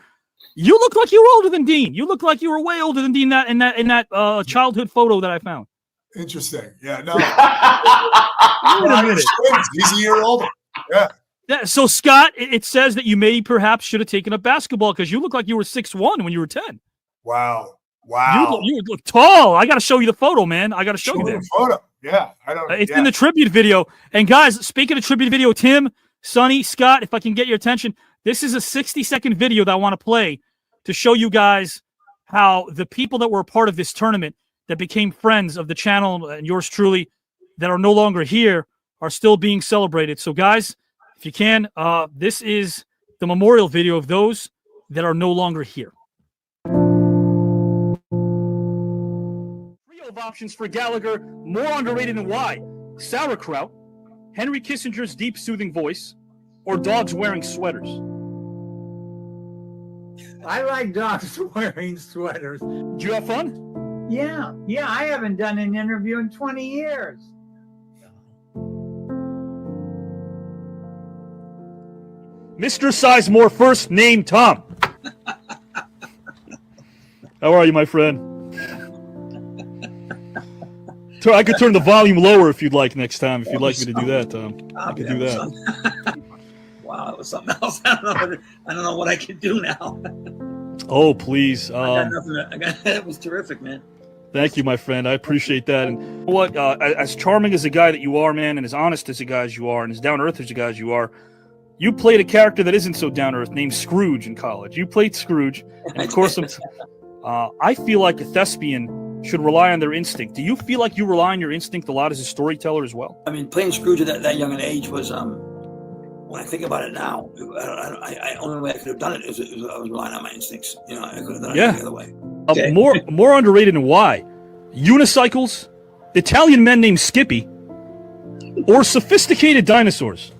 You look like you were older than Dean. You look like you were way older than Dean in that childhood photo that I found. Interesting. Yeah. No. Wait a minute. He's a year older. Yeah. Yeah. So Scott, it says that you may perhaps should have taken up basketball because you look like you were 6'1" when you were 10. Wow. You look tall. I got to show you the photo, man. I got to show you the photo. Yeah, I don't. It's in the tribute video. And guys, speaking of tribute video, Tim, Sonny, Scott, if I can get your attention, this is a 60-second video that I want to play to show you guys how the people that were a part of this tournament that became friends of the channel and yours truly that are no longer here are still being celebrated. So guys, if you can, this is the memorial video of those that are no longer here. Trio of options for Gallagher, more underrated than why? Sauerkraut, Henry Kissinger's deep soothing voice, or dogs wearing sweaters? I like dogs wearing sweaters. Did you have fun? Yeah, I haven't done an interview in 20 years. Mr. Sizemore, first name Tom. How are you, my friend? I could turn the volume lower if you'd like next time. If you'd like me to do that, Tom, I could do that. Wow, that was something else. I don't know what I can do now. Oh, please. I got nothing. That was terrific, man. Thank you, my friend. I appreciate that. And you know what? As charming as a guy that you are, man, and as honest as a guy as you are, and as down to earth as a guy as you are, you played a character that isn't so down to earth named Scrooge in college. You played Scrooge, and of course, I feel like a thespian should rely on their instinct. Do you feel like you rely on your instinct a lot as a storyteller as well? I mean, playing Scrooge at that young an age was, when I think about it now, I only way I could have done it is I was relying on my instincts. You know, I could have done it the other way. Okay. More underrated than why? Unicycles, Italian men named Skippy, or sophisticated dinosaurs?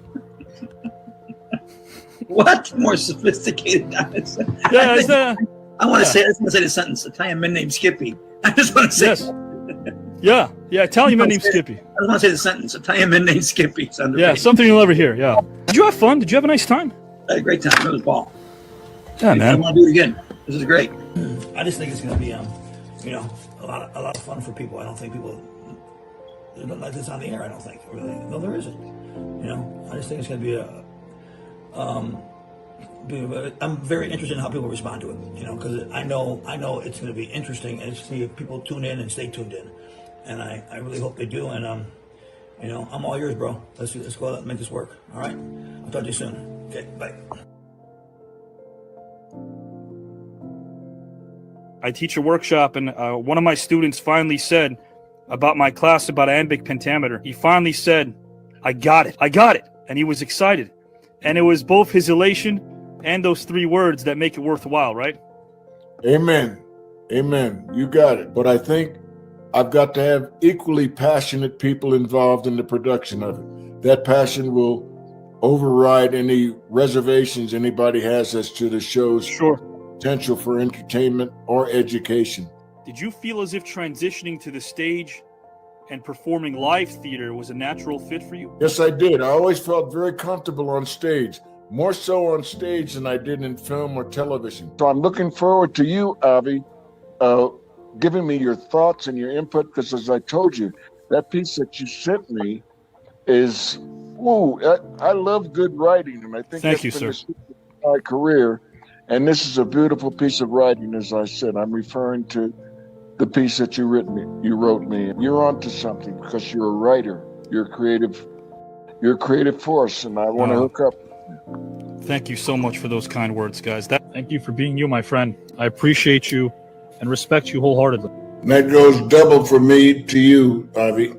What? More sophisticated dinosaurs? Yeah, I want to say the sentence. Italian men named Skippy. I just want to say. Yes. Yeah. Italian men named Skippy. I just want to say the sentence. Italian men named Skippy. Yeah, something you'll never hear. Yeah. Did you have fun? Did you have a nice time? I had a great time. It was ball. Yeah, man. I want to do it again. This is great. I just think it's going to be, a lot of fun for people. I don't think people like this on the air. I don't think really. No, there isn't. I just think it's going to be I'm very interested in how people respond to it. Because I know it's going to be interesting and see if people tune in and stay tuned in. And I really hope they do. And I'm all yours, bro. Let's go out and make this work. All right. I'll talk to you soon. Okay. Bye. I teach a workshop, and one of my students finally said about my class about iambic pentameter. He finally said, I got it. And he was excited. And it was both his elation and those 3 words that make it worthwhile, right? Amen. You got it. But I think I've got to have equally passionate people involved in the production of it. That passion will override any reservations anybody has as to the show's potential for entertainment or education. Did you feel as if transitioning to the stage and performing live theater was a natural fit for you? Yes, I did. I always felt very comfortable on stage, more so on stage than I did in film or television. So I'm looking forward to you, Avi, giving me your thoughts and your input, because as I told you, that piece that you sent me is, I love good writing, and I think Thank you, that's been sir. my career. And this is a beautiful piece of writing, as I said. I'm referring to the piece that you wrote me. You're onto something because you're a writer. You're a creative force, and I want to hook up. Thank you so much for those kind words, guys. Thank you for being you, my friend. I appreciate you and respect you wholeheartedly. And that goes double for me to you, Avi.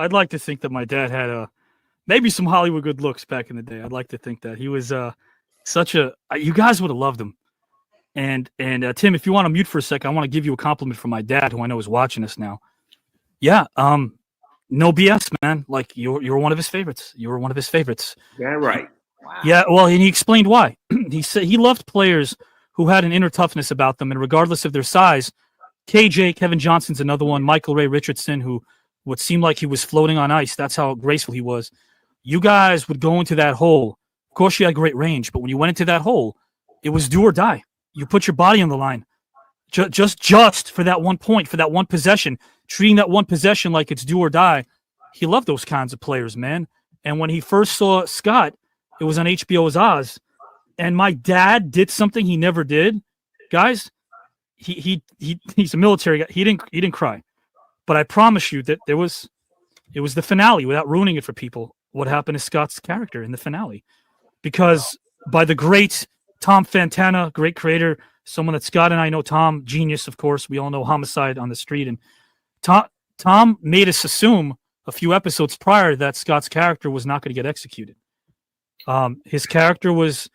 I'd like to think that my dad had maybe some Hollywood good looks back in the day. I'd like to think that he was you guys would have loved him. And Tim, if you want to mute for a sec, I want to give you a compliment from my dad, who I know is watching us now. Yeah, no BS, man. Like you're one of his favorites. You were one of his favorites. Yeah, right. Wow. Yeah, well, and he explained why. He said he loved players who had an inner toughness about them, and regardless of their size. KJ, Kevin Johnson's another one. Michael Ray Richardson, who what seemed like he was floating on ice. That's how graceful he was. You guys would go into that hole. Of course, you had great range, but when you went into that hole, it was do or die. You put your body on the line, just for that 1 point, for that one possession, treating that one possession like it's do or die. He loved those kinds of players, man. And when he first saw Scott, it was on HBO's Oz, and my dad did something he never did, guys. He's a military guy. He didn't cry. But I promise you that it was the finale, without ruining it for people, what happened to Scott's character in the finale. Because by the great Tom Fantana, great creator, someone that Scott and I know, Tom, genius, of course. We all know Homicide on the Street. And Tom made us assume a few episodes prior that Scott's character was not going to get executed. His character was,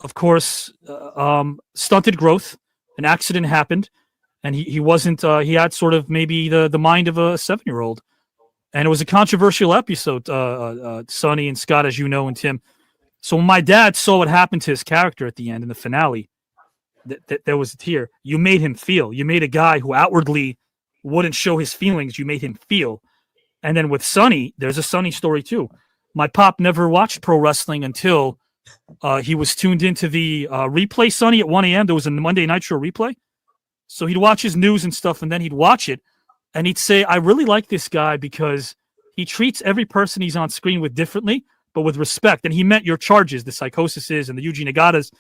of course, stunted growth. An accident happened. And he wasn't, he had sort of maybe the mind of a 7-year-old. And it was a controversial episode, Sonny and Scott, as you know, and Tim. So when my dad saw what happened to his character at the end in the finale, there was a tear. You made him feel. You made a guy who outwardly wouldn't show his feelings. You made him feel. And then with Sonny, there's a Sonny story too. My pop never watched pro wrestling until He was tuned into the replay, Sonny, at 1 a.m. There was a Monday Night Show replay. So he'd watch his news and stuff, and then he'd watch it, and he'd say, I really like this guy because he treats every person he's on screen with differently, but with respect. And he meant your charges, the Psychosises and the Eugene Agatas.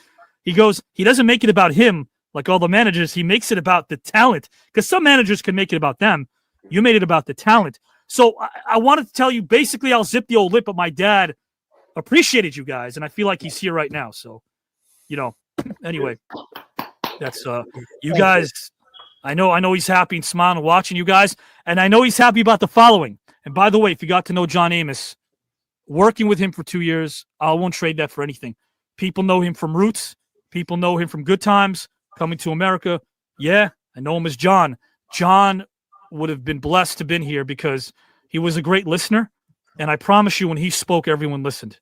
He goes, he doesn't make it about him like all the managers. He makes it about the talent, because some managers can make it about them. You made it about the talent. So I wanted to tell you, basically, I'll zip the old lip, but my dad appreciated you guys, and I feel like he's here right now. So, anyway, that's you guys. I know he's happy and smiling watching you guys, and I know he's happy about the following. And by the way, if you got to know John Amos, working with him for 2 years, I won't trade that for anything. People know him from Roots. People know him from Good Times, Coming to America. Yeah, I know him as John. John would have been blessed to have been here because he was a great listener, and I promise you, when he spoke, everyone listened.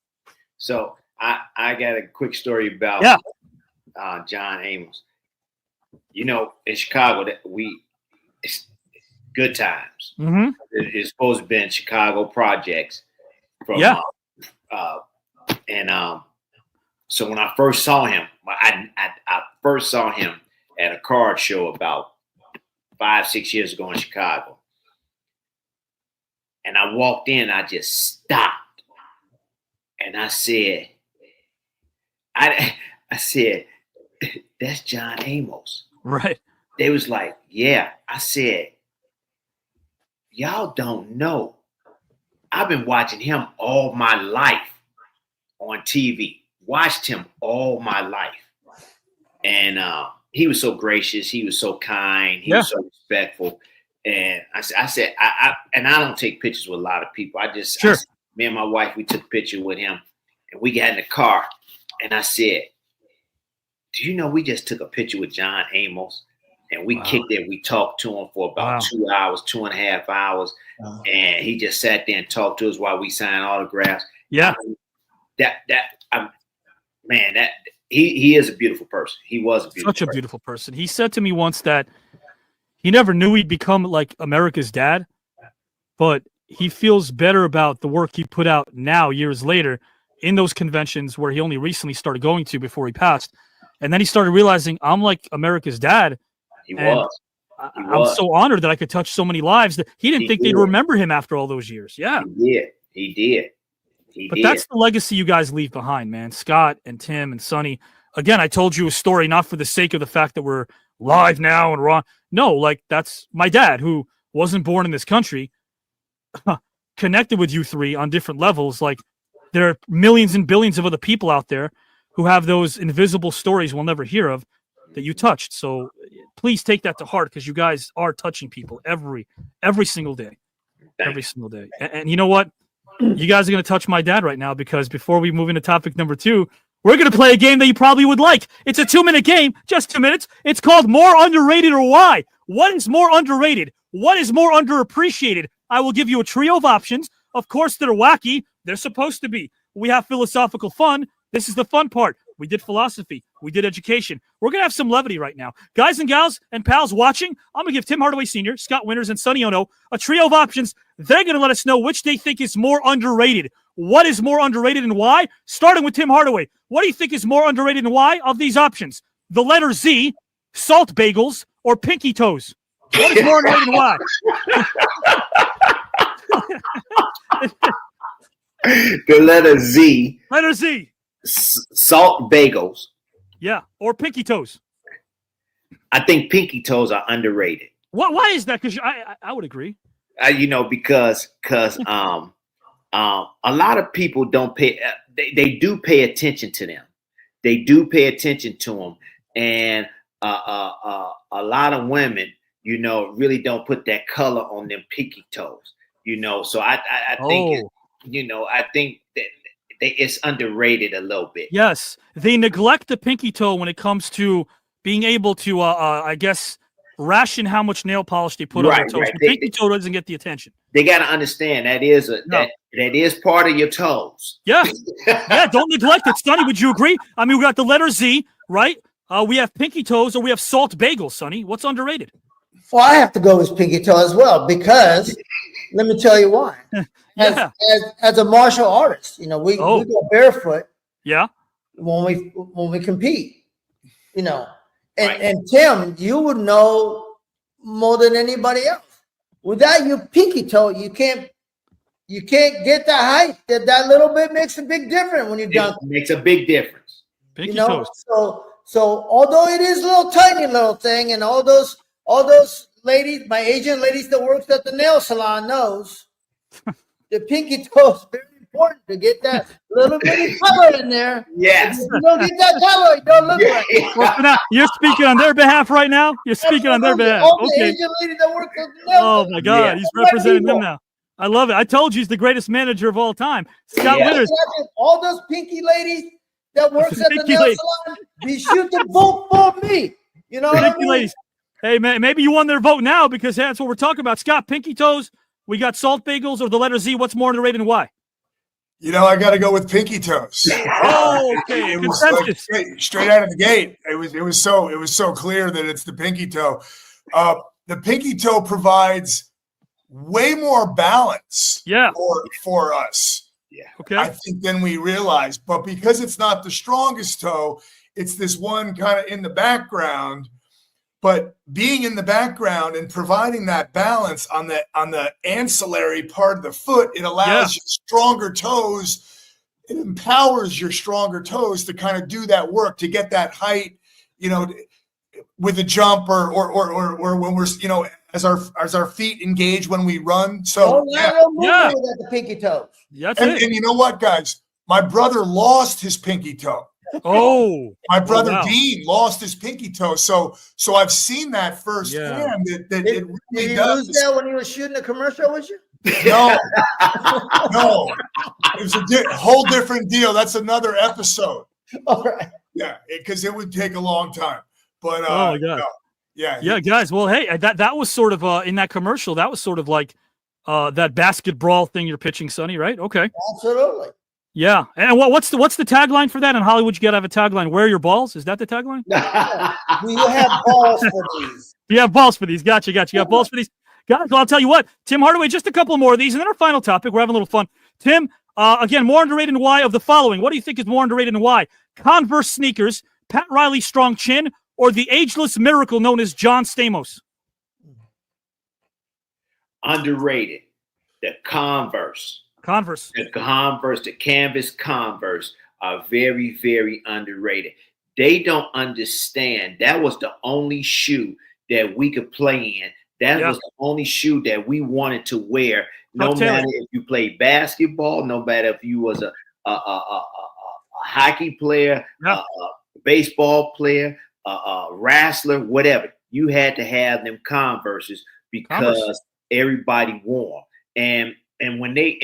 So I got a quick story about John Amos. In Chicago, it's Good Times. Mm-hmm. It's supposed to be in Chicago projects. So when I first saw him, I first saw him at a card show about 5-6 years ago in Chicago. And I walked in, I just stopped. And I said, that's John Amos. Right. They was like, yeah. I said, y'all don't know. I've been watching him all my life on TV. Watched him all my life. And he was so gracious. He was so kind. He was so respectful. And I said, I don't take pictures with a lot of people. Me and my wife, we took a picture with him, and we got in the car. And I said, do you know we just took a picture with John Amos? And we kicked it. We talked to him for about 2 hours, 2.5 hours. And he just sat there and talked to us while we signed autographs. Yeah. He is a beautiful person. He was a beautiful Such a beautiful person. He said to me once that he never knew he'd become like America's dad, but he feels better about the work he put out now, years later, in those conventions where he only recently started going to before he passed. And then he started realizing, I'm like America's dad. I'm so honored that I could touch so many lives that he didn't think they'd remember him after all those years. Yeah. He did. That's the legacy you guys leave behind, man. Scott and Tim and Sonny. Again, I told you a story, not for the sake of the fact that we're live now and raw. No, like that's my dad, who wasn't born in this country, connected with you three on different levels. Like there are millions and billions of other people out there who have those invisible stories we'll never hear of that you touched. So please take that to heart, because you guys are touching people every single day. Every single day. And you know what? You guys are going to touch my dad right now, because before we move into topic number 2, we're going to play a game that you probably would like. It's a 2-minute game, just 2 minutes. It's called More Underrated or Why. What is more underrated? What is more underappreciated? I will give you a trio of options. Of course, they're wacky. They're supposed to be. We have philosophical fun. This is the fun part. We did philosophy. We did education. We're going to have some levity right now. Guys and gals and pals watching, I'm going to give Tim Hardaway Sr., Scott Winters, and Sonny Onoo a trio of options. They're going to let us know which they think is more underrated. What is more underrated and why? Starting with Tim Hardaway. What do you think is more underrated and why of these options? The letter Z, salt bagels, or pinky toes? What is more underrated and why? The letter Z. Letter Z. Salt bagels. Yeah, or pinky toes. I think pinky toes are underrated. Why is that? Because I would agree. Because a lot of people don't pay. They do pay attention to them. They do pay attention to them, and a lot of women, really don't put that color on them pinky toes. So I think I think that it's underrated a little bit. Yes, they neglect the pinky toe when it comes to being able to, I guess, ration how much nail polish they put on their toes. The pinky toe doesn't get the attention. They got to understand that is that is part of your toes. Yeah, yeah. Don't neglect it, Sonny. Would you agree? I mean, we got the letter Z, right? We have pinky toes, or we have salt bagels. Sonny, what's underrated? Well, I have to go with pinky toe as well, because let me tell you why. As a martial artist, we go barefoot. Yeah. when we compete, you know. And Tim, you would know more than anybody else. Without your pinky toe, you can't get the height. That little bit makes a big difference when you dunk. It makes a big difference. Pinky you know, toes. So although it is a little tiny little thing, and all those ladies, my Asian ladies that works at the nail salon knows the pinky toe is very important to get that little bit of color in there. Yes. If you don't get that color, it don't look right. Well, now, you're speaking on their behalf right now? You're speaking on their behalf. All the Okay. Asian ladies that work at the nail Oh, salon. my God. Yeah. He's representing them now. I love it. I told you he's the greatest manager of all time. Scott Yeah. Winters. All those pinky ladies that works at the Pinky nail ladies. salon, be sure to vote for me. You know what I Pinky mean? ladies. Hey, man, maybe you won their vote now because that's what we're talking about. Scott, pinky toes. We got salt bagels or the letter Z. What's more underrated and why? You know, I got to go with pinky toes. Oh, okay. It was Consensus. like straight out of the gate. It was so clear that it's the pinky toe. The pinky toe provides way more balance for us. Yeah. Okay. I think than we realize. But because it's not the strongest toe, it's this one kind of in the background. But being in the background and providing that balance on the ancillary part of the foot, it allows you stronger toes. It empowers your stronger toes to kind of do that work, to get that height, you know, with a jump or when we're, you know, as our feet engage when we run. So At the pinky toes. And you know what, guys? My brother lost his pinky toe. Oh, my brother wow. Dean lost his pinky toe. So I've seen that firsthand. That it really Did you does. lose that when you were shooting a commercial with you? No, it was a whole different deal. That's another episode. All right. Yeah, because it would take a long time. But oh my God. no. Yeah, guys. Well, hey, that was sort of in that commercial. That was sort of like that basket brawl thing you're pitching, Sonny, right? Okay. Absolutely. Yeah. And what's the tagline for that? In Hollywood, you got to have a tagline. Where are your balls? Is that the tagline? Do you have balls for these? You have balls for these. Gotcha. You got balls for these. Guys, well, I'll tell you what. Tim Hardaway, just a couple more of these. And then our final topic. We're having a little fun. Tim, again, more underrated and why of the following. What do you think is more underrated and why? Converse sneakers, Pat Riley's strong chin, or the ageless miracle known as John Stamos? Underrated. The Converse. The canvas Converse are very, very underrated. They don't understand that was the only shoe that we could play in. That was the only shoe that we wanted to wear. No matter if you played basketball, no matter if you was a hockey player, a baseball player, a wrestler, whatever. You had to have them Converses because everybody wore them. And when they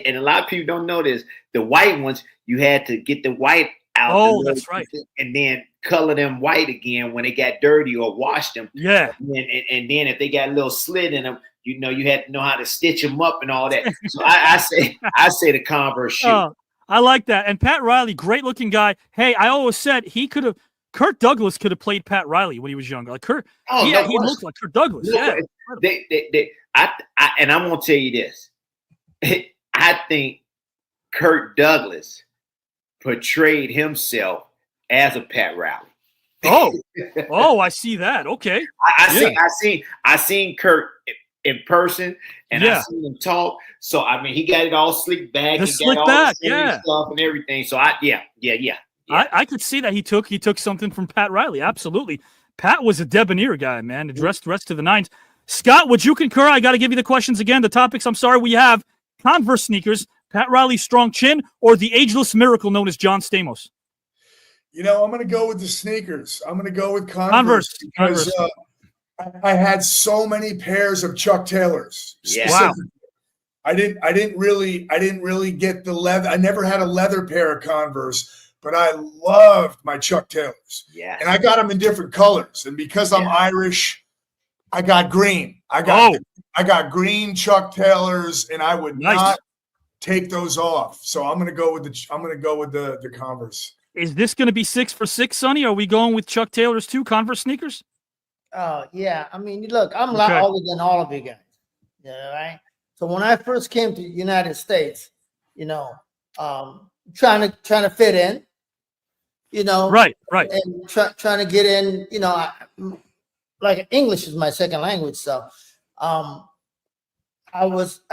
and a lot of people don't know this, the white ones, you had to get the white out. Oh, that's right. And then color them white again when they got dirty or wash them. Yeah. And then if they got a little slit in them, you know, you had to know how to stitch them up and all that. So I say the Converse shoe. Oh, I like that. And Pat Riley, great looking guy. Hey, I always said Kirk Douglas could have played Pat Riley when he was younger. Like Kirk, he looked like Kirk Douglas. Yeah. And I'm gonna tell you this. I think Kirk Douglas portrayed himself as a Pat Riley. Oh, I see that. Okay. I seen Kirk in person, and I seen him talk. So I mean, he got it all slicked back. The he slick got all back, the stuff and everything. So yeah. I could see that he took something from Pat Riley. Absolutely. Pat was a debonair guy, man. Dressed to the nines. Scott, would you concur? I got to give you the questions again. The topics, I'm sorry, we have Converse sneakers, Pat Riley's strong chin, or the ageless miracle known as John Stamos? You know, I'm going to go with the sneakers. I'm going to go with Converse. Because I had so many pairs of Chuck Taylors. Yeah. Wow. I didn't really get the leather. I never had a leather pair of Converse, but I loved my Chuck Taylors. Yeah. And I got them in different colors. And because I'm Irish, I got green. I got green Chuck Taylors, and I would not take those off. So I'm gonna go with the Converse. Is this going to be 6 for 6, Sonny? Are we going with Chuck Taylor's too? Converse sneakers? Yeah. I mean, look, I'm a lot older than all of you guys. Yeah, right. So when I first came to the United States, you know, trying to fit in, you know, right, and trying to get in, you know, like English is my second language, so I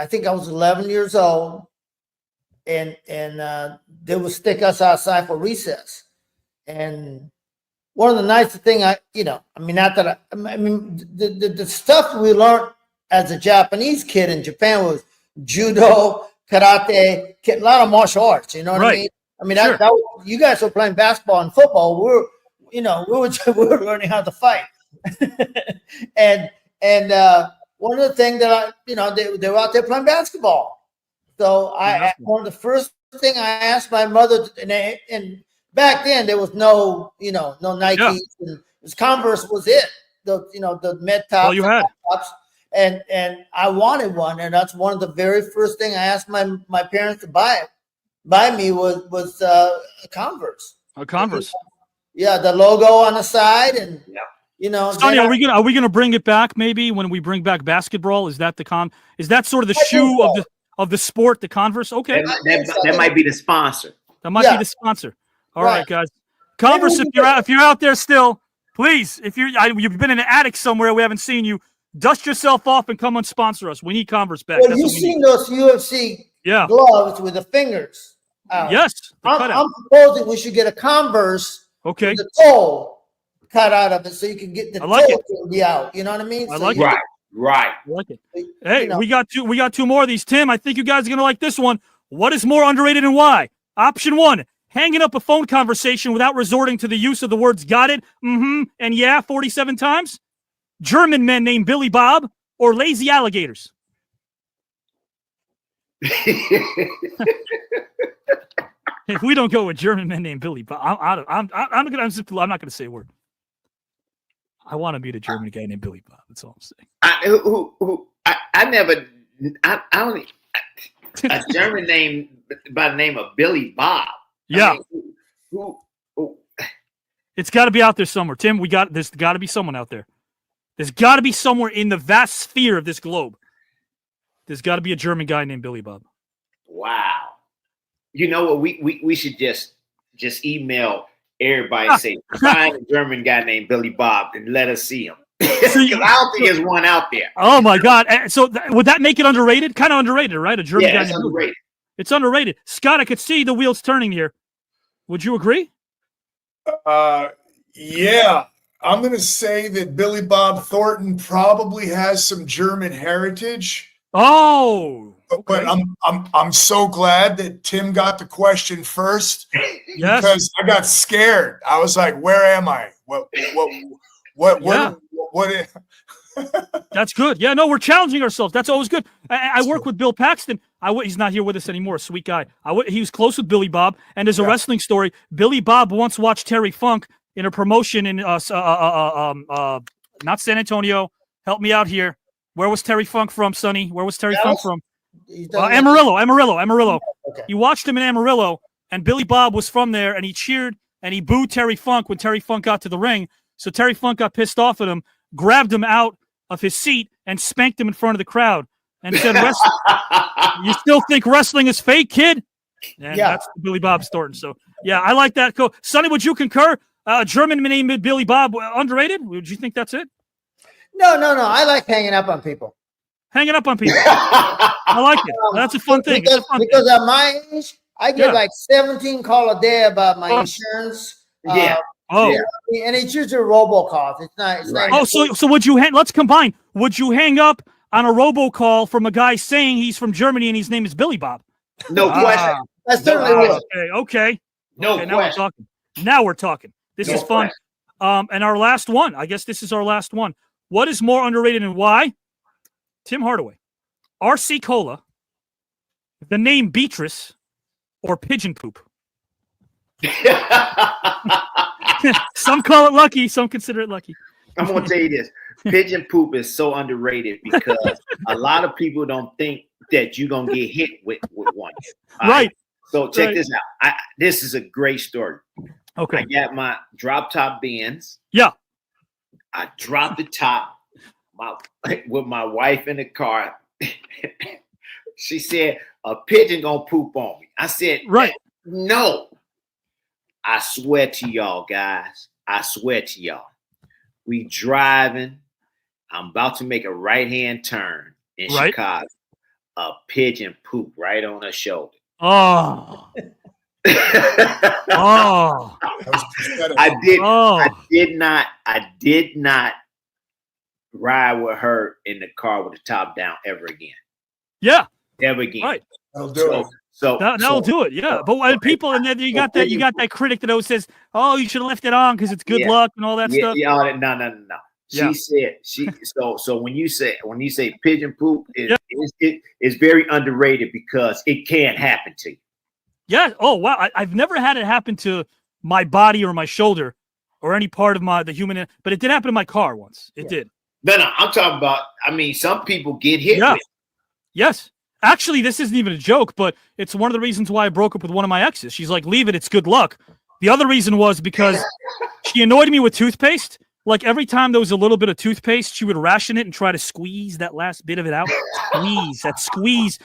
think I was 11 years old, and they would stick us outside for recess, and one of the nicest thing the stuff we learned as a Japanese kid in Japan was judo, karate, a lot of martial arts. You know what I mean? I mean, Sure. you guys were playing basketball and football. We were learning how to fight. and one of the things that they were out there playing basketball. So one of the first thing I asked my mother, and back then there was no Nikes, and it was Converse was it. The med tops. All you had. Tops, and I wanted one, and that's one of the very first thing I asked my parents to buy me was a Converse. A Converse. Yeah, the logo on the side, and Sonny, are we gonna bring it back maybe when we bring back basketball? Is that is that sort of the shoe of the sport, the Converse? Okay, that might be the sponsor. That might be the sponsor. All right, guys. Converse, if you're out there still, please, if you've been in an attic somewhere we haven't seen you, dust yourself off and come and sponsor us. We need Converse back. Well, you've seen those UFC gloves with the fingers out. Yes. I'm proposing we should get a Converse with the toe cut out of it so you can get the toe to be out. You know what I mean? I like it. Right. I like it. Hey, we got two more of these. Tim, I think you guys are gonna like this one. What is more underrated and why? Option 1, hanging up a phone conversation without resorting to the use of the words got it, mm-hmm, and yeah 47 times. German men named Billy Bob or lazy alligators. If we don't go with German men named Billy Bob, I'm not gonna say a word. I want to meet a German guy named Billy Bob. That's all I'm saying. A German name by the name of Billy Bob. Yeah. It's got to be out there somewhere. Tim, there's got to be someone out there. There's got to be somewhere in the vast sphere of this globe. There's got to be a German guy named Billy Bob. Wow. You know what? We should just email everybody and say, find a German guy named Billy Bob and let us see him. Because I don't think there's one out there. Oh my God! So would that make it underrated? Kind of underrated, right? A German guy. It's underrated. It's underrated. Scott, I could see the wheels turning here. Would you agree? Yeah. I'm going to say that Billy Bob Thornton probably has some German heritage. Oh, okay. But I'm so glad that Tim got the question first. Yes. Because I got scared. I was like, where am I? What That's good. Yeah, no, we're challenging ourselves. That's always good. I work with Bill Paxton. He's not here with us anymore. Sweet guy. He was close with Billy Bob. And there's a wrestling story. Billy Bob once watched Terry Funk in a promotion in not San Antonio. Help me out here. Where was Terry Funk from, Sonny? Where was Terry Funk from? Amarillo. Okay. He watched him in Amarillo, and Billy Bob was from there, and he cheered and he booed Terry Funk when Terry Funk got to the ring. So Terry Funk got pissed off at him, grabbed him out of his seat, and spanked him in front of the crowd and said, "You still think wrestling is fake, kid?" And that's Billy Bob Thornton. So, yeah, I like that. Cool. Sonny, would you concur? German named Billy Bob, underrated? Would you think that's it? No. I like hanging up on people. Hanging up on people. I like it. That's a fun thing. Because at my age, I get like 17 calls a day about my insurance. And it's usually robocalls. It's not. Oh, so would you? Let's combine. Would you hang up on a robocall from a guy saying he's from Germany and his name is Billy Bob? No question. I certainly will. Okay. No question. Now we're talking. This is fun. And our last one. I guess this is our last one. What is more underrated and why? Tim Hardaway, RC Cola, the name Beatrice, or pigeon poop? Some call it lucky. Some consider it lucky. I'm going to tell you this. Pigeon poop is so underrated because a lot of people don't think that you're going to get hit with one. Right. So check this out. This is a great story. Okay. I got my drop top Benz. Yeah. I dropped the top with my wife in the car. She said, a pigeon gonna poop on me. I said, right. No. I swear to y'all, guys. I swear to y'all. We driving. I'm about to make a right-hand turn in Chicago. A pigeon poop right on her shoulder. Oh. Oh. I did not ride with her in the car with the top down ever again. Yeah. Never again. Right. That'll do it. That'll do it. Yeah. But when people, and then you got that critic that always says, "Oh, you should have left it on because it's good luck and all that stuff." Yeah. No. She said so when you say pigeon poop, it's very underrated because it can't happen to you. Yeah. Oh wow. I've never had it happen to my body or my shoulder or any part of the human, but it did happen to my car once. It did. No. I'm talking about. I mean, some people get hit with it. Yes. Actually, this isn't even a joke, but it's one of the reasons why I broke up with one of my exes. She's like, "Leave it. It's good luck." The other reason was because she annoyed me with toothpaste. Like every time there was a little bit of toothpaste, she would ration it and try to squeeze that last bit of it out. Squeeze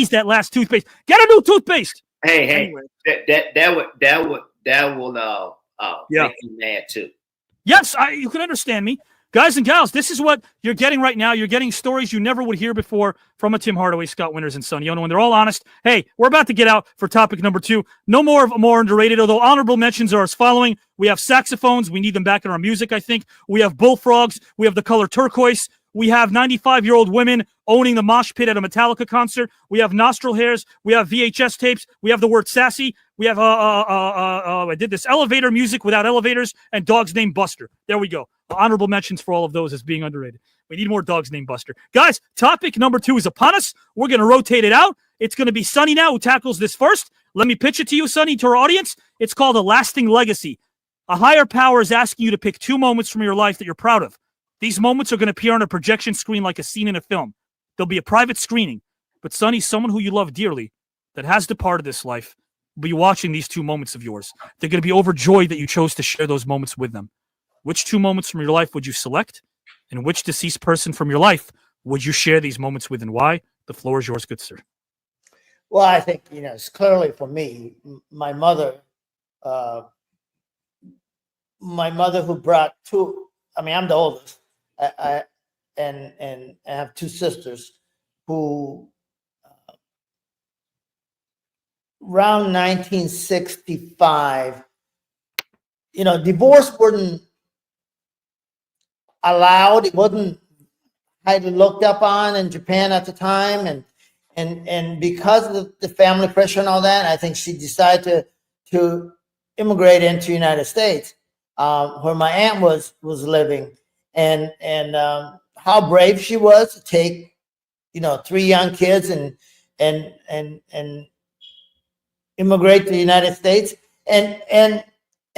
that last toothpaste. Get a new toothpaste. Hey, anyway. that will make you mad too. Yes, you can understand me. Guys and gals, this is what you're getting right now. You're getting stories you never would hear before from a Tim Hardaway, Scott Winters, and Sonny Onoo. And they're all honest. Hey, we're about to get out for topic number 2. No more of more underrated, although honorable mentions are as following. We have saxophones. We need them back in our music, I think. We have bullfrogs. We have the color turquoise. We have 95-year-old women owning the mosh pit at a Metallica concert. We have nostril hairs. We have VHS tapes. We have the word sassy. We have I did this elevator music without elevators and dogs named Buster. There we go. Honorable mentions for all of those as being underrated. We need more dogs named Buster. Guys, topic number 2 is upon us. We're going to rotate it out. It's going to be Sonny now who tackles this first. Let me pitch it to you, Sonny, to our audience. It's called A Lasting Legacy. A higher power is asking you to pick 2 moments from your life that you're proud of. These moments are going to appear on a projection screen like a scene in a film. There'll be a private screening. But Sonny, someone who you love dearly that has departed this life, will be watching these 2 moments of yours. They're going to be overjoyed that you chose to share those moments with them. Which 2 moments from your life would you select? And which deceased person from your life would you share these moments with and why? The floor is yours, good sir. Well, I think, it's clearly for me, my mother who brought 2, I'm the oldest. I have 2 sisters who around 1965, divorce wasn't allowed. It wasn't highly looked up on in Japan at the time. And because of the family pressure and all that, I think she decided to immigrate into the United States, where my aunt was living. And how brave she was to take, 3 young kids and immigrate to the United States. And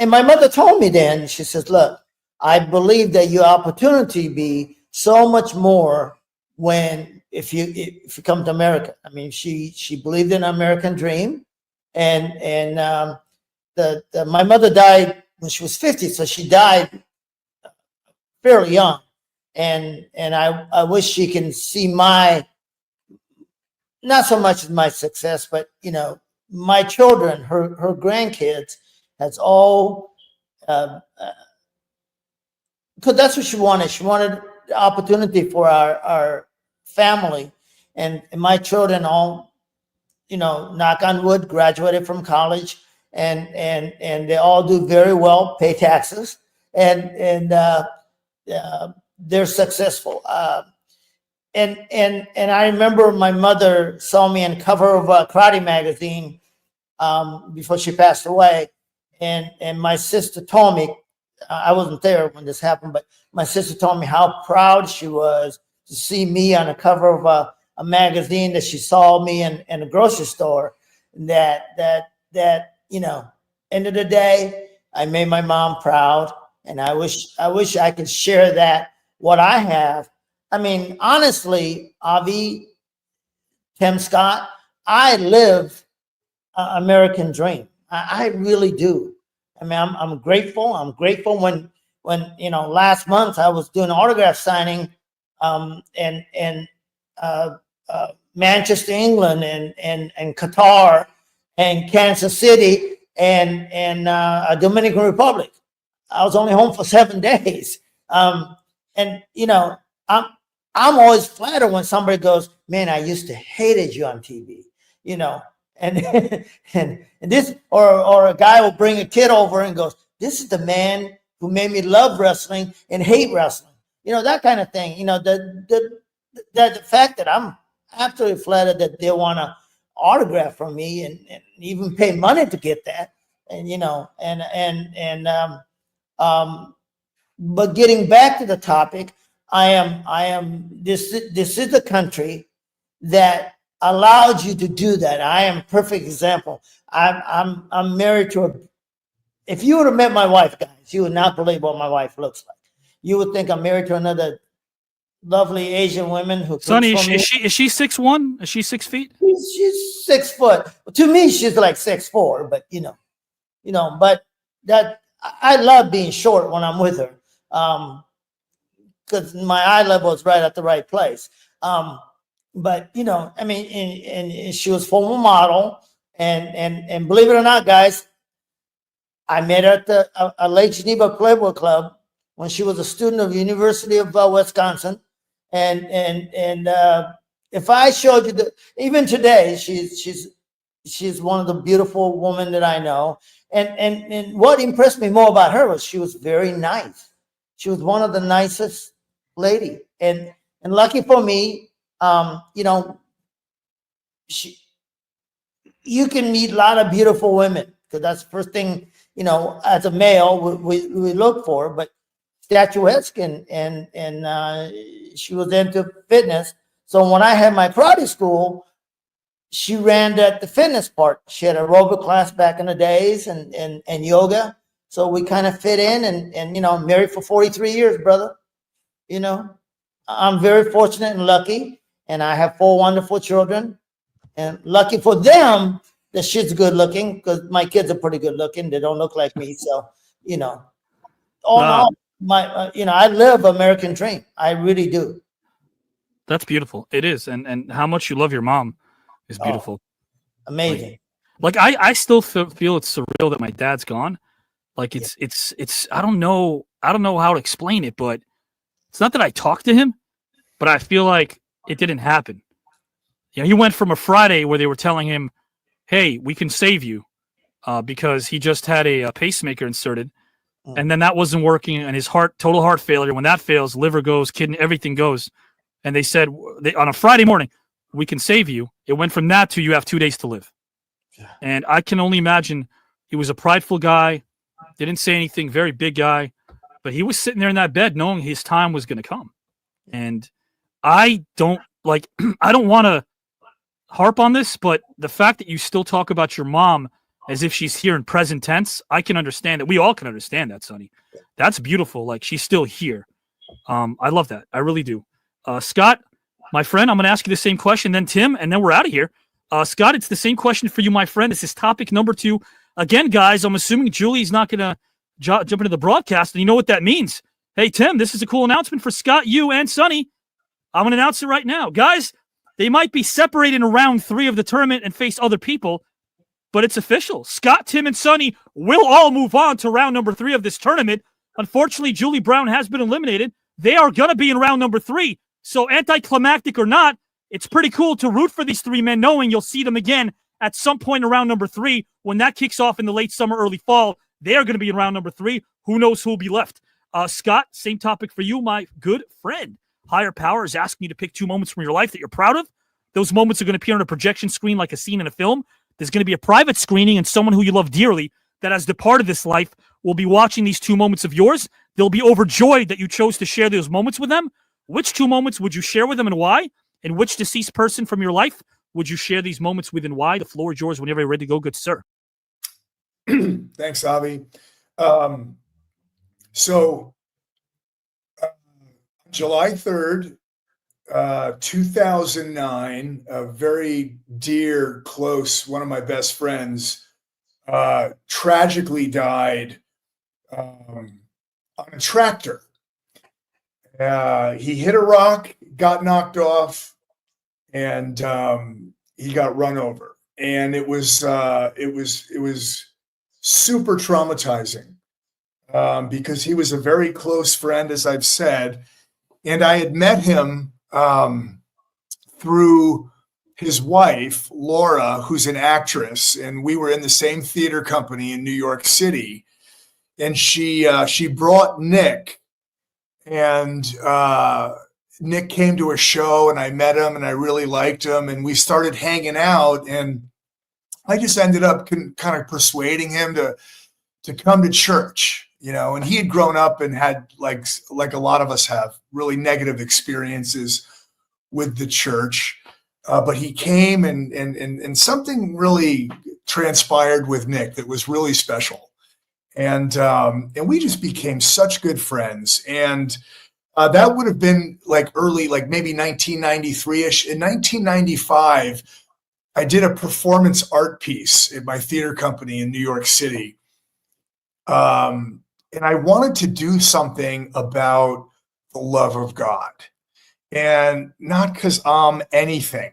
my mother told me then, she says, look, I believe that your opportunity be so much more if you come to America. She believed in the American dream. And my mother died when she was 50, so she died fairly young. And I wish she can see not so much as my success, but my children, her grandkids, has all, because that's what she wanted. She wanted the opportunity for our family, and my children all, knock on wood, graduated from college, and they all do very well, pay taxes, and they're successful. And I remember my mother saw me on cover of a karate magazine before she passed away, and my sister told me, I wasn't there when this happened, but my sister told me how proud she was to see me on the cover of a magazine that she saw me in a grocery store. That end of the day, I made my mom proud, and I wish I could share that what I have. Honestly, Avi, Tim, Scott, I live an American dream. I really do. I'm grateful. I'm grateful when last month I was doing autograph signing in Manchester, England, and Qatar and Kansas City, and Dominican Republic. I was only home for 7 days. And you know, I'm always flattered when somebody goes, "Man, I used to hated you on TV," you know, and and this, or a guy will bring a kid over and goes, "This is the man who made me love wrestling and hate wrestling," you know, that kind of thing. You know, the fact that I'm absolutely flattered that they want to autograph from me and even pay money to get that, and you know, but getting back to the topic, this is the country that allowed you to do that. I am a perfect example. I'm married to a, if you would have met my wife, guys, you would not believe what my wife looks like. You would think I'm married to another lovely Asian woman who cooks Sonny, for me. is she 6'1"? Is she 6 feet? She's 6 foot. To me, she's like 6'4", but you know, but that I love being short when I'm with her. Because my eye level is right at the right place. But you know, I mean, and she was former model, and believe it or not, guys, I met her at the Lake Geneva Playboy Club when she was a student of University of Wisconsin, and if I showed you even today, she's one of the beautiful women that I know, and what impressed me more about her was she was very nice. She was one of the nicest lady, and lucky for me, you know, you can meet a lot of beautiful women because that's the first thing, you know, as a male we look for. But statuesque, and she was into fitness. So when I had my karate school, she ran the fitness part. She had aerobic class back in the days, and yoga. So we kind of fit in, and you know, I'm married for 43 years, brother. You know, I'm very fortunate and lucky, and I have 4 wonderful children. And lucky for them that she's good looking, because my kids are pretty good looking. They don't look like me. So, you know, all in all, my you know, I live American dream. I really do. That's beautiful. It is, and how much you love your mom is beautiful. Amazing. Like I still feel it's surreal that my dad's gone. Like it's I don't know how to explain it, but it's not that I talked to him, but I feel like it didn't happen. You know, he went from a Friday where they were telling him, "Hey, we can save you," because he just had a pacemaker inserted, and then that wasn't working, and his total heart failure. When that fails, liver goes, kidney, everything goes. And they said on a Friday morning, "We can save you." It went from that to, "You have 2 days to live." Yeah. And I can only imagine he was a prideful guy, didn't say anything, very big guy, but he was sitting there in that bed knowing his time was going to come. And I don't want to harp on this, but the fact that you still talk about your mom as if she's here in present tense, I can understand that. We all can understand that, Sonny. That's beautiful. Like, she's still here. I love that. I really do. Scott, my friend, I'm going to ask you the same question, then Tim, and then we're out of here. Scott, it's the same question for you, my friend. This is topic number 2. Again, guys, I'm assuming Julie's not going to jump into the broadcast, and you know what that means. Hey, Tim, this is a cool announcement for Scott, you, and Sonny. I'm going to announce it right now. Guys, they might be separated in round 3 of the tournament and face other people, but it's official. Scott, Tim, and Sonny will all move on to round number 3 of this tournament. Unfortunately, Julie Brown has been eliminated. They are going to be in round number 3. So anticlimactic or not, it's pretty cool to root for these 3 men, knowing you'll see them again at some point in round number 3 when that kicks off in the late summer, early fall. They are going to be in round number 3. Who knows who will be left? Scott, same topic for you, my good friend. Higher power is asking you to pick 2 moments from your life that you're proud of. Those moments are going to appear on a projection screen like a scene in a film. There's going to be a private screening, and someone who you love dearly that has departed this life will be watching these 2 moments of yours. They'll be overjoyed that you chose to share those moments with them. Which 2 moments would you share with them and why? And which deceased person from your life would you share these moments with and why? The floor is yours whenever you're ready to go, good sir. Thanks, Avi. July 3rd, 2009, a very dear, close, one of my best friends, tragically died on a tractor. He hit a rock, got knocked off, and he got run over. And it was super traumatizing because he was a very close friend, as I've said. And I had met him through his wife, Laura, who's an actress, and we were in the same theater company in New York City. And she brought Nick, and Nick came to a show, and I met him, and I really liked him, and we started hanging out, and I just ended up kind of persuading him to come to church, you know. And he had grown up and had, like a lot of us have, really negative experiences with the church. But he came, and something really transpired with Nick that was really special. And we just became such good friends. And that would have been like early, like maybe 1993-ish. In 1995, I did a performance art piece at my theater company in New York City. And I wanted to do something about the love of God. And not because I'm anything.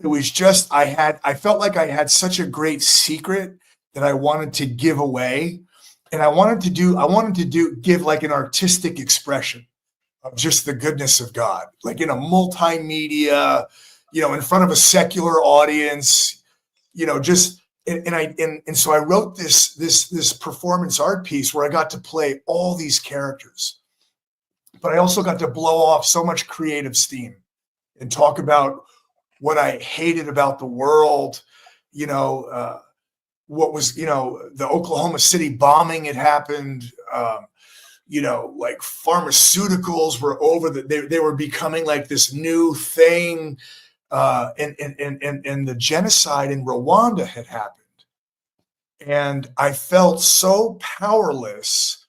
It was just, I felt like I had such a great secret that I wanted to give away. And I wanted to give like an artistic expression of just the goodness of God, like in a multimedia, you know, in front of a secular audience, you know, just, and so I wrote this performance art piece where I got to play all these characters, but I also got to blow off so much creative steam and talk about what I hated about the world, you know, what was, you know, the Oklahoma City bombing had happened, you know, like pharmaceuticals were over, they were becoming like this new thing, and the genocide in Rwanda had happened. And I felt so powerless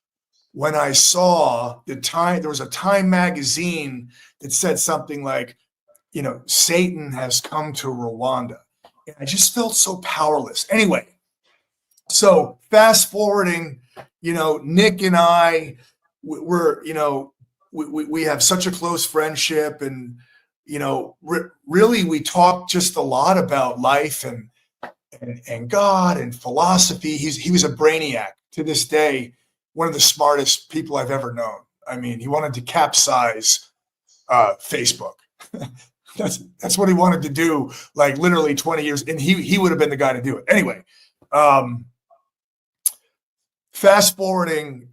when I saw there was a Time magazine that said something like, you know, Satan has come to Rwanda. And I just felt so powerless. Anyway, so fast forwarding, you know, Nick and I, we're, you know, we have such a close friendship, and, you know, really we talk just a lot about life and God and philosophy. He was a brainiac. To this day, one of the smartest people I've ever known. I mean, he wanted to capsize Facebook. That's what he wanted to do, like literally 20 years, and he would have been the guy to do it. Anyway, fast forwarding,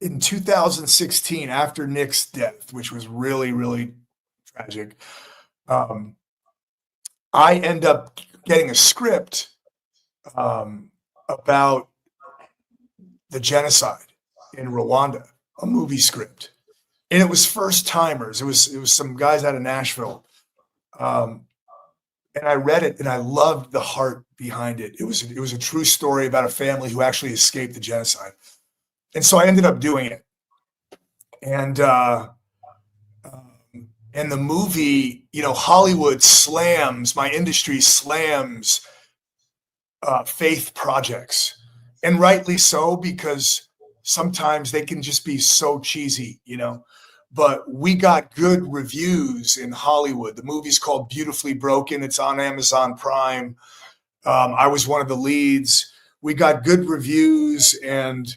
in 2016, after Nick's death, which was really, really tragic, I end up getting a script about the genocide in Rwanda, a movie script. And it was first timers. It was some guys out of Nashville. And I read it, and I loved the heart behind it. It was a true story about a family who actually escaped the genocide. And so I ended up doing it. And the movie, you know, Hollywood slams, my industry slams faith projects. And rightly so, because sometimes they can just be so cheesy, you know. But we got good reviews in Hollywood. The movie's called Beautifully Broken. It's on Amazon Prime. I was one of the leads. We got good reviews, and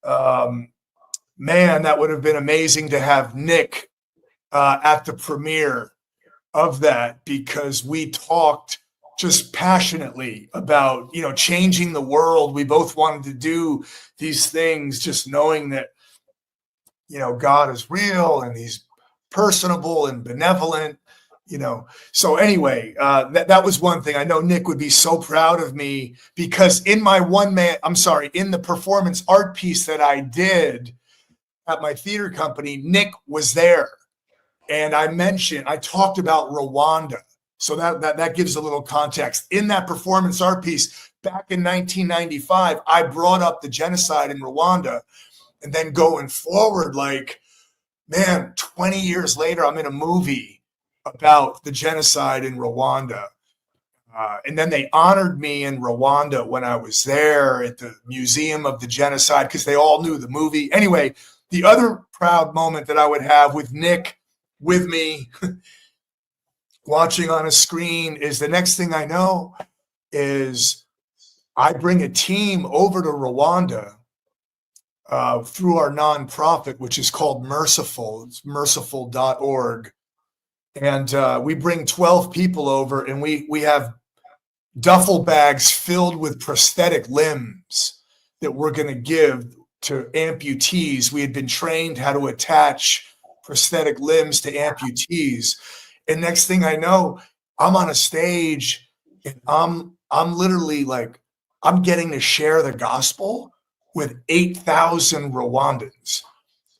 man, that would have been amazing to have Nick at the premiere of that, because we talked just passionately about, you know, changing the world. We both wanted to do these things, just knowing that, you know, God is real and he's personable and benevolent, you know. So anyway, that was one thing. I know Nick would be so proud of me, because in the performance art piece that I did at my theater company, Nick was there. And I talked about Rwanda. So that gives a little context. In that performance art piece, back in 1995, I brought up the genocide in Rwanda. And then going forward, like, man, 20 years later, I'm in a movie about the genocide in Rwanda. And then they honored me in Rwanda when I was there at the Museum of the Genocide, because they all knew the movie. Anyway, the other proud moment that I would have with Nick with me watching on a screen is, the next thing I know is I bring a team over to Rwanda through our nonprofit, which is called Merciful. It's merciful.org. And we bring 12 people over, and we have duffel bags filled with prosthetic limbs that we're going to give to amputees. We had been trained how to attach prosthetic limbs to amputees. And next thing I know, I'm on a stage and I'm literally like, I'm getting to share the gospel with 8,000 Rwandans.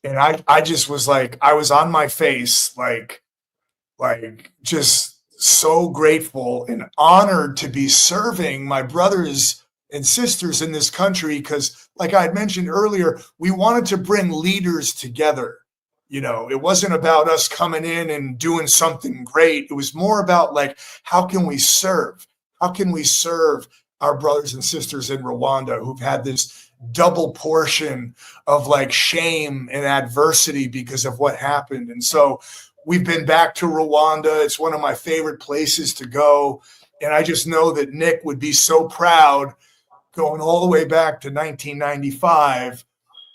And I just was like, I was on my face, like just so grateful and honored to be serving my brothers and sisters in this country. Because like I had mentioned earlier, we wanted to bring leaders together. You know, it wasn't about us coming in and doing something great. It was more about like, how can we serve? How can we serve our brothers and sisters in Rwanda who've had this double portion of like shame and adversity because of what happened? And so we've been back to Rwanda. It's one of my favorite places to go. And I just know that Nick would be so proud going all the way back to 1995,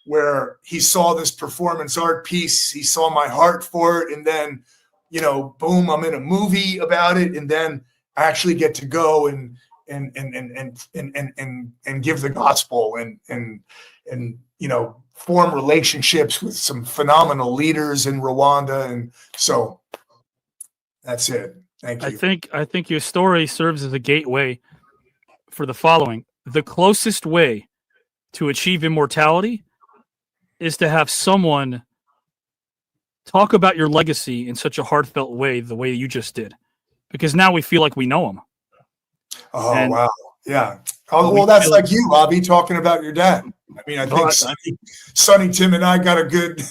where he saw this performance art piece. He saw my heart for it. And then, you know, boom, I'm in a movie about it. And then I actually get to go and give the gospel and you know, form relationships with some phenomenal leaders in Rwanda. And so that's it. Thank you. I think your story serves as a gateway for the following. The closest way to achieve immortality is to have someone talk about your legacy in such a heartfelt way, the way you just did, because now we feel like we know him. Oh, and, wow. Yeah. Oh, well, that's like you, Bobby, talking about your dad. I mean, I think Sonny, Tim, and I got a good,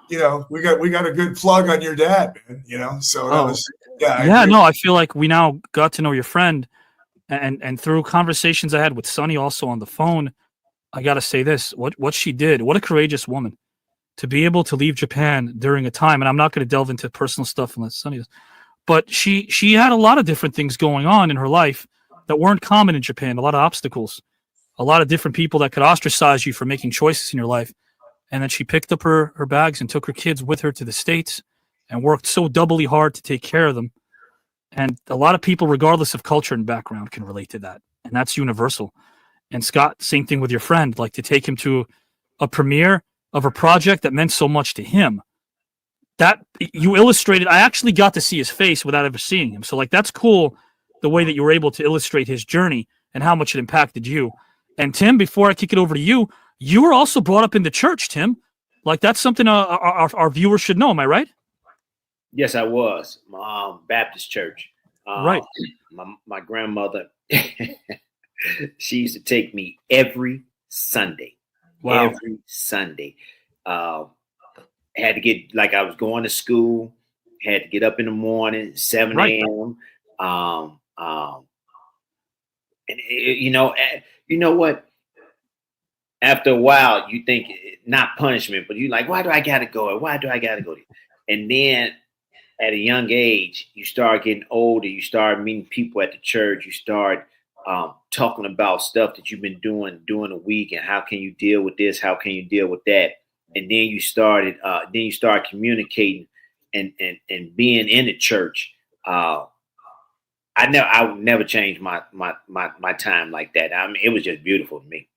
you know, we got a good plug on your dad, man, you know? So that was, yeah. I feel like we now got to know your friend, and through conversations I had with Sonny also on the phone, I got to say this, what she did, what a courageous woman to be able to leave Japan during a time. And I'm not going to delve into personal stuff unless Sonny does, but she had a lot of different things going on in her life that weren't common in Japan, a lot of obstacles, a lot of different people that could ostracize you for making choices in your life. And then she picked up her bags and took her kids with her to the States and worked so doubly hard to take care of them. And a lot of people, regardless of culture and background, can relate to that. And that's universal. And Scott, same thing with your friend, like to take him to a premiere of a project that meant so much to him. That you illustrated, I actually got to see his face without ever seeing him. So like, that's cool, the way that you were able to illustrate his journey and how much it impacted you. And Tim, before I kick it over to you, you were also brought up in the church, Tim. Like that's something our viewers should know. Am I right? Yes, I was. Baptist church. Right. My grandmother, she used to take me every Sunday. Wow. Every Sunday. Had to get, like I was going to school, had to get up in the morning, 7 a.m. And you know what? After a while, you think not punishment, but you like, why do I got to go? Why do I got to go there? And then at a young age, you start getting older. You start meeting people at the church. You start talking about stuff that you've been doing during the week and how can you deal with this? How can you deal with that? And then you start communicating and being in the church. I would never change my time like that. I mean, it was just beautiful to me.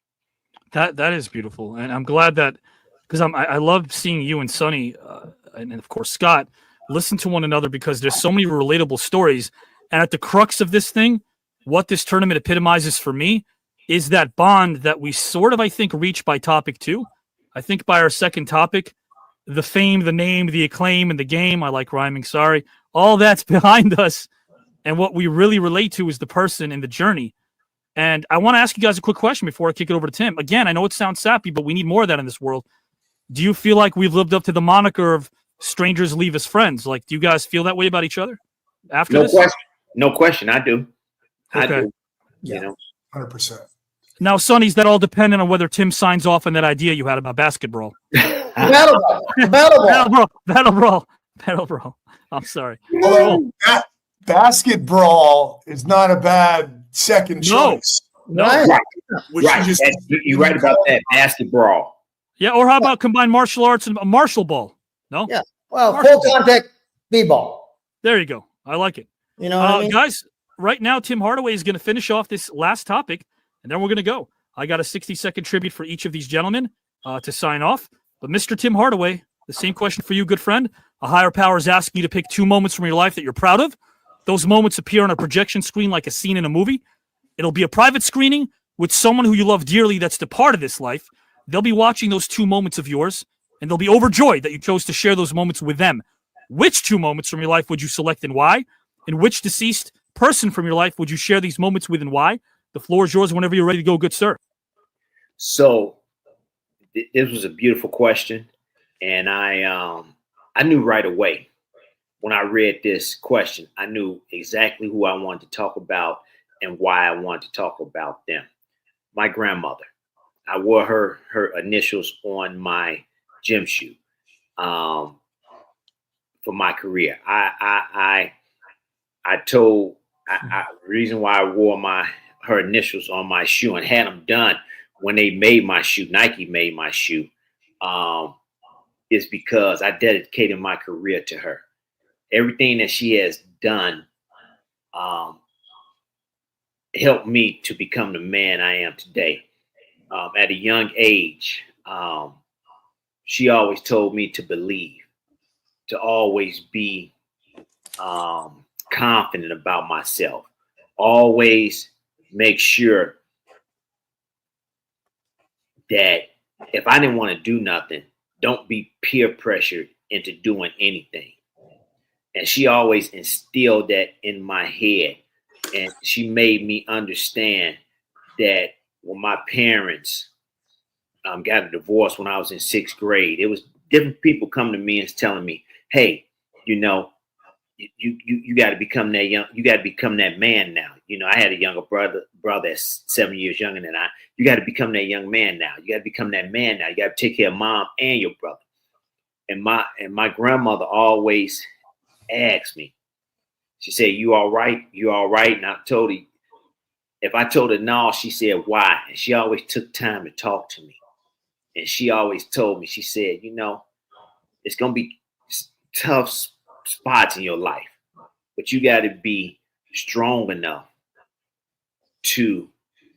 That is beautiful, and I'm glad that, because I love seeing you and Sonny and of course Scott listen to one another, because there's so many relatable stories. And at the crux of this thing, what this tournament epitomizes for me is that bond that we sort of, I think, reach by topic 2. I think by our second topic, the fame, the name, the acclaim, and the game. I like rhyming. Sorry, all that's behind us. And what we really relate to is the person and the journey. And I want to ask you guys a quick question before I kick it over to Tim. Again, I know it sounds sappy, but we need more of that in this world. Do you feel like we've lived up to the moniker of strangers leave as friends? Like, do you guys feel that way about each other after this? No question. I do. Okay. I do. Yeah, you know, 100%. Now, Sonny, is that all dependent on whether Tim signs off on that idea you had about basketball? Battle brawl. I'm sorry. Although basketball is not a bad second choice. Right. You're right about that. Basketball. Yeah, or how about combined martial arts and martial ball? No? Yeah. Well, Martial full contact b-ball. There you go. I like it. You know what I mean? Guys, right now, Tim Hardaway is going to finish off this last topic, and then we're going to go. I got a 60-second tribute for each of these gentlemen to sign off. But Mr. Tim Hardaway, the same question for you, good friend. A higher power is asking you to pick 2 moments from your life that you're proud of. Those moments appear on a projection screen like a scene in a movie. It'll be a private screening with someone who you love dearly that's departed this life. They'll be watching those 2 moments of yours, and they'll be overjoyed that you chose to share those moments with them. Which 2 moments from your life would you select and why? And which deceased person from your life would you share these moments with and why? The floor is yours whenever you're ready to go, good sir. So this was a beautiful question, and I knew right away when I read this question. I knew exactly who I wanted to talk about and why I wanted to talk about them. My grandmother. I wore her initials on my gym shoe for my career. The reason why I wore her initials on my shoe and had them done when they made my shoe, Nike made my shoe, is because I dedicated my career to her. Everything that she has done helped me to become the man I am today. At a young age, she always told me to believe, to always be confident about myself, always make sure that if I didn't want to do nothing, don't be peer pressured into doing anything. And she always instilled that in my head. And she made me understand that when my parents got a divorce when I was in 6th grade, it was different people come to me and telling me, hey, you know, you got to become that young, you got to become that man now. You know, I had a younger brother that's 7 years younger than I. You got to become that young man now. You got to become that man now. You got to take care of mom and your brother. And my grandmother always asked me. She said, "You all right? You all right?" And I told her, if I told her no, she said, "Why?" And she always took time to talk to me. And she always told me, she said, you know, it's gonna be tough spots in your life, but you got to be strong enough to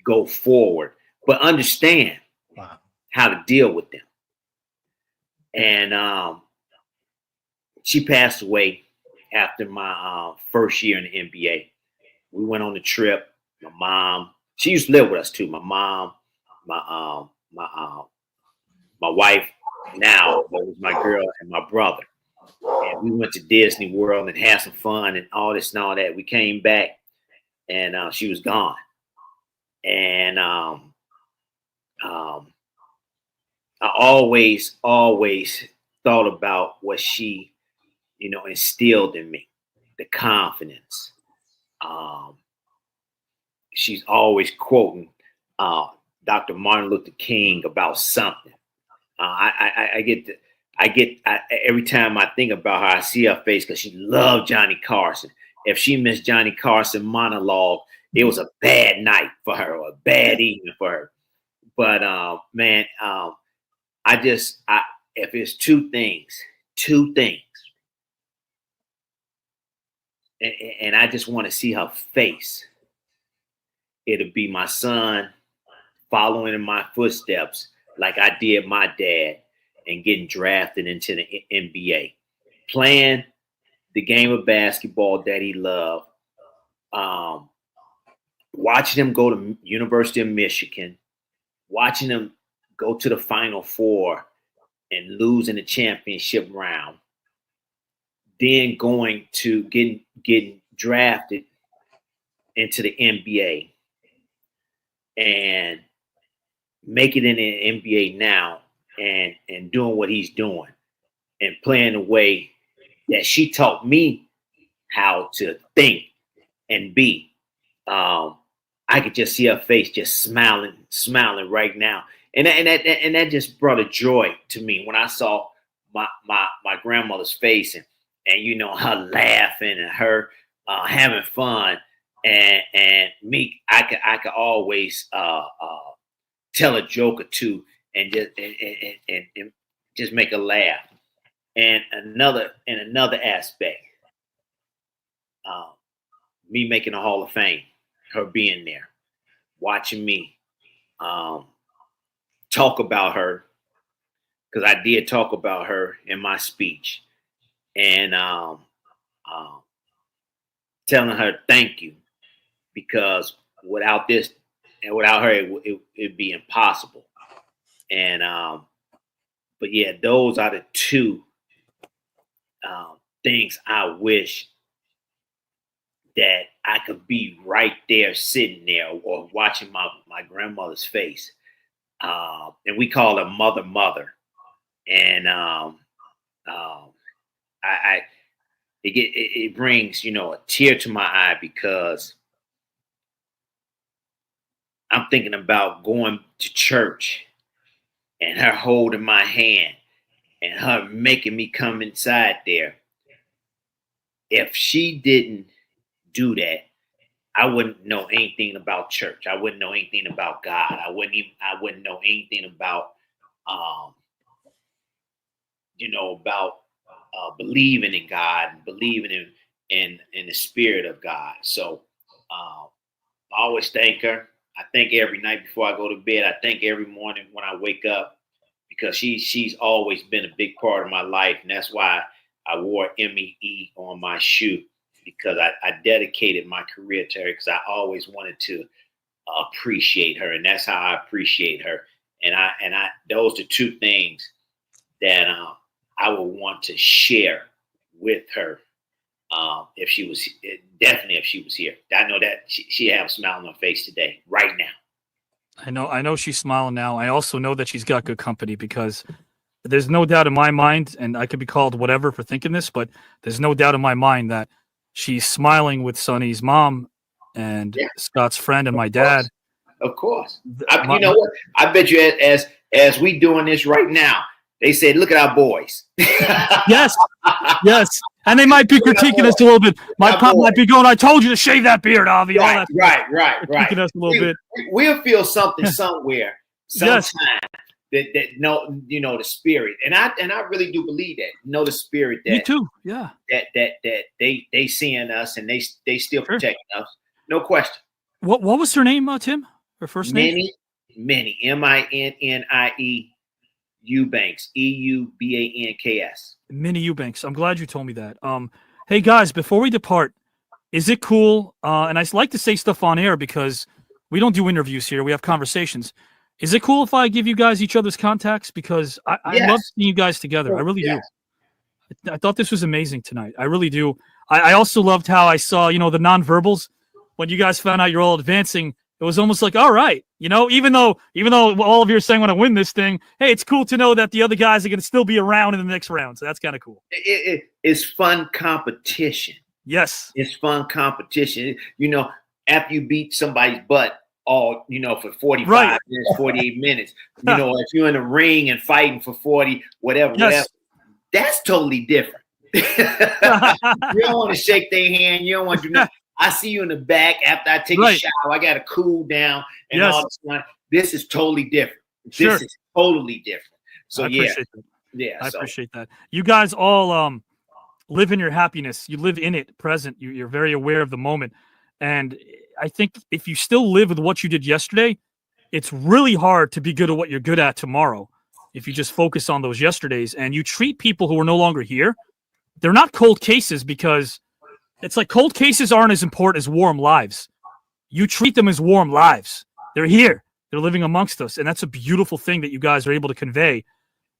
go forward, but understand how to deal with them. And she passed away after my first year in the NBA. We went on a trip. My mom, she used to live with us too. My mom, my wife now, that was my girl, and my brother. And we went to Disney World and had some fun and all this and all that. We came back and she was gone. And I always thought about what she, you know, instilled in me, the confidence. She's always quoting Dr. Martin Luther King about something. Every time I think about her, I see her face because she loved Johnny Carson. If she missed Johnny Carson monologue, it was a bad night for her, or a bad evening for her. But man, if it's two things, and I just want to see her face, it'll be my son following in my footsteps like I did my dad, and getting drafted into the NBA, playing the game of basketball that he loved, watching him go to University of Michigan, watching him go to the Final Four and lose in the championship round, then going to getting drafted into the NBA and make it in the NBA now, and doing what he's doing and playing the way that she taught me how to think and be. I could just see her face just smiling right now. And that just brought a joy to me when I saw my grandmother's face and you know, her laughing and her having fun. and me, I could always tell a joke or two and just make a laugh. And another aspect, me making the Hall of Fame, her being there, watching me talk about her, because I did talk about her in my speech, and telling her thank you, because without this and without her, it'd be impossible. And but yeah, those are the two things I wish that I could be right there, sitting there, or watching my grandmother's face. And we call her mother. And it brings, a tear to my eye, because I'm thinking about going to church and her holding my hand and her making me come inside there. If she didn't do that, I wouldn't know anything about church. I wouldn't know anything about God. I wouldn't know anything about believing in God and believing in the spirit of God. So I always thank her. I thank every night before I go to bed. I thank every morning when I wake up, because she's always been a big part of my life. And that's why I wore MEE on my shoe, because I dedicated my career to her, because I always wanted to appreciate her. And that's how I appreciate her. And I those are two things that I would want to share with her if she was here. I know that she have a smile on her face today, right now. I know she's smiling now. I also know that she's got good company, because there's no doubt in my mind, and I could be called whatever for thinking this, but there's no doubt in my mind that she's smiling with Sonny's mom and Scott's friend and my dad. Of course. You know what? I bet you as we doing this right now, they said, look at our boys. Yes. And they might be critiquing us a little bit. My pop might be going, I told you to shave that beard, Avi. Right. Critiquing us a little bit. We'll feel something somewhere, sometime. That know, the spirit, and I really do believe that. Know the spirit that me too, yeah. That they seeing us, and they still protecting us, no question. What was her name, Tim? Her first name? Minnie, MINNIE Eubanks, EUBANKS. Minnie Eubanks. I'm glad you told me that. Hey guys, before we depart, is it cool? And I like to say stuff on air because we don't do interviews here; we have conversations. Is it cool if I give you guys each other's contacts? Because I love seeing you guys together. I really do. I thought this was amazing tonight. I really do. I also loved how I saw, the nonverbals when you guys found out you're all advancing. It was almost like, all right, even though all of you are saying when I win this thing, hey, it's cool to know that the other guys are going to still be around in the next round. So that's kind of cool. It's fun competition. Yes. It's fun competition. After you beat somebody's butt, for 45 minutes, 48 minutes, if you're in a ring and fighting for 40, whatever, that's totally different. You don't want to shake their hand. You don't want to do nothing. I see you in the back after I take a shower. I got to cool down and all this stuff. This is totally different. This is totally different. So I appreciate that. I appreciate that. You guys all live in your happiness. You live in it, present. You're very aware of the moment. And I think if you still live with what you did yesterday, it's really hard to be good at what you're good at tomorrow. If you just focus on those yesterdays and you treat people who are no longer here, they're not cold cases, because it's like cold cases aren't as important as warm lives. You treat them as warm lives. They're here. They're living amongst us. And that's a beautiful thing that you guys are able to convey.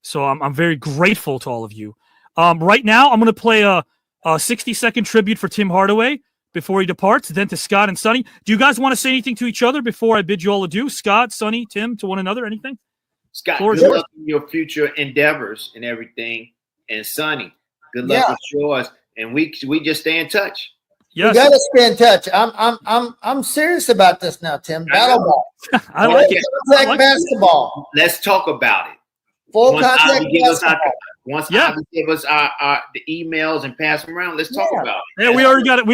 So I'm very grateful to all of you. Right now, I'm going to play a 60-second tribute for Tim Hardaway before he departs, then to Scott and Sonny. Do you guys want to say anything to each other before I bid you all adieu? Scott, Sonny, Tim, to one another, anything? Scott, good luck in your future endeavors and everything. And Sonny, good luck with yours. And we just stay in touch. Yes. You gotta stay in touch. I'm serious about this now, Tim. Battle ball. I like it. Contact basketball. Let's talk about it. Full contact basketball. Once Ivy give us the emails and pass them around, let's talk about it. Yeah, we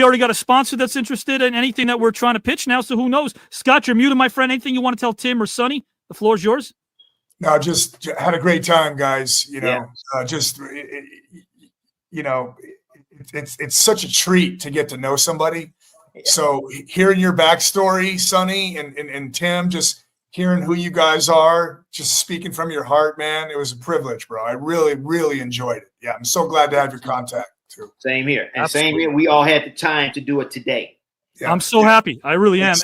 already got a sponsor that's interested in anything that we're trying to pitch now. So who knows? Scott, you're muted, my friend. Anything you want to tell Tim or Sonny? The floor is yours. No, just had a great time, guys. It's such a treat to get to know somebody. Yeah. So hearing your backstory, Sonny and Tim, just hearing who you guys are, just speaking from your heart, man, it was a privilege, bro. I really, really enjoyed it. Yeah, I'm so glad to have your contact too. Same here. And same here. We all had the time to do it today. Yeah. I'm so happy. I really am.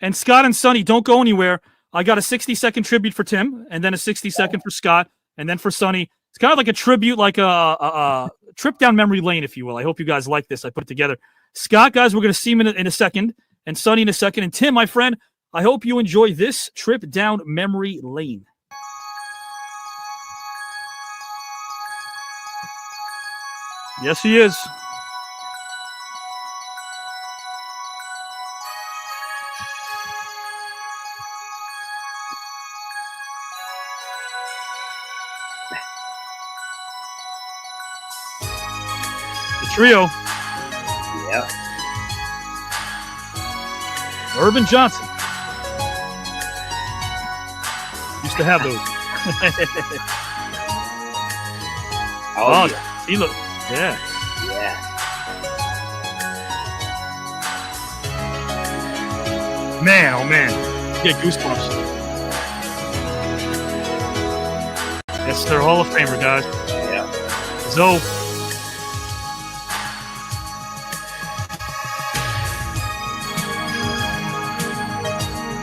And Scott and Sonny, don't go anywhere. I got a 60-second tribute for Tim, and then a 60-second for Scott, and then for Sonny. It's kind of like a tribute, like a trip down memory lane, if you will. I hope you guys like this. I put it together. Scott, guys, we're going to see him in a second, and Sonny in a second. And Tim, my friend, I hope you enjoy this trip down memory lane. Yes, he is. Trio. Yep. Irvin Johnson. Used to have those. Oh, yeah. He looked. Yeah. Yeah. Man, oh man. You get goosebumps. Yes, they're Hall of Famer, guys. Yeah. Zoe.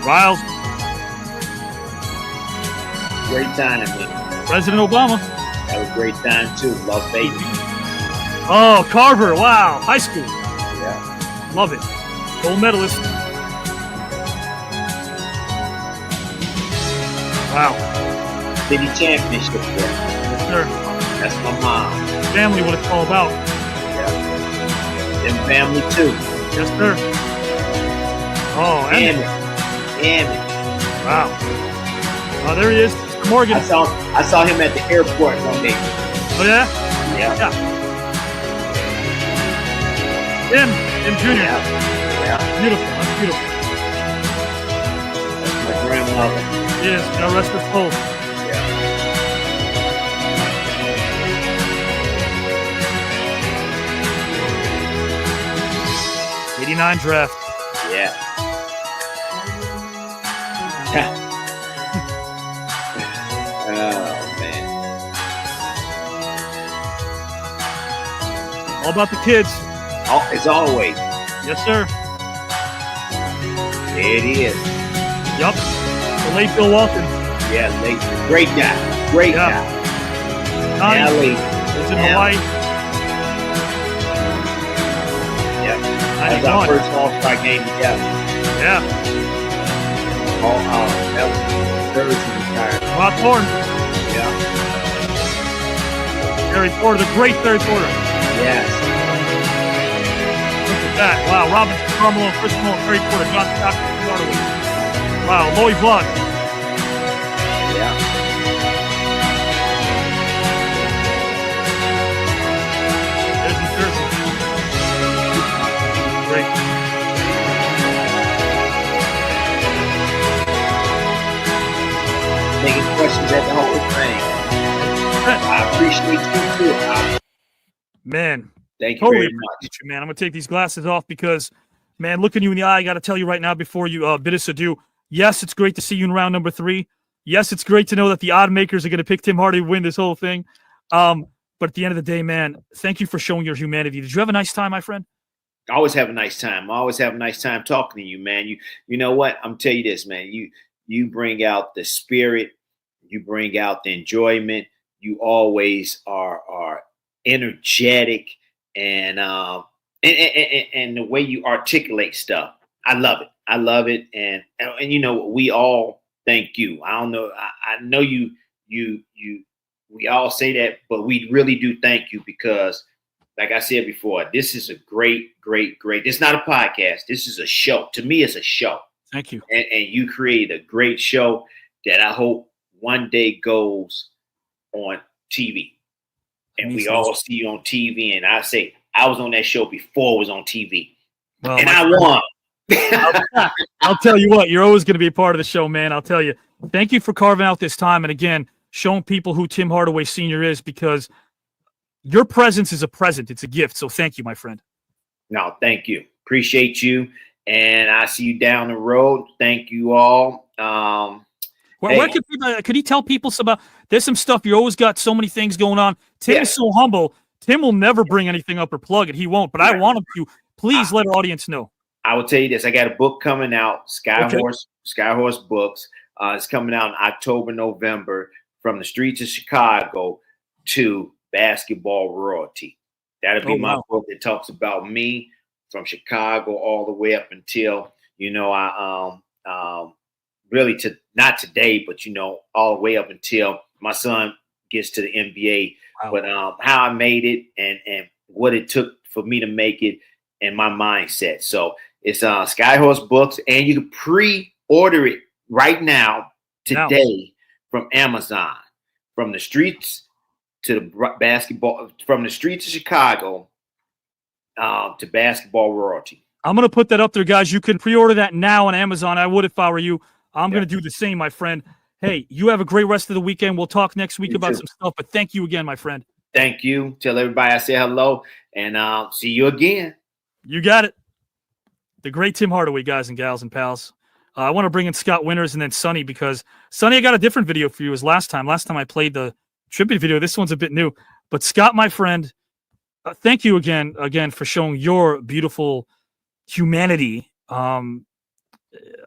Riles. Great time, man. President Obama. That was a great time, too. Las Vegas. Oh, Carver. Wow. High school. Yeah. Love it. Gold medalist. Wow. City championship there. Yes, sir. That's my mom. Family, what it's all about. Yeah. And family, too. Yes, sir. Oh, and wow. Oh, there he is. Mr. Morgan. I saw him at the airport one day. Oh, yeah? Yeah. Tim Jr. Yeah. Beautiful. That's beautiful. That's my grandmother. Yes, God rest her soul. Yeah. 89 draft. Yeah. Oh, man. All about the kids. As always. Yes, sir. There it is. Yup. The late Bill Walton. Yeah, late. Great guy. Great guy. Now late. He's in Hawaii. Yep. That was our first All-Star game together. Yeah. That was Thursday retired. Bob Thorne. Yeah. Terry Porter, the great Terry Porter. Yes. Look at that. Wow. Robinson, Carmelo, Chris Moore, Terry Porter, John Stockton, Hardaway. Wow. Lloyd Vaughn. Yeah. There's New Jersey. Great. Taking questions at the whole thing. I appreciate you too. Man. Thank you totally very much. You, man. I'm going to take these glasses off because, man, looking you in the eye, I got to tell you right now before you bid us adieu. Yes, it's great to see you in round number 3. Yes, it's great to know that the odd makers are going to pick Tim Hardaway to win this whole thing. But at the end of the day, man, thank you for showing your humanity. Did you have a nice time, my friend? I always have a nice time. I always have a nice time talking to you, man. You know what? I'm telling you this, man. You bring out the spirit. You bring out the enjoyment. You always are energetic and the way you articulate stuff. I love it. I love it. And you know, we all thank you. I don't know. I know you we all say that, but we really do thank you because, like I said before, this is a great. It's not a podcast. This is a show. To me, it's a show. Thank you. And you create a great show that I hope one day goes on TV. and we all see you on TV. And I say, I was on that show before it was on TV. Well, and I won. I'll tell you what, you're always going to be a part of the show, man. I'll tell you. Thank you for carving out this time. And again, showing people who Tim Hardaway Sr. is, because your presence is a present. It's a gift. So thank you, my friend. No, thank you. Appreciate you. And I see you down the road. Thank you all. Where could you tell people about? There's some stuff. You always got so many things going on. Tim is so humble. Tim will never bring anything up or plug it. He won't. But I want him to. Please let our audience know. I will tell you this. I got a book coming out, Skyhorse Books. It's coming out in October, November, From the Streets of Chicago to Basketball Royalty. That'll be my book that talks about me from Chicago all the way up until, really not today, but, all the way up until my son gets to the NBA. Wow. But how I made it and what it took for me to make it and my mindset. So it's Skyhorse Books, and you can pre-order it right now, today, from Amazon. From the streets to the basketball, from the streets of Chicago to Basketball Royalty. I'm going to put that up there, guys. You can pre-order that now on Amazon. I would if I were you. I'm going to do the same, my friend. Hey, you have a great rest of the weekend. We'll talk next week about some stuff, but thank you again, my friend. Thank you. Tell everybody I say hello, and see you again. You got it. The great Tim Hardaway, guys and gals and pals. I want to bring in Scott Winters and then Sonny, because Sonny, I got a different video for you as last time. Last time I played the tribute video. This one's a bit new. But Scott, my friend, thank you again for showing your beautiful humanity.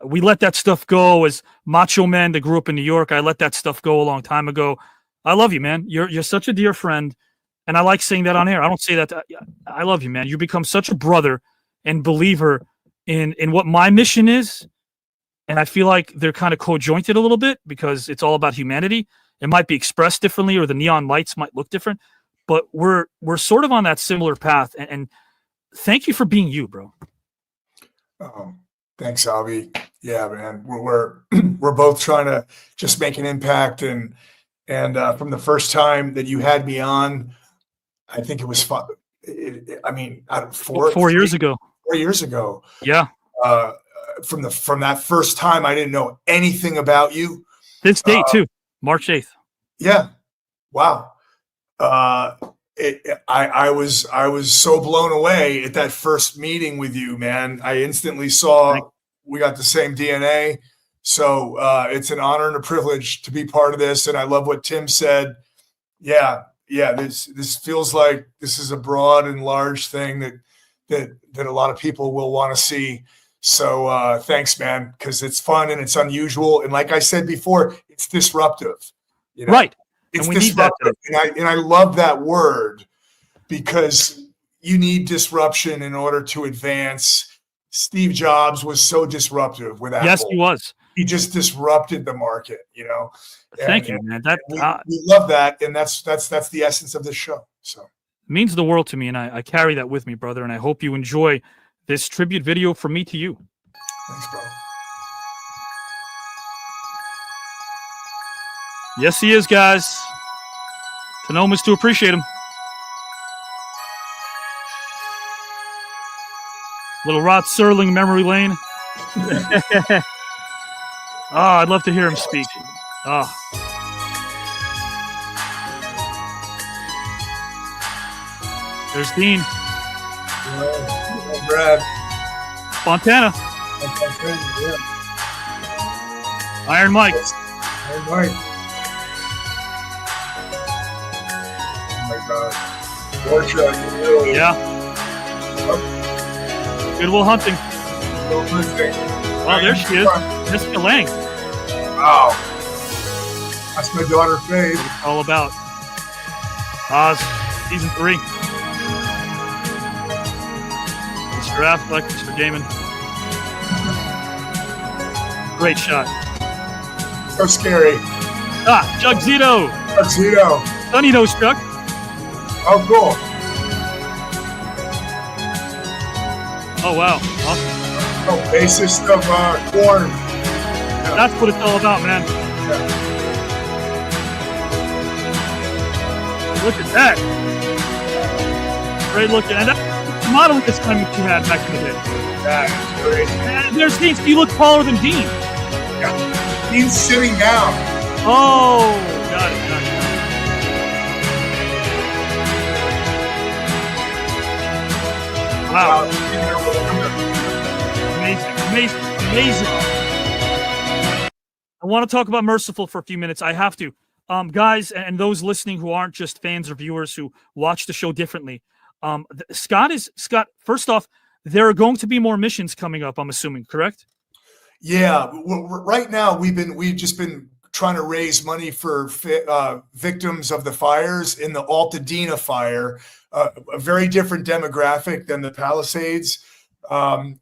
We let that stuff go as macho men that grew up in New York. I let that stuff go a long time ago. I love you, man. You're such a dear friend, and I like saying that on air. I don't say that. I love you, man. You become such a brother and believer in what my mission is, and I feel like they're kind of co-jointed a little bit because it's all about humanity. It might be expressed differently, or the neon lights might look different, but we're sort of on that similar path. And thank you for being you, bro. Thanks, Avi. Yeah, man, we're both trying to just make an impact, and from the first time that you had me on, I think it was 4 years ago. 4 years ago. Yeah. From that first time, I didn't know anything about you. This date too, March 8th. Yeah. Wow. I was so blown away at that first meeting with you, man. I instantly saw we got the same DNA. So it's an honor and a privilege to be part of this. And I love what Tim said. Yeah. This feels like this is a broad and large thing that a lot of people will want to see. So thanks, man, because it's fun and it's unusual. And like I said before, it's disruptive. Right. It's disruptive. And I love that word, because you need disruption in order to advance. Steve Jobs was so disruptive with Apple. Yes, he was. He just disrupted the market, Thank you, man. We love that, and that's the essence of this show. So it means the world to me, and I carry that with me, brother. And I hope you enjoy this tribute video from me to you. Thanks, bro. Yes, he is, guys. To know him is to appreciate him. Little Rod Serling memory lane. I'd love to hear him speak. There's Dean. Brad. Fontana. Yeah. Iron Mike. Iron Mike. Oh my God. Portia. Yeah. Goodwill Hunting. Oh, there she is. Jessica Lang. Wow. That's my daughter, Faye. What it's all about. Oz, season 3. Mr. Affleck, Mr. Damon. Great shot. So scary. Chuck Zito. Chuck Zito. Sonny knows Chuck. Oh, cool. Oh, wow. Awesome. Oh, bassist of Korn. Yeah. That's what it's all about, man. Yeah. look at that. Great looking. And that's modeling this time that you had back in the day. That's great. And there's Dean. You look taller than Dean. Yeah. Dean's sitting down. Oh, got it. Wow. Amazing. I want to talk about Merciful for a few minutes. I have to. Guys, and those listening who aren't just fans or viewers who watch the show differently. Scott, first off, there are going to be more missions coming up, I'm assuming, correct? Yeah. Right now, we've just been trying to raise money for victims of the fires in the Altadena fire, a very different demographic than the Palisades.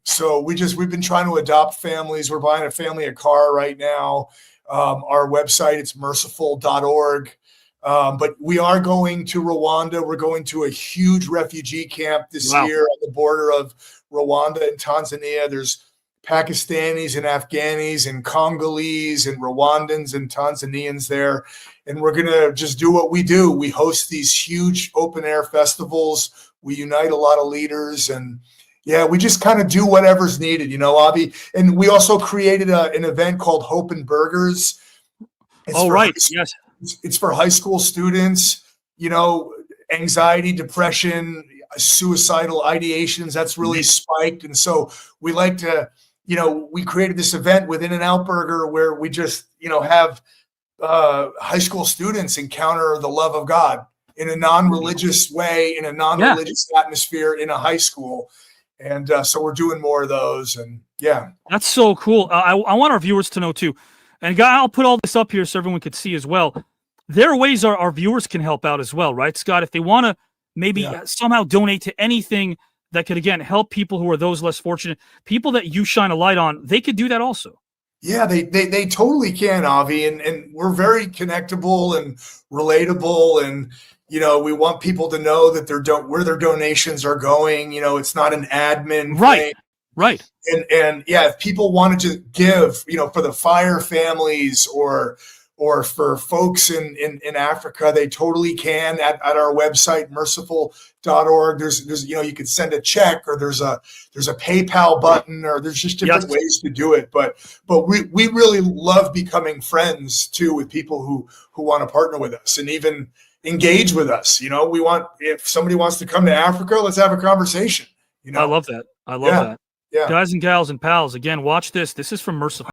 So we've been trying to adopt families. We're buying a family a car right now. Our website, it's merciful.org. But we are going to Rwanda. We're going to a huge refugee camp this year on the border of Rwanda and Tanzania. There's Pakistanis and Afghanis and Congolese and Rwandans and Tanzanians there. And we're going to just do what we do. We host these huge open air festivals. We unite a lot of leaders, and yeah, we just kind of do whatever's needed, Avi. And we also created an event called Hope and Burgers. Yes. It's for high school students, anxiety, depression, suicidal ideations. That's really spiked. And so we like to, we created this event with In-N-Out Burger where we just, have high school students encounter the love of God in a non-religious way, in a non-religious atmosphere in a high school. And so we're doing more of those. And yeah. That's so cool. I want our viewers to know too. And Guy, I'll put all this up here so everyone could see as well. There are ways our viewers can help out as well, right, Scott? If they want to maybe somehow donate to anything that could, again, help people who are those less fortunate, people that you shine a light on, they could do that also. Yeah, they totally can, Avi. And we're very connectable and relatable. And, we want people to know that where their donations are going. It's not an admin thing. Right. And yeah, if people wanted to give, for the fire families or for folks in Africa, they totally can at our website, merciful.org. There's you can send a check, or there's a PayPal button, or there's just different ways to do it. But we really love becoming friends too with people who want to partner with us and even engage with us. We want, if somebody wants to come to Africa, let's have a conversation. I love that. I love that. Yeah. Guys and gals and pals, again, watch this. This is from Merciful.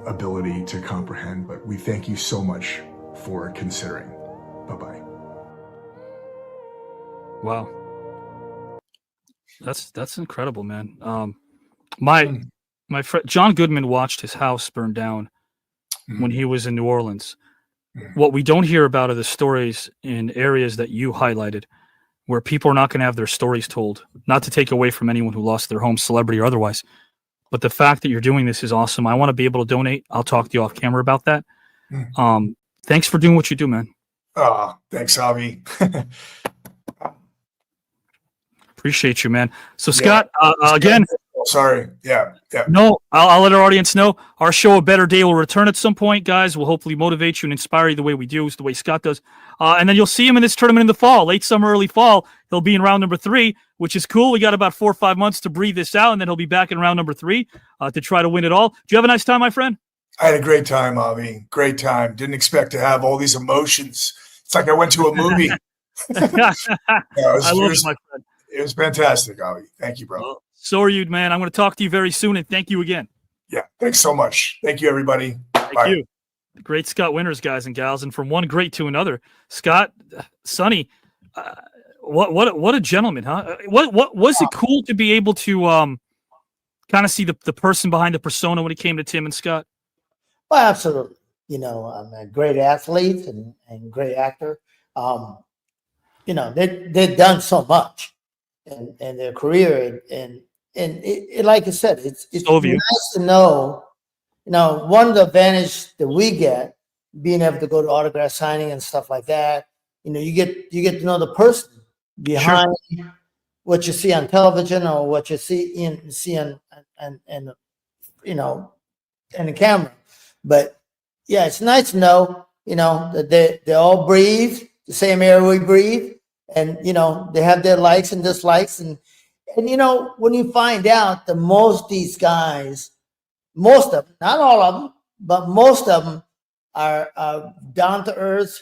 Ability to comprehend, but we thank you so much for considering. Bye-bye. Wow. That's incredible, man. My friend John Goodman watched his house burn down when he was in New Orleans. What we don't hear about are the stories in areas that you highlighted, where people are not going to have their stories told. Not to take away from anyone who lost their home, celebrity or otherwise, but the fact that you're doing this is awesome. I want to be able to donate. I'll talk to you off camera about that. Thanks for doing what you do, man. Thanks, Avi. Appreciate you, man. So Scott, again, sorry. Yeah. No, I'll let our audience know. Our show, A Better Day, will return at some point, guys. We'll hopefully motivate you and inspire you the way we do, the way Scott does. And then you'll see him in this tournament in the fall, late summer, early fall. He'll be in round number 3, which is cool. We got about 4 or 5 months to breathe this out, and then he'll be back in round number 3 to try to win it all. Do you have a nice time, my friend? I had a great time, Avi. Great time. Didn't expect to have all these emotions. It's like I went to a movie. I love it, my friend. It was fantastic, Avi. Thank you, bro. Well, so are you, man. I'm going to talk to you very soon, and thank you again. Yeah, thanks so much. Thank you, everybody. Thank you. Great Scott Winters, guys and gals, and from one great to another. Scott, Sonny, what a gentleman, huh? What was it cool to be able to kind of see the person behind the persona when it came to Tim and Scott? Well, absolutely. I'm a great athlete and great actor. They've done so much in their career, and like I said, it's nice to know. One of the advantages that we get, being able to go to autograph signing and stuff like that, you get to know the person behind what you see on television or what you see on the camera. But yeah, it's nice to know, that they all breathe the same air we breathe, and they have their likes and dislikes, and when you find out that most of these guys, most of them, not all of them, but most of them are down to earth.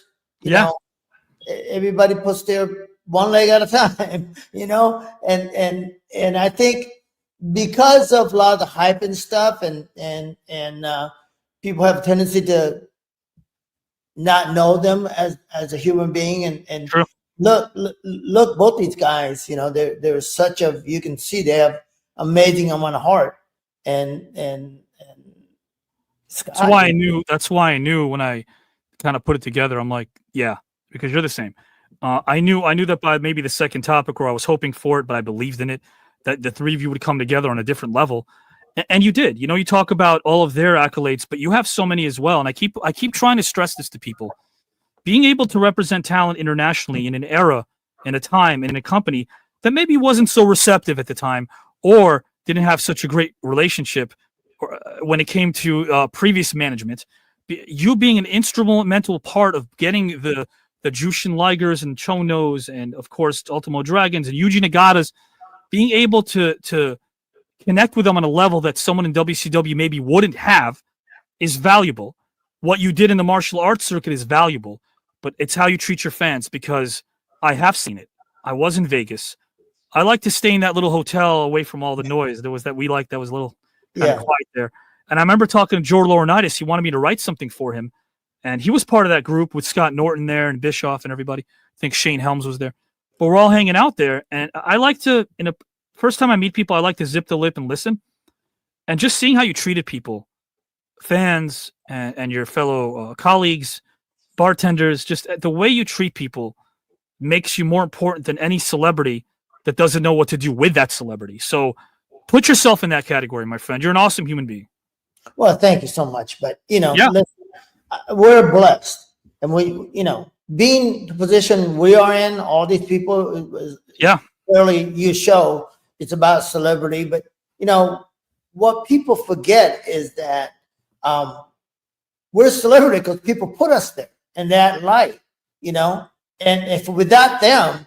Everybody puts their one leg at a time, and I think because of a lot of the hype and stuff, and people have a tendency to not know them as a human being, and True. Look, both these guys, they're such a, you can see they have amazing amount of heart, and Scott, that's why I knew when I kind of put it together. I'm like, yeah, because you're the same. I knew that by maybe the second topic, where I was hoping for it, but I believed in it, that the three of you would come together on a different level. And you did. You talk about all of their accolades, but you have so many as well. And I keep trying to stress this to people. Being able to represent talent internationally in an era, in a time, in a company that maybe wasn't so receptive at the time, or didn't have such a great relationship when it came to previous management, you being an instrumental part of getting the Jushin Ligers and Chonos and, of course, Ultimo Dragons and Yuji Nagatas, being able to connect with them on a level that someone in WCW maybe wouldn't have, is valuable. What you did in the martial arts circuit is valuable, but it's how you treat your fans, because I have seen it. I was in Vegas. I like to stay in that little hotel away from all the noise. There was that was a little kind of quiet there. And I remember talking to George Laurinaitis. He wanted me to write something for him. And he was part of that group with Scott Norton there and Bischoff and everybody. I think Shane Helms was there. But we're all hanging out there. And I like to, first time I meet people, I like to zip the lip and listen. And just seeing how you treated people, fans and your fellow colleagues, bartenders, just the way you treat people makes you more important than any celebrity that doesn't know what to do with that celebrity. So put yourself in that category, my friend. You're an awesome human being. Well, thank you so much. But, listen, we're blessed. And being the position we are in, all these people, clearly you show it's about celebrity. But, what people forget is that we're a celebrity because people put us there in that light, and if without them,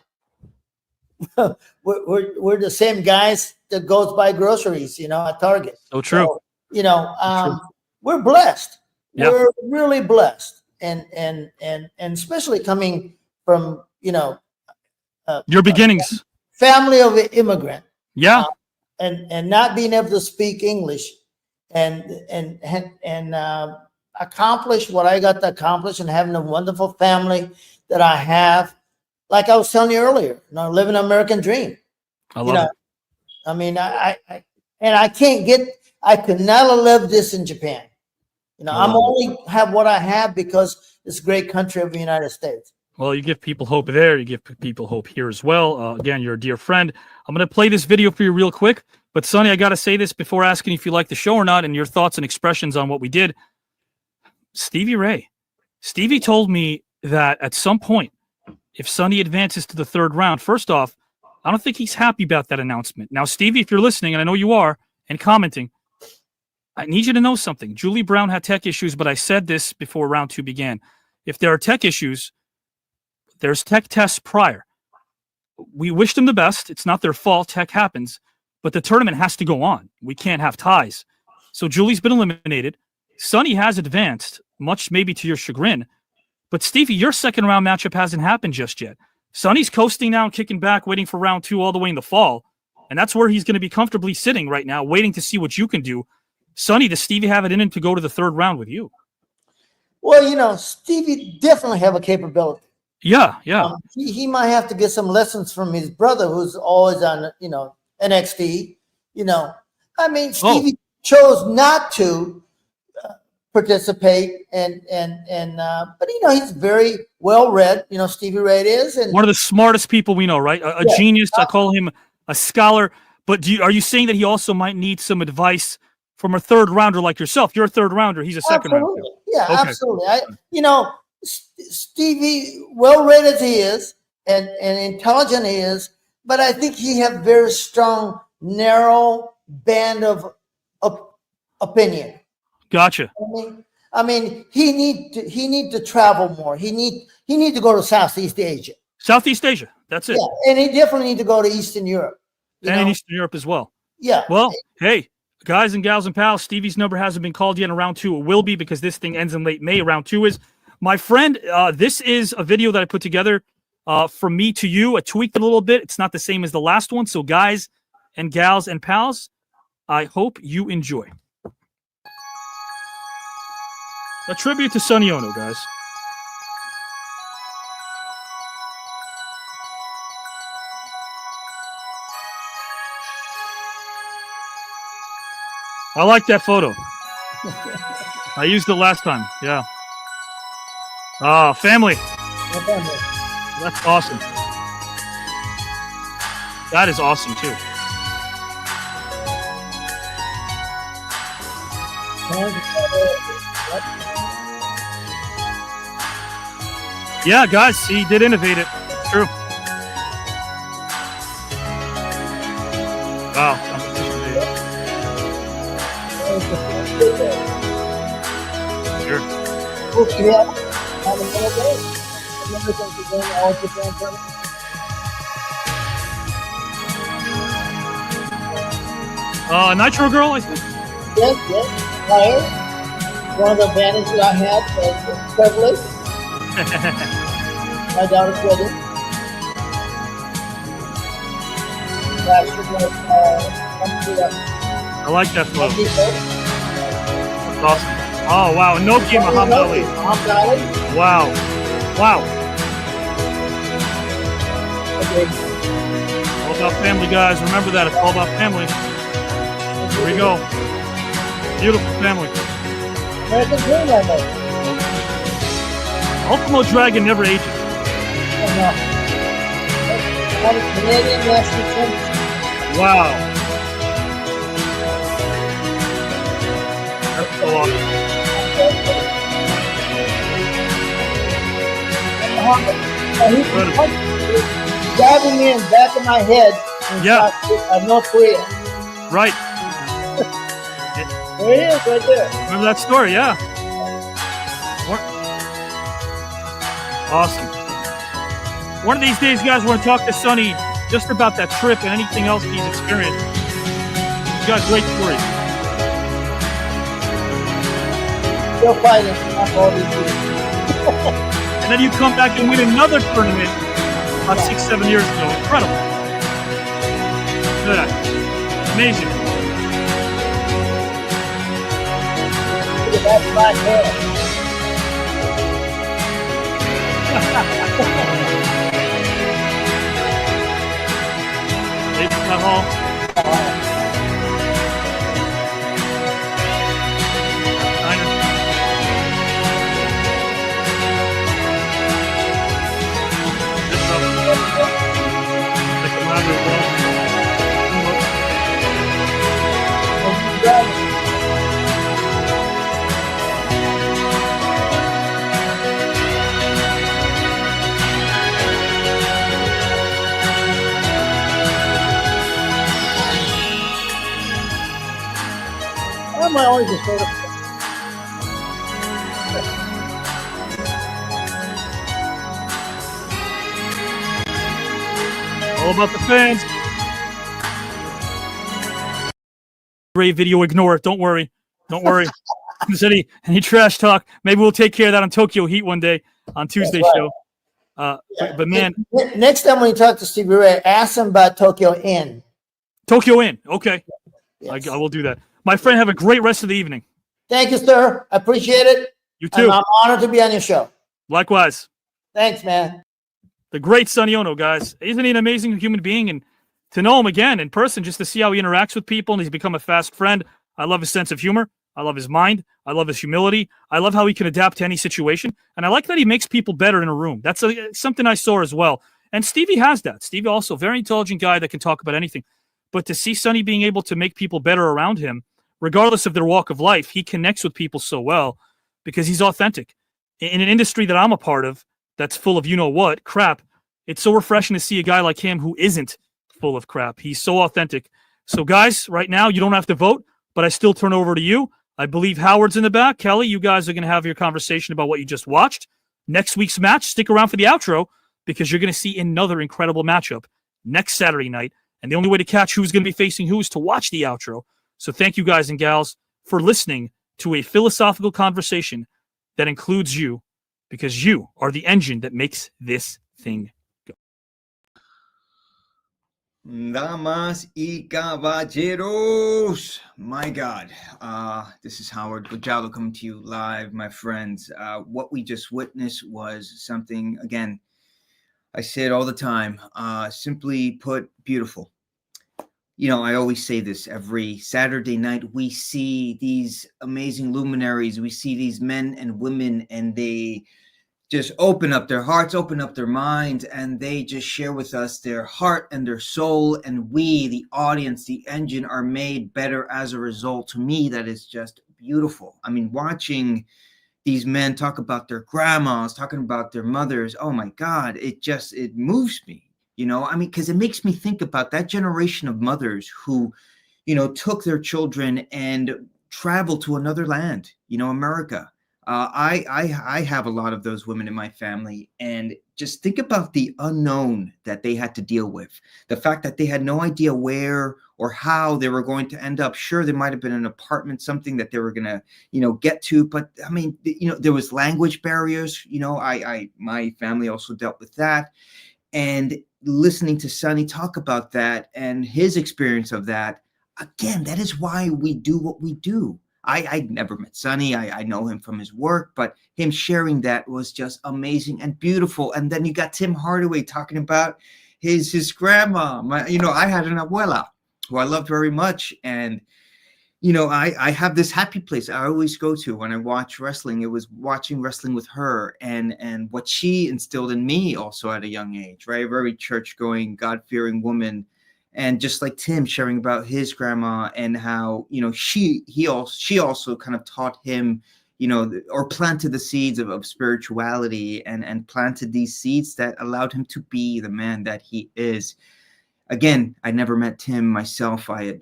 we're the same guys that goes buy groceries, at Target. So true. So, we're blessed. Yeah. We're really blessed, and especially coming from your beginnings, family of an immigrant. Yeah. And not being able to speak English, and accomplish what I got to accomplish and having a wonderful family that I have, like I was telling you earlier, living an American dream. I love it. I mean, I could not live this in Japan. I'm only have what I have because this great country of the United States. Well, you give people hope there. You give people hope here as well. Again, you're a dear friend. I'm going to play this video for you real quick. But, Sonny, I got to say this before asking if you like the show or not and your thoughts and expressions on what we did. Stevie Ray. Stevie told me that at some point, if Sonny advances to the third round, first off, I don't think he's happy about that announcement. Now, Stevie, if you're listening, and I know you are, and commenting, I need you to know something. Julie Brown had tech issues, but I said this before round 2 began. If there are tech issues, there's tech tests prior. We wish them the best. It's not their fault. Tech happens. But the tournament has to go on. We can't have ties. So Julie's been eliminated. Sonny has advanced, much maybe to your chagrin. But Stevie, your second round matchup hasn't happened just yet. Sonny's coasting now and kicking back, waiting for round 2 all the way in the fall. And that's where he's going to be comfortably sitting right now, waiting to see what you can do. Sonny, does Stevie have it in him to go to the third round with you? Well, Stevie definitely have a capability. Yeah. He might have to get some lessons from his brother, who's always on, NXT. I mean, Stevie chose not to participate, but he's very well read. Stevie Ray is, and one of the smartest people we know, right? A genius. I call him a scholar. But are you saying that he also might need some advice from a third rounder like yourself? You're a third rounder. He's a second rounder. Yeah, okay. Absolutely. Stevie, well read as he is, and intelligent he is, but I think he have very strong, narrow band of opinion. Gotcha. I mean, he need to travel more. He need to go to Southeast Asia. Southeast Asia. That's it. Yeah, and he definitely need to go to Eastern Europe. And Eastern Europe as well. Yeah. Well, hey, guys and gals and pals, Stevie's number hasn't been called yet in round 2. It will be because this thing ends in late May. Round 2 is. My friend, this is a video that I put together from me to you. I tweaked it a little bit. It's not the same as the last one. So guys and gals and pals, I hope you enjoy. A tribute to Sonny Onoo, guys. I like that photo. I used it last time. Yeah. Family. That's awesome. That is awesome too. Yeah, guys, he did innovate it. It's true. Wow. Sure. Nitro Girl, I think. Yes. Higher. One of the advantages I have is privilege. My daughter's wedding. I like that photo. That's awesome. Oh, wow. Nokia Muhammad Ali. Wow. Okay. All about family, guys. Remember that. It's all about family. Here we go. Beautiful family. American Dream, I know. Ultimo Dragon never ages. Canadian national championship. Wow. That's so awesome. Diving in back of my head in North Korea. Right. There it is, right there. Remember that story, yeah. Awesome. One of these days, guys, we're going to talk to Sonny just about that trip and anything else he's experienced. He's got great stories. Still fighting after all these years. And then you come back and win another tournament about 6-7 years ago. Incredible. Look at that. Amazing. That's black hair. I'm always a sort of. All about the fans. Great video, ignore it. Don't worry. Don't worry. If there's any trash talk, maybe we'll take care of that on Tokyo Heat one day on Tuesday show. But man, next time when you talk to Stevie Ray, ask him about Tokyo Inn. Tokyo Inn. Okay. Yes. I will do that. My friend, have a great rest of the evening. Thank you, sir. I appreciate it. You too. I'm honored to be on your show. Likewise. Thanks, man. The great Sonny Onoo, guys. Isn't he an amazing human being? And to know him again in person, just to see how he interacts with people, and he's become a fast friend. I love his sense of humor. I love his mind. I love his humility. I love how he can adapt to any situation. And I like that he makes people better in a room. That's something I saw as well. And Stevie has that. Stevie also, very intelligent guy that can talk about anything. But to see Sonny being able to make people better around him, regardless of their walk of life, he connects with people so well because he's authentic. In an industry that I'm a part of that's full of you-know-what, crap, it's so refreshing to see a guy like him who isn't full of crap. He's so authentic. So, guys, right now, you don't have to vote, but I still turn over to you. I believe Howard's in the back. Kelly, you guys are going to have your conversation about what you just watched. Next week's match, stick around for the outro because you're going to see another incredible matchup next Saturday night. And the only way to catch who's going to be facing who is to watch the outro. So thank you guys and gals for listening to a philosophical conversation that includes you because you are the engine that makes this thing go. Damas y caballeros, my God, this is Howard Gojalo coming to you live, my friends. What we just witnessed was something, again, I say it all the time, simply put, beautiful. You know, I always say this every Saturday night. We see these amazing luminaries. We see these men and women, and they just open up their hearts, open up their minds, and they just share with us their heart and their soul. And we, the audience, the engine, are made better as a result. To me, that is just beautiful. I mean, watching these men talk about their grandmas, talking about their mothers, oh my God, it moves me. You know, I mean, because it makes me think about that generation of mothers who, you know, took their children and traveled to another land, you know, America. I have a lot of those women in my family, and just think about the unknown that they had to deal with. The fact that they had no idea where or how they were going to end up. Sure, there might have been an apartment, something that they were going to, you know, get to. But I mean, you know, there was language barriers. You know, my family also dealt with that. And listening to Sonny talk about that and his experience of that, again, that is why we do what we do. I never met Sonny. I know him from his work, but him sharing that was just amazing and beautiful. And then you got Tim Hardaway talking about his grandma. You know, I had an abuela who I loved very much. And, you know, I have this happy place I always go to when I watch wrestling. It was watching wrestling with her and what she instilled in me also at a young age, right? A very church-going, God-fearing woman. And just like Tim sharing about his grandma and how, you know, she also kind of taught him, you know, or planted the seeds of spirituality and planted these seeds that allowed him to be the man that he is. Again, I never met Tim myself. I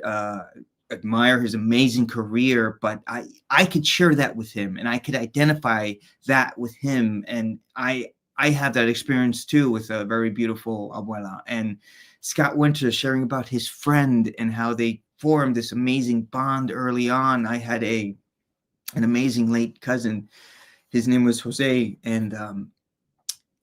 admire his amazing career, but I could share that with him and I could identify that with him. And I have that experience too with a very beautiful abuela. And Scott Winter sharing about his friend and how they formed this amazing bond early on. I had an amazing late cousin. His name was Jose. And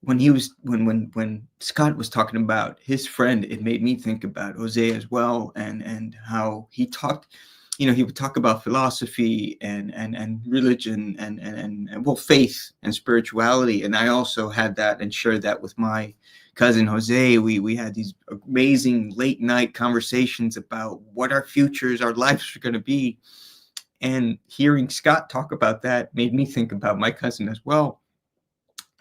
when Scott was talking about his friend, it made me think about Jose as well and how he talked he would talk about philosophy and religion and well, faith and spirituality. And I also had that and shared that with my cousin Jose. We had these amazing late night conversations about what our futures, our lives are going to be. And hearing Scott talk about that made me think about my cousin as well.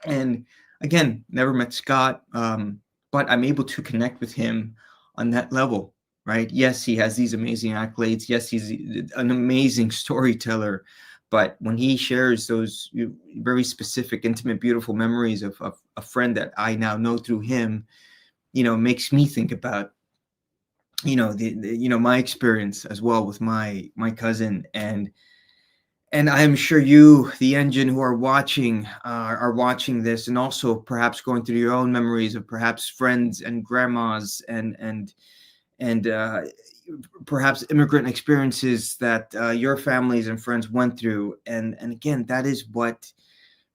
And again, never met Scott, but I'm able to connect with him on that level, right? Yes, he has these amazing accolades. Yes, he's an amazing storyteller. But when he shares those very specific, intimate, beautiful memories of a friend that I now know through him, makes me think about, my experience as well with my cousin. And I'm sure you, the engine, who are watching this, and also perhaps going through your own memories of perhaps friends and grandmas and perhaps immigrant experiences that your families and friends went through. And again, that is what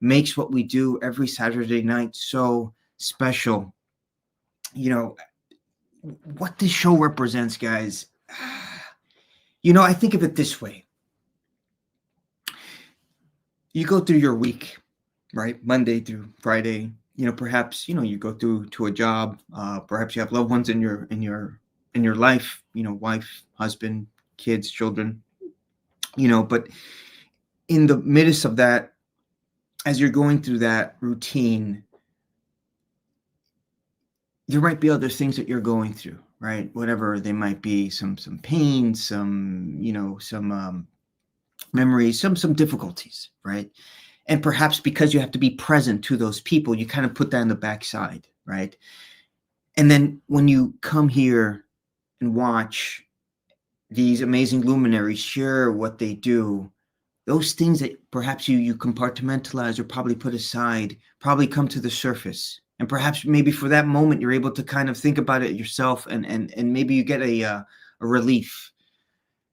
makes what we do every Saturday night so special. What this show represents, guys, I think of it this way. You go through your week, right? Monday through Friday, perhaps, you go through to a job, perhaps you have loved ones in your life, wife, husband, kids, children, but in the midst of that, as you're going through that routine, there might be other things that you're going through, right? Whatever they might be, some pain, some memories, some difficulties, right? And perhaps because you have to be present to those people, you kind of put that in the backside, right? And then when you come here and watch these amazing luminaries share what they do, those things that perhaps you compartmentalize or probably put aside probably come to the surface. And perhaps maybe for that moment, you're able to kind of think about it yourself, and maybe you get a relief.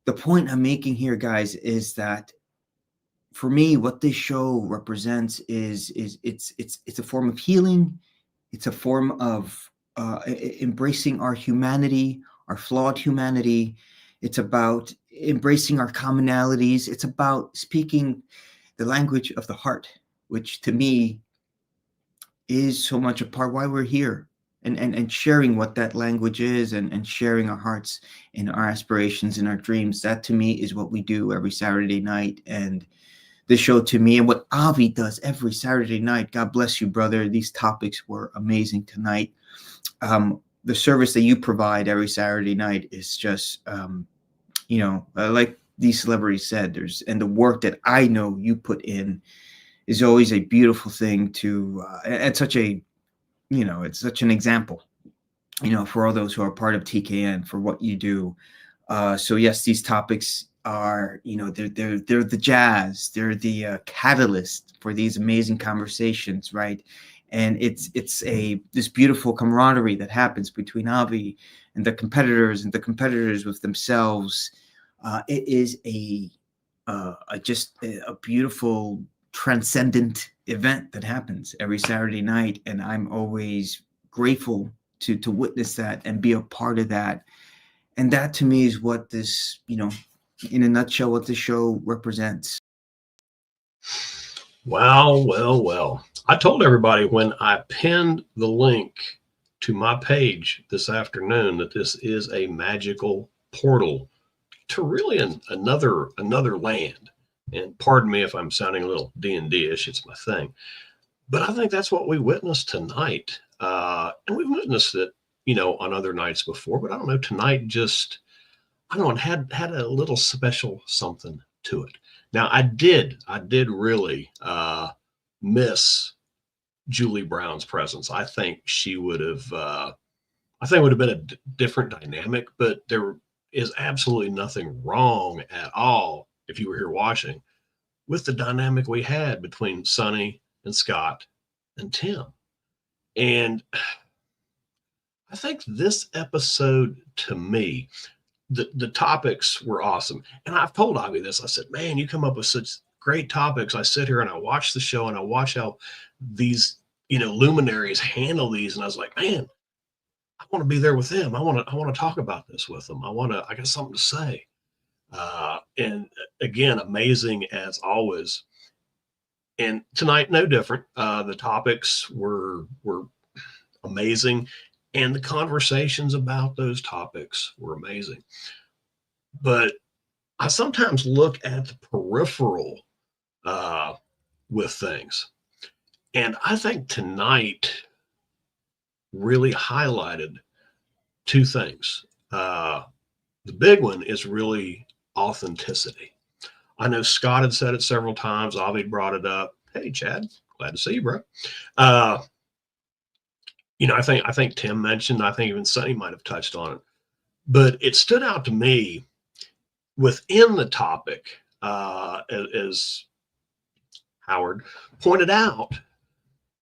The point I'm making here, guys, is that for me, what this show represents is it's a form of healing. It's a form of embracing our humanity, our flawed humanity. It's about embracing our commonalities. It's about speaking the language of the heart, which to me is so much a part why we're here, and sharing what that language is, and sharing our hearts and our aspirations and our dreams. That to me is what we do every Saturday night. And the show to me, and what Avi does every Saturday night, God bless you, brother. These topics were amazing tonight. The service that you provide every Saturday night is just, like these celebrities said, and the work that I know you put in is always a beautiful thing to, and such a, it's such an example, for all those who are part of TKN, for what you do. So yes, these topics are, they're the jazz, they're the catalyst for these amazing conversations, right? And it's this beautiful camaraderie that happens between Avi and the competitors with themselves. It is just a beautiful, transcendent event that happens every Saturday night, and I'm always grateful to witness that and be a part of that. And that to me is what this, in a nutshell, what the show represents. Well. I told everybody when I pinned the link to my page this afternoon that this is a magical portal to really another land. And pardon me if I'm sounding a little D&D-ish, it's my thing. But I think that's what we witnessed tonight. And we've witnessed it, on other nights before, but I don't know, tonight just, I don't know, it had a little special something to it. Now I did really miss Julie Brown's presence. I think she would have been a different dynamic, but there is absolutely nothing wrong at all, if you were here watching, with the dynamic we had between Sonny and Scott and Tim. And I think this episode, to me, the topics were awesome. And I've told Avi this. I said, man, you come up with such great topics. I sit here and I watch the show and I watch how these, luminaries handle these. And I was like, man, I want to be there with them. I want to talk about this with them. I got something to say. And again, amazing as always. And tonight, no different. The topics were amazing, and the conversations about those topics were amazing. But I sometimes look at the peripheral with things, and I think tonight really highlighted two things. The big one is really authenticity. I know Scott had said it several times. Avi brought it up. Hey, Chad, glad to see you, bro. You know, I think Tim mentioned, I think even Sonny might have touched on it, but it stood out to me within the topic, as Howard pointed out,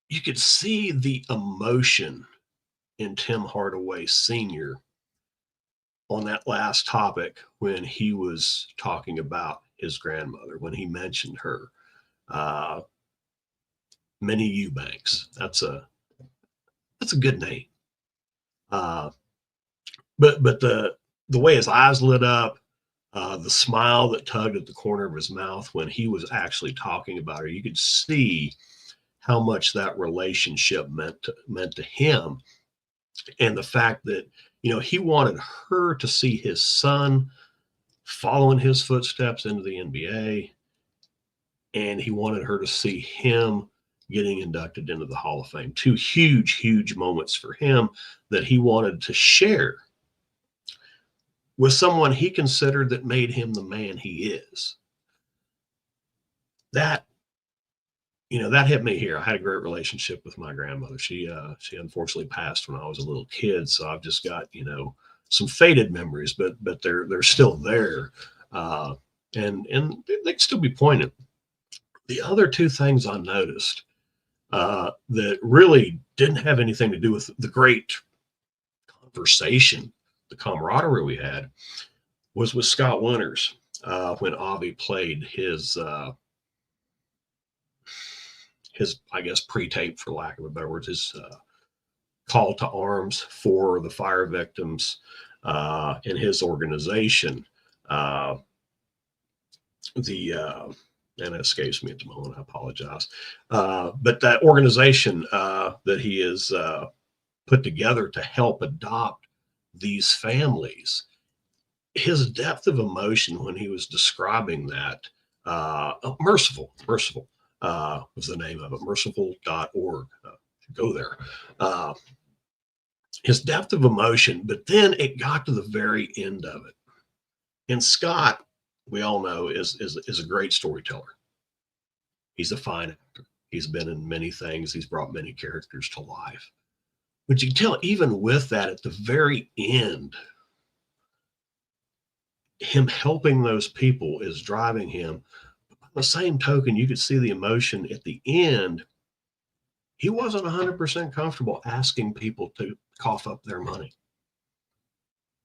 you could see the emotion in Tim Hardaway Sr. on that last topic when he was talking about his grandmother, when he mentioned her. Minnie Eubanks. That's a good name. But the way his eyes lit up, the smile that tugged at the corner of his mouth when he was actually talking about her, you could see how much that relationship meant to him, and the fact that, you know, he wanted her to see his son following his footsteps into the NBA, and he wanted her to see him getting inducted into the Hall of Fame. Two huge, huge moments for him that he wanted to share with someone he considered that made him the man he is. That, you know, that hit me here. I had a great relationship with my grandmother. She unfortunately passed when I was a little kid, so I've just got, you know, some faded memories, but they're still there, and they can still be poignant. The other two things I noticed that really didn't have anything to do with the great conversation, the camaraderie we had, was with Scott Winters when Avi played his I guess pre-tape, for lack of a better word, his call to arms for the fire victims in his organization. And it escapes me at the moment, I apologize. But that organization that he is put together to help adopt these families, his depth of emotion when he was describing that, Merciful was the name of it, merciful.org. Go there. His depth of emotion, but then it got to the very end of it. And Scott, we all know, is a great storyteller. He's a fine actor. He's been in many things. He's brought many characters to life. But you can tell, even with that, at the very end, him helping those people is driving him. By the same token, you could see the emotion at the end. He wasn't 100% comfortable asking people to cough up their money.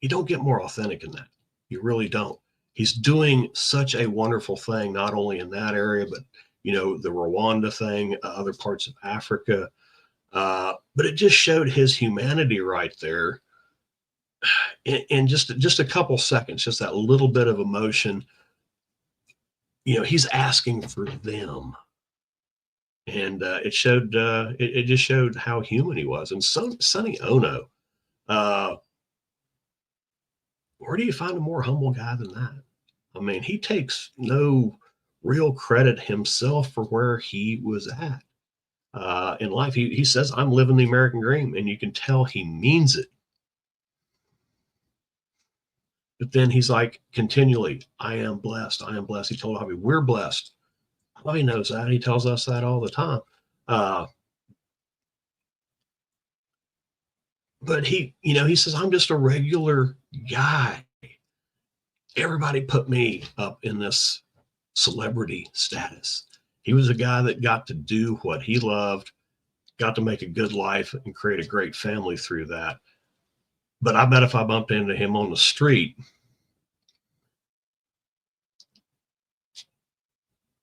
You don't get more authentic than that. You really don't. He's doing such a wonderful thing, not only in that area, but, you know, the Rwanda thing, other parts of Africa. But it just showed his humanity right there. In just a couple seconds, just that little bit of emotion. You know, he's asking for them. And it showed, it just showed how human he was. And Sonny Onoo, where do you find a more humble guy than that? I mean, he takes no real credit himself for where he was at in life. He says, I'm living the American dream, and you can tell he means it. But then he's like, continually, I am blessed. I am blessed. He told Avi, we're blessed. Avi knows that. He tells us that all the time. But he says, I'm just a regular guy. Everybody put me up in this celebrity status. He was a guy that got to do what he loved, got to make a good life and create a great family through that. But I bet if I bumped into him on the street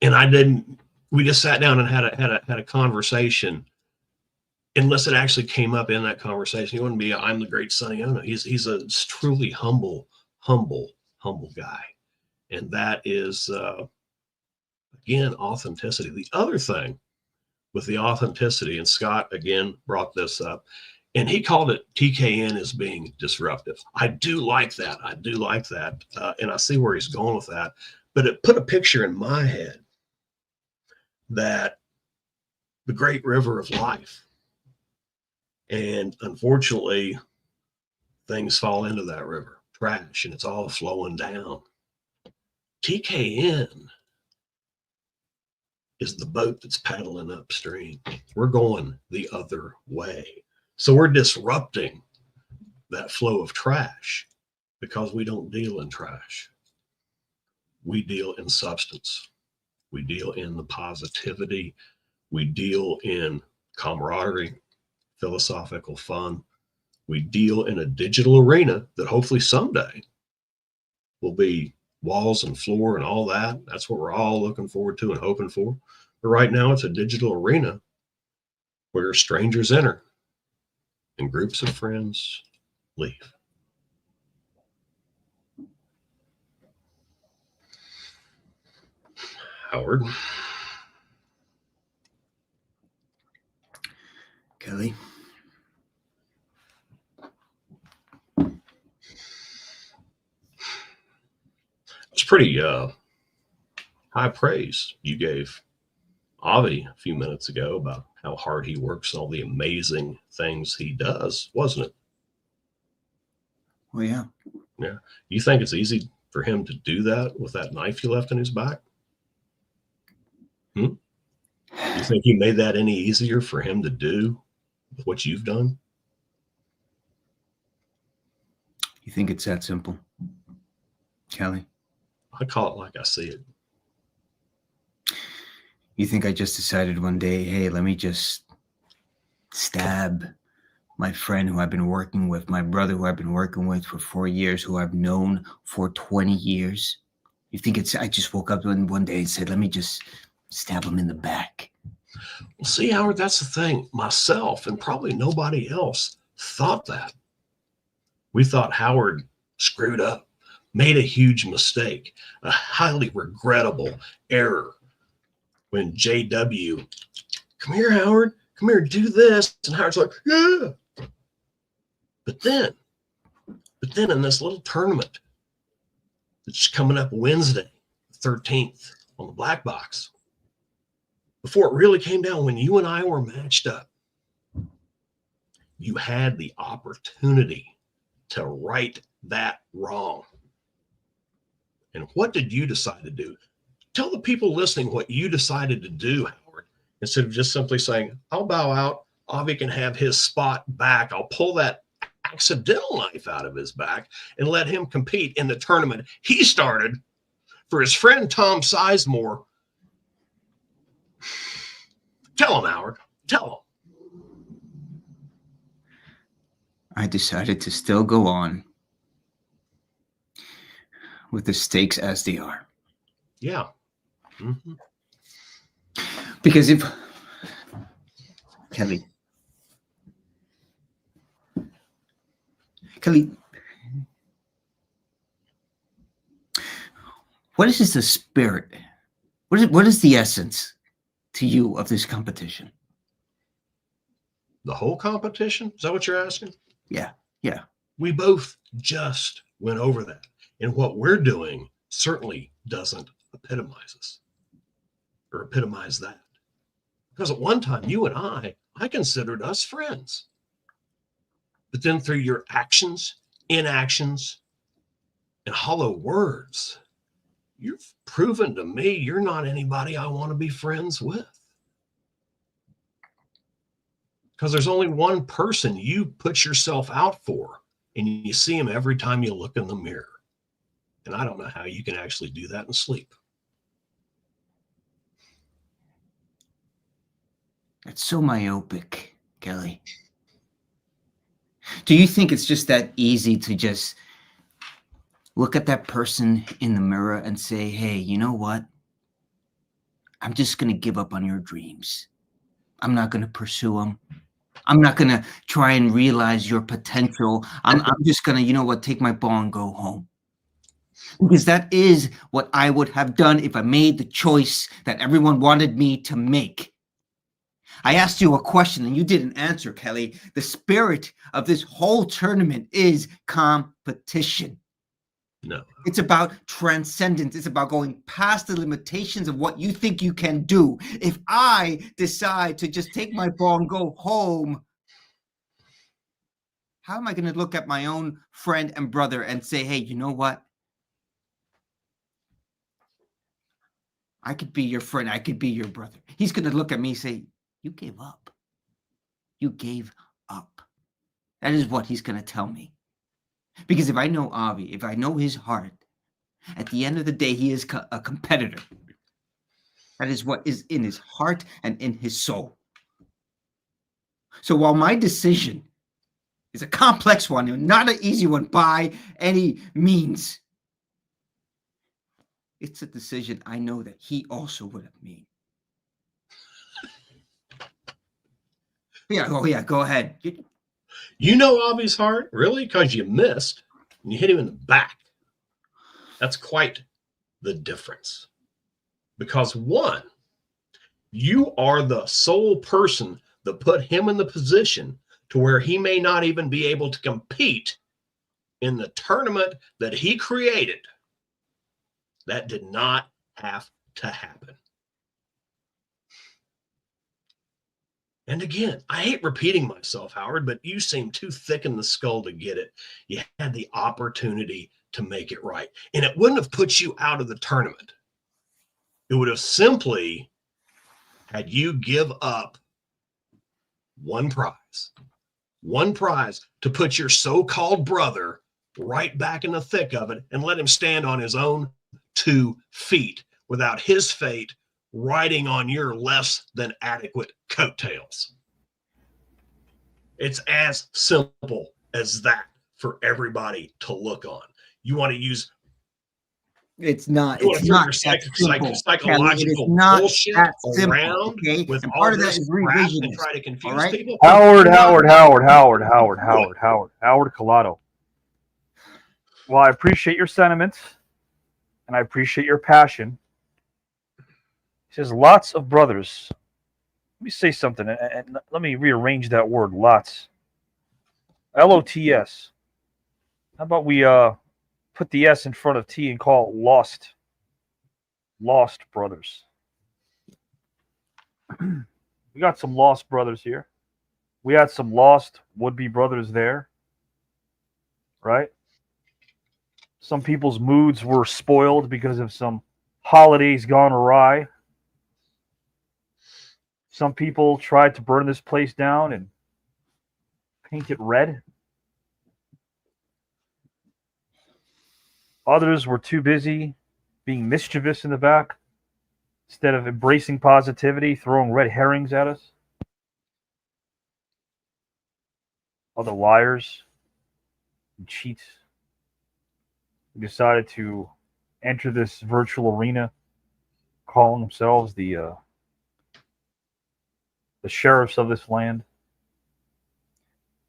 and we just sat down and had a conversation, unless it actually came up in that conversation, he wouldn't be, I'm the great Sonny Onoo. He's a truly humble guy. And that is, again, authenticity. The other thing with the authenticity, and Scott, again, brought this up, and he called it TKN as being disruptive. I do like that. I do like that. And I see where he's going with that. But it put a picture in my head that the great river of life, and unfortunately, things fall into that river, trash, and it's all flowing down. TKN is the boat that's paddling upstream. We're going the other way. So we're disrupting that flow of trash because we don't deal in trash. We deal in substance. We deal in the positivity. We deal in camaraderie, philosophical fun. We deal in a digital arena that hopefully someday will be walls and floor and all that. That's what we're all looking forward to and hoping for. But right now it's a digital arena where strangers enter and groups of friends leave. Howard. Kelly. It's pretty high praise you gave Avi a few minutes ago about how hard he works and all the amazing things he does, wasn't it? Well, yeah. Yeah. You think it's easy for him to do that with that knife you left in his back? You think you made that any easier for him to do with what you've done? You think it's that simple, Kelly? I call it like I see it. You think I just decided one day, hey, let me just stab my friend who I've been working with, my brother who I've been working with for 4 years, who I've known for 20 years? You think I just woke up one day and said, let me just stab him in the back? Well, see, Howard, that's the thing. Myself and probably nobody else thought that. We thought Howard screwed up, made a huge mistake, a highly regrettable error. When JW, come here, Howard, come here, do this. And Howard's like, yeah. But then in this little tournament that's coming up Wednesday, 13th on the Black Box, before it really came down, when you and I were matched up, you had the opportunity to right that wrong. And what did you decide to do? Tell the people listening what you decided to do, Howard, instead of just simply saying, I'll bow out. Avi can have his spot back. I'll pull that accidental knife out of his back and let him compete in the tournament he started for his friend Tom Sizemore. Tell him, Howard. Tell him. I decided to still go on with the stakes as they are. Yeah. Mm-hmm. Because if Kelly, what is the spirit? What is the essence to you of this competition? The whole competition? Is that what you're asking? Yeah. We both just went over that. And what we're doing certainly doesn't epitomize us or epitomize that. Because at one time, you and I considered us friends. But then through your actions, inactions, and hollow words, you've proven to me you're not anybody I want to be friends with. Because there's only one person you put yourself out for, and you see him every time you look in the mirror. And I don't know how you can actually do that in sleep. That's so myopic, Kelly. Do you think it's just that easy to just look at that person in the mirror and say, hey, you know what? I'm just going to give up on your dreams. I'm not going to pursue them. I'm not going to try and realize your potential. I'm just going to, you know what, take my ball and go home. Because that is what I would have done if I made the choice that everyone wanted me to make. I asked you a question and you didn't answer, Kelly. The spirit of this whole tournament is competition. No. It's about transcendence. It's about going past the limitations of what you think you can do. If I decide to just take my ball and go home, how am I going to look at my own friend and brother and say, hey, you know what? I could be your friend. I could be your brother. He's going to look at me and say, you gave up. You gave up. That is what he's going to tell me. Because if I know Avi, if I know his heart, at the end of the day, he is a competitor. That is what is in his heart and in his soul. So while my decision is a complex one and not an easy one by any means, it's a decision I know that he also would have made. Yeah, go ahead. You know Avi's heart? Really? Because you missed and you hit him in the back. That's quite the difference. Because one, you are the sole person that put him in the position to where he may not even be able to compete in the tournament that he created. That did not have to happen. And again, I hate repeating myself, Howard, but you seem too thick in the skull to get it. You had the opportunity to make it right. And it wouldn't have put you out of the tournament. It would have simply had you give up one prize to put your so-called brother right back in the thick of it and let him stand on his own 2 feet without his fate riding on your less than adequate coattails. It's as simple as that for everybody to look on. You want to use It's not. you It's want not to that simple, psychological not bullshit that simple, around okay? with And all part of that this is crap and revisionist. try to confuse All right? people. Howard Collado. Well, I appreciate your sentiments and I appreciate your passion. He says lots of brothers. Let me say something and let me rearrange that word, lots. LOTS. How about we put the S in front of T and call it lost? Lost brothers. We got some lost brothers here. We had some lost would-be brothers there. Right? Some people's moods were spoiled because of some holidays gone awry. Some people tried to burn this place down and paint it red. Others were too busy being mischievous in the back instead of embracing positivity, throwing red herrings at us. Other liars and cheats who decided to enter this virtual arena calling themselves the sheriffs of this land.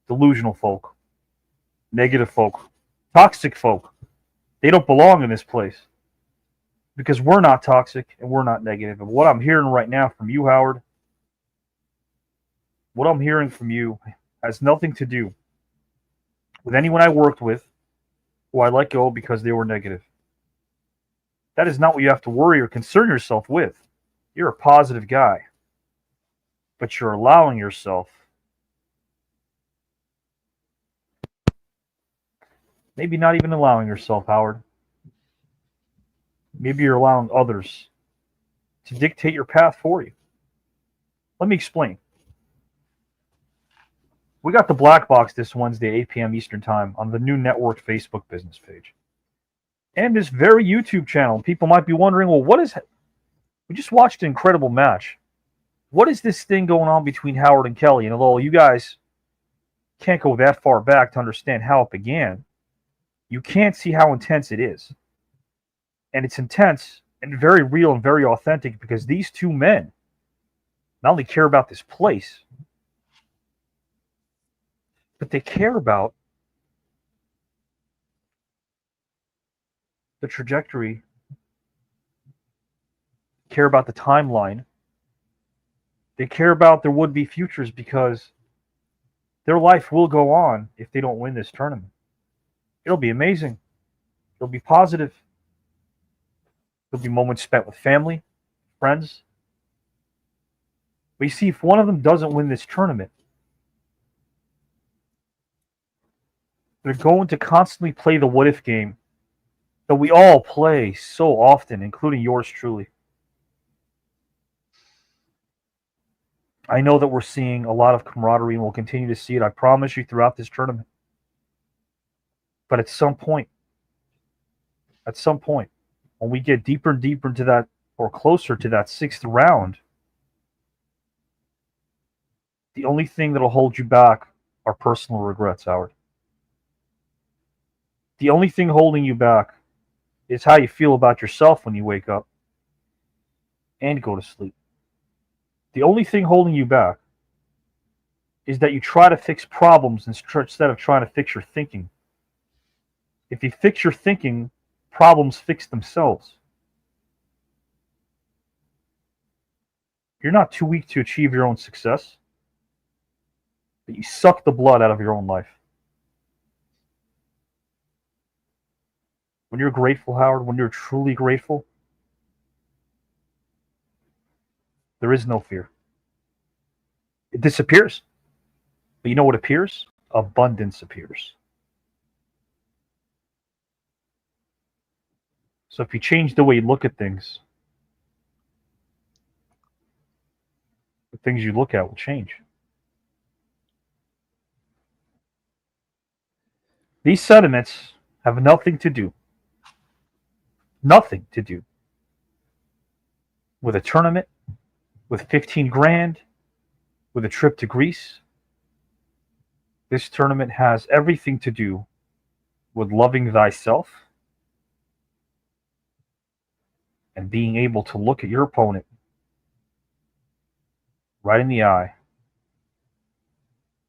Delusional folk, negative folk, toxic folk. They don't belong in this place because we're not toxic and we're not negative. And what I'm hearing right now from you, Howard, what I'm hearing from you has nothing to do with anyone I worked with who I let go because they were negative. That is not what you have to worry or concern yourself with. You're a positive guy, but you're allowing yourself maybe not even allowing yourself, Howard. Maybe you're allowing others to dictate your path for you. Let me explain. We got the Black Box this Wednesday, 8 p.m. Eastern Time on the New Network Facebook business page. And this very YouTube channel. People might be wondering, well, we just watched an incredible match. What is this thing going on between Howard and Kelly? And although you guys can't go that far back to understand how it began, you can't see how intense it is. And it's intense and very real and very authentic because these two men not only care about this place, but they care about the trajectory, care about the timeline. They care about their would-be futures because their life will go on if they don't win this tournament. It'll be amazing. It'll be positive. There'll be moments spent with family, friends. But you see, if one of them doesn't win this tournament, they're going to constantly play the what-if game that we all play so often, including yours truly. I know that we're seeing a lot of camaraderie and we'll continue to see it, I promise you, throughout this tournament. But at some point, when we get deeper and deeper into that, or closer to that 6th round, the only thing that'll hold you back are personal regrets, Howard. The only thing holding you back is how you feel about yourself when you wake up and go to sleep. The only thing holding you back is that you try to fix problems instead of trying to fix your thinking. If you fix your thinking, problems fix themselves. You're not too weak to achieve your own success, but you suck the blood out of your own life. When you're grateful, Howard, when you're truly grateful, there is no fear. It disappears. But you know what appears? Abundance appears. So if you change the way you look at things, the things you look at will change. These sentiments have nothing to do with a tournament, with 15 grand, with a trip to Greece. This tournament has everything to do with loving thyself and being able to look at your opponent right in the eye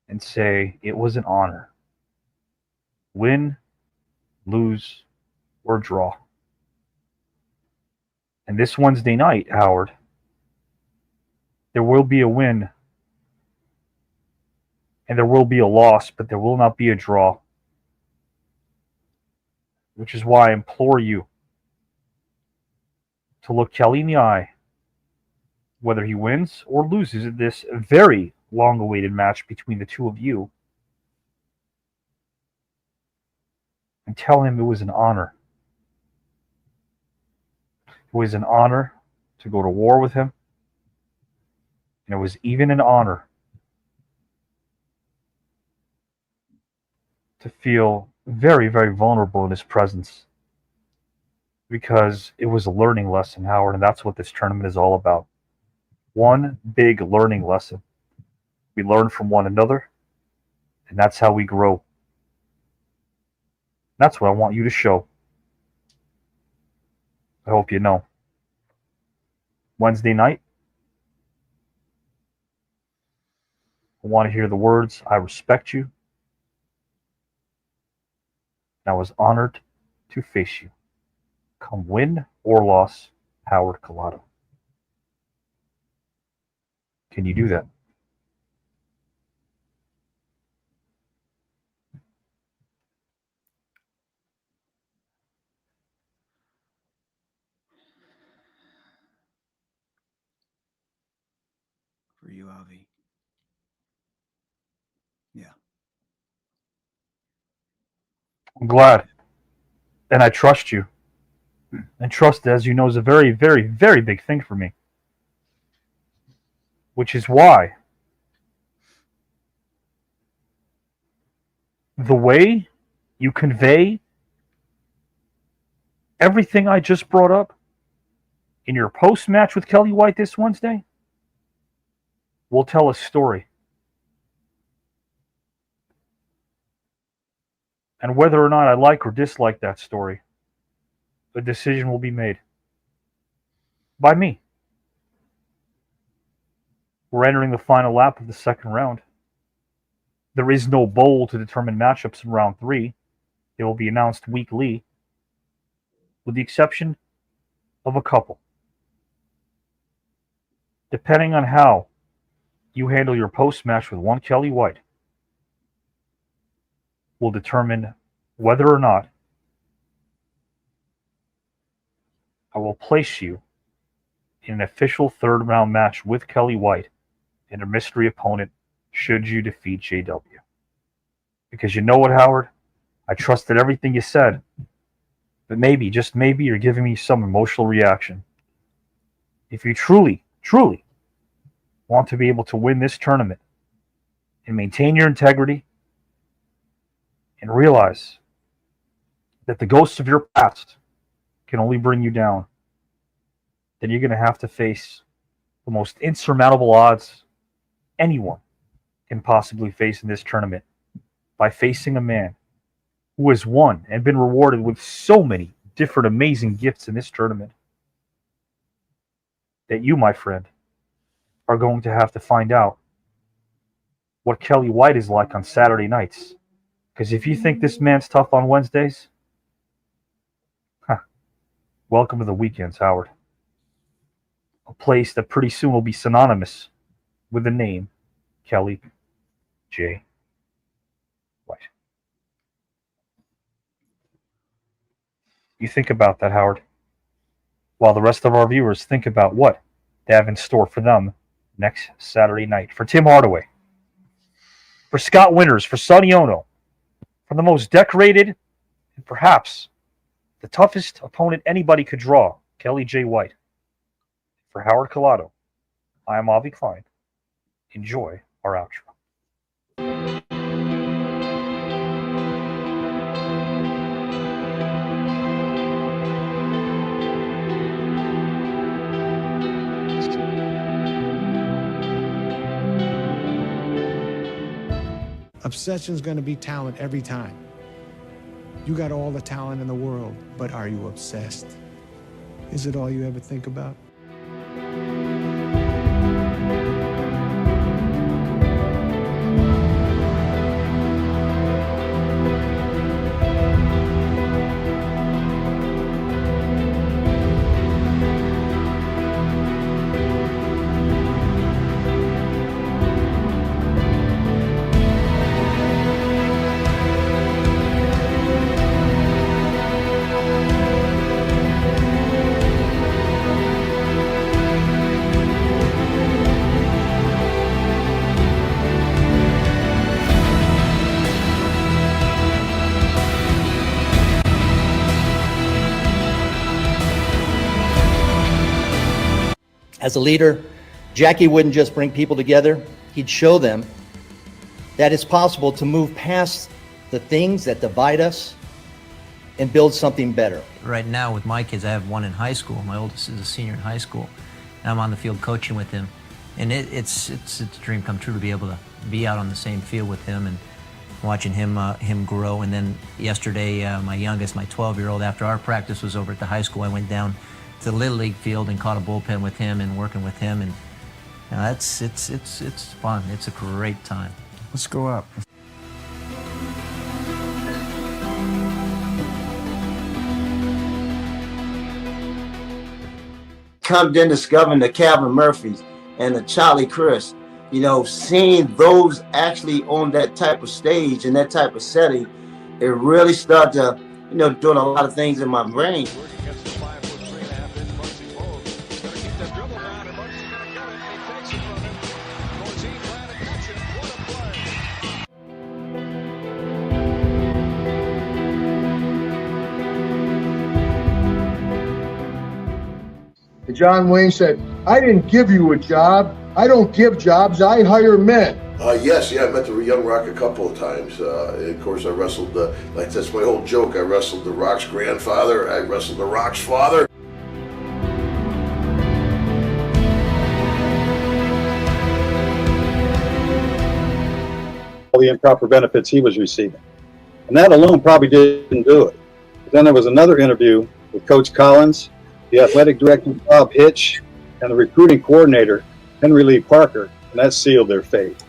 and say, it was an honor. Win, lose, or draw. And this Wednesday night, Howard, there will be a win and there will be a loss, but there will not be a draw. Which is why I implore you to look Kelly in the eye, whether he wins or loses this very long-awaited match between the two of you, and tell him it was an honor. It was an honor to go to war with him. And it was even an honor to feel very, very vulnerable in his presence. Because it was a learning lesson, Howard, and that's what this tournament is all about. One big learning lesson. We learn from one another, and that's how we grow. That's what I want you to show. I hope you know. Wednesday night, I want to hear the words, I respect you. And I was honored to face you. Come win or loss, Howard Collado. Can you do that? For you, Avi. Yeah. I'm glad. And I trust you. And trust, as you know, is a very, very, very big thing for me. Which is why the way you convey everything I just brought up in your post-match with Kelly White this Wednesday will tell a story. And whether or not I like or dislike that story, a decision will be made by me. We're entering the final lap of the second round. There is no bowl to determine matchups in round 3. It will be announced weekly. with the exception of a couple. Depending on how you handle your post-match with one Kelly White will determine whether or not I will place you in an official third-round match with Kelly White and a mystery opponent should you defeat JW. Because you know what, Howard? I trusted everything you said, but maybe, just maybe, you're giving me some emotional reaction. If you truly, truly want to be able to win this tournament and maintain your integrity and realize that the ghosts of your past can only bring you down, then you're going to have to face the most insurmountable odds anyone can possibly face in this tournament by facing a man who has won and been rewarded with so many different amazing gifts in this tournament that you, my friend, are going to have to find out what Kelly White is like on Saturday nights. Because if you think this man's tough on Wednesdays, welcome to the weekends, Howard. A place that pretty soon will be synonymous with the name Kelly J. White. You think about that, Howard, while the rest of our viewers think about what they have in store for them next Saturday night. For Tim Hardaway, for Scott Winters, for Sonny Onoo, for the most decorated and perhaps the toughest opponent anybody could draw, Kelly J. White. For Howard Collado, I am Avi Klein. Enjoy our outro. Obsession's going to be talent every time. You got all the talent in the world, but are you obsessed? Is it all you ever think about? As a leader, Jackie wouldn't just bring people together, he'd show them that it's possible to move past the things that divide us and build something better. Right now with my kids, I have one in high school. My oldest is a senior in high school, and I'm on the field coaching with him. And it's a dream come true to be able to be out on the same field with him and watching him grow. And then yesterday, my youngest, my 12-year-old, after our practice was over at the high school, I went down to the Little League field and caught a bullpen with him and working with him, and you know, it's fun. It's a great time. Let's go up. Come then discovering the Calvin Murphys and the Charlie Chris, you know, seeing those actually on that type of stage and that type of setting, it really started to, you know, doing a lot of things in my brain. John Wayne said, I didn't give you a job. I don't give jobs. I hire men. Yes, I met the Young Rock a couple of times. Of course, I wrestled, like that's my whole joke, I wrestled the Rock's grandfather, I wrestled the Rock's father. All the improper benefits he was receiving. And that alone probably didn't do it. But then there was another interview with Coach Collins, the athletic director Bob Hitch, and the recruiting coordinator Henry Lee Parker, and that sealed their fate.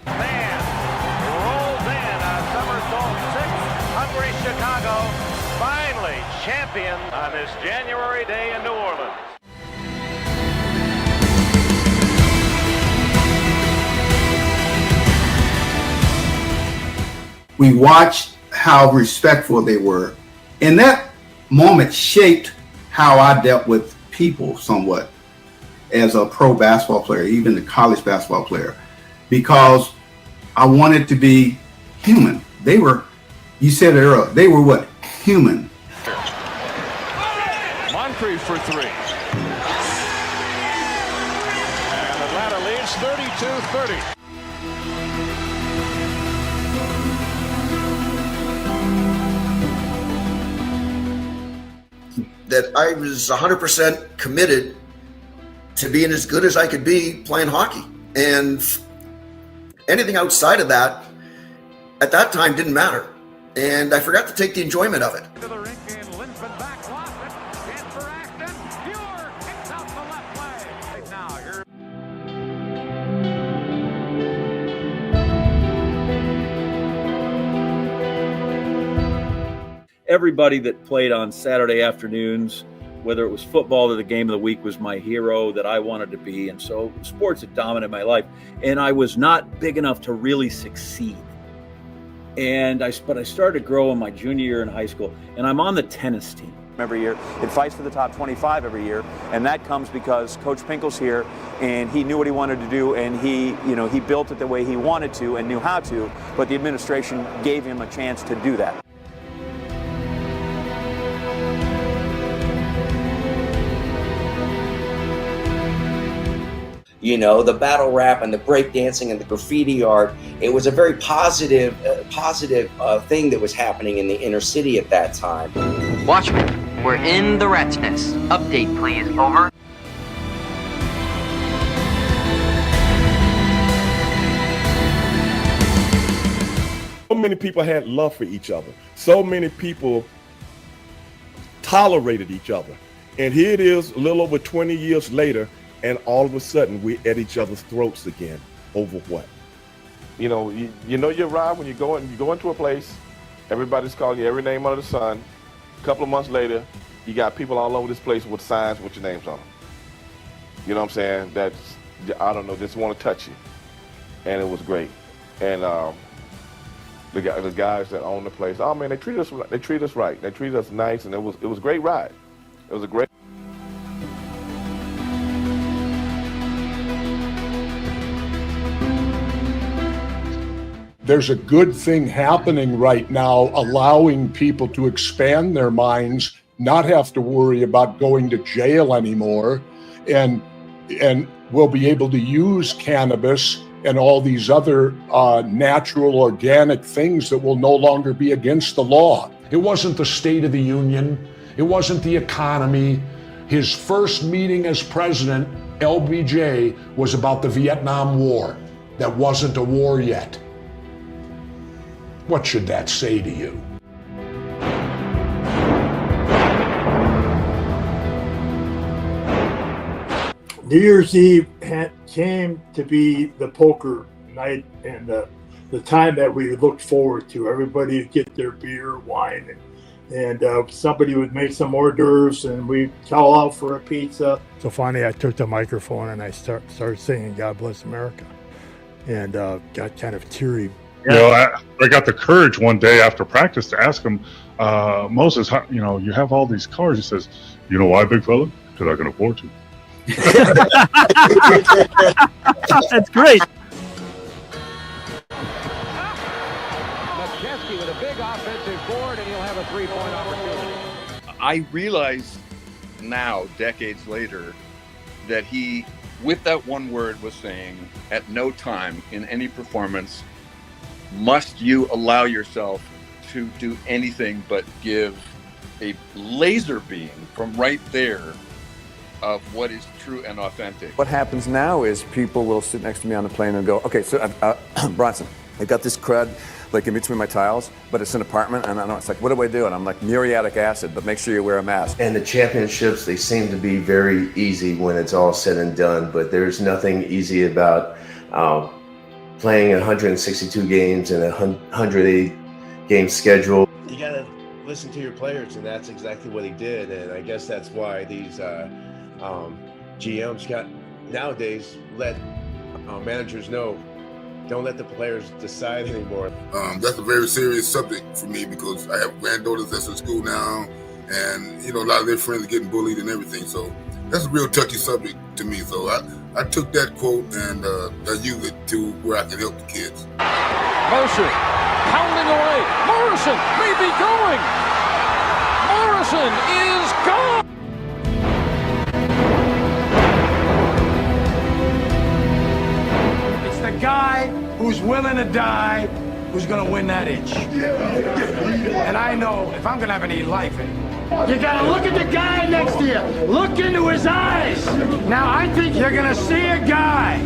Hungry Chicago, finally champions on this January day in New Orleans. We watched how respectful they were. And that moment shaped how I dealt with people somewhat as a pro basketball player, even a college basketball player, because I wanted to be human. They were, you said it earlier, they were what? Human. Moncrief for three. And Atlanta leads 32-30. That I was 100% committed to being as good as I could be playing hockey. And anything outside of that, at that time, didn't matter. And I forgot to take the enjoyment of it. Everybody that played on Saturday afternoons, whether it was football or the game of the week, was my hero that I wanted to be. And so sports had dominated my life. And I was not big enough to really succeed. But I started to grow in my junior year in high school. And I'm on the tennis team. Every year, it fights for the top 25 every year, and that comes because Coach Pinkel's here, and he knew what he wanted to do, and he built it the way he wanted to and knew how to, but the administration gave him a chance to do that. You know, the battle rap and the breakdancing and the graffiti art, it was a very positive thing that was happening in the inner city at that time. Watchmen, we're in the rat's nest. Update, please. Over. So many people had love for each other. So many people tolerated each other. And here it is, a little over 20 years later, and all of a sudden we're at each other's throats again. Over what? You know you arrive when you go into a place, everybody's calling you every name under the sun. A couple of months later, you got people all over this place with signs with your names on them. You know what I'm saying? That's, I don't know, just want to touch you. And it was great. And the guys that own the place, oh man, they treat us right. They treat us nice, and it was a great ride. It was a great. There's a good thing happening right now, allowing people to expand their minds, not have to worry about going to jail anymore, and we'll be able to use cannabis and all these other natural, organic things that will no longer be against the law. It wasn't the State of the Union. It wasn't the economy. His first meeting as president, LBJ, was about the Vietnam War. That wasn't a war yet. What should that say to you? New Year's Eve came to be the poker night and the time that we looked forward to. Everybody would get their beer, wine, and somebody would make some hors d'oeuvres, and we'd call out for a pizza. So finally I took the microphone and I started singing God Bless America, and got kind of teary. You know, I got the courage one day after practice to ask him, Moses, how, you know, you have all these cars. He says, you know why, big fella? Because I can afford to. That's great. McChesney with a big offensive board, and he'll have a three-point opportunity. I realize now, decades later, that he, with that one word, was saying, at no time in any performance must you allow yourself to do anything but give a laser beam from right there of what is true and authentic. What happens now is people will sit next to me on the plane and go, okay, so Bronson, I got this crud like in between my tiles, but it's an apartment, and I know it's like, what do I do? And I'm like, muriatic acid, but make sure you wear a mask. And the championships, they seem to be very easy when it's all said and done, but there's nothing easy about playing 162 games and a 180 game schedule. You gotta listen to your players, and that's exactly what he did. And I guess that's why these GMs nowadays let managers know, don't let the players decide anymore. That's a very serious subject for me because I have granddaughters that's in school now, and a lot of their friends are getting bullied and everything. So that's a real touchy subject to me. So I took that quote and I use it to where I can help the kids. Mercer pounding away. Morrison may be going. Morrison is gone. It's the guy who's willing to die who's going to win that inch. And I know if I'm going to have any life anymore, you got to look at the guy next to you. Look into his eyes. Now, I think you're going to see a guy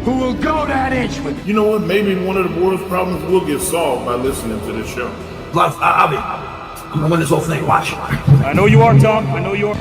who will go that inch with you. You know what? Maybe one of the world's problems will get solved by listening to this show. I'm going to win this whole thing. Watch. I know you are, Tom. I know you are.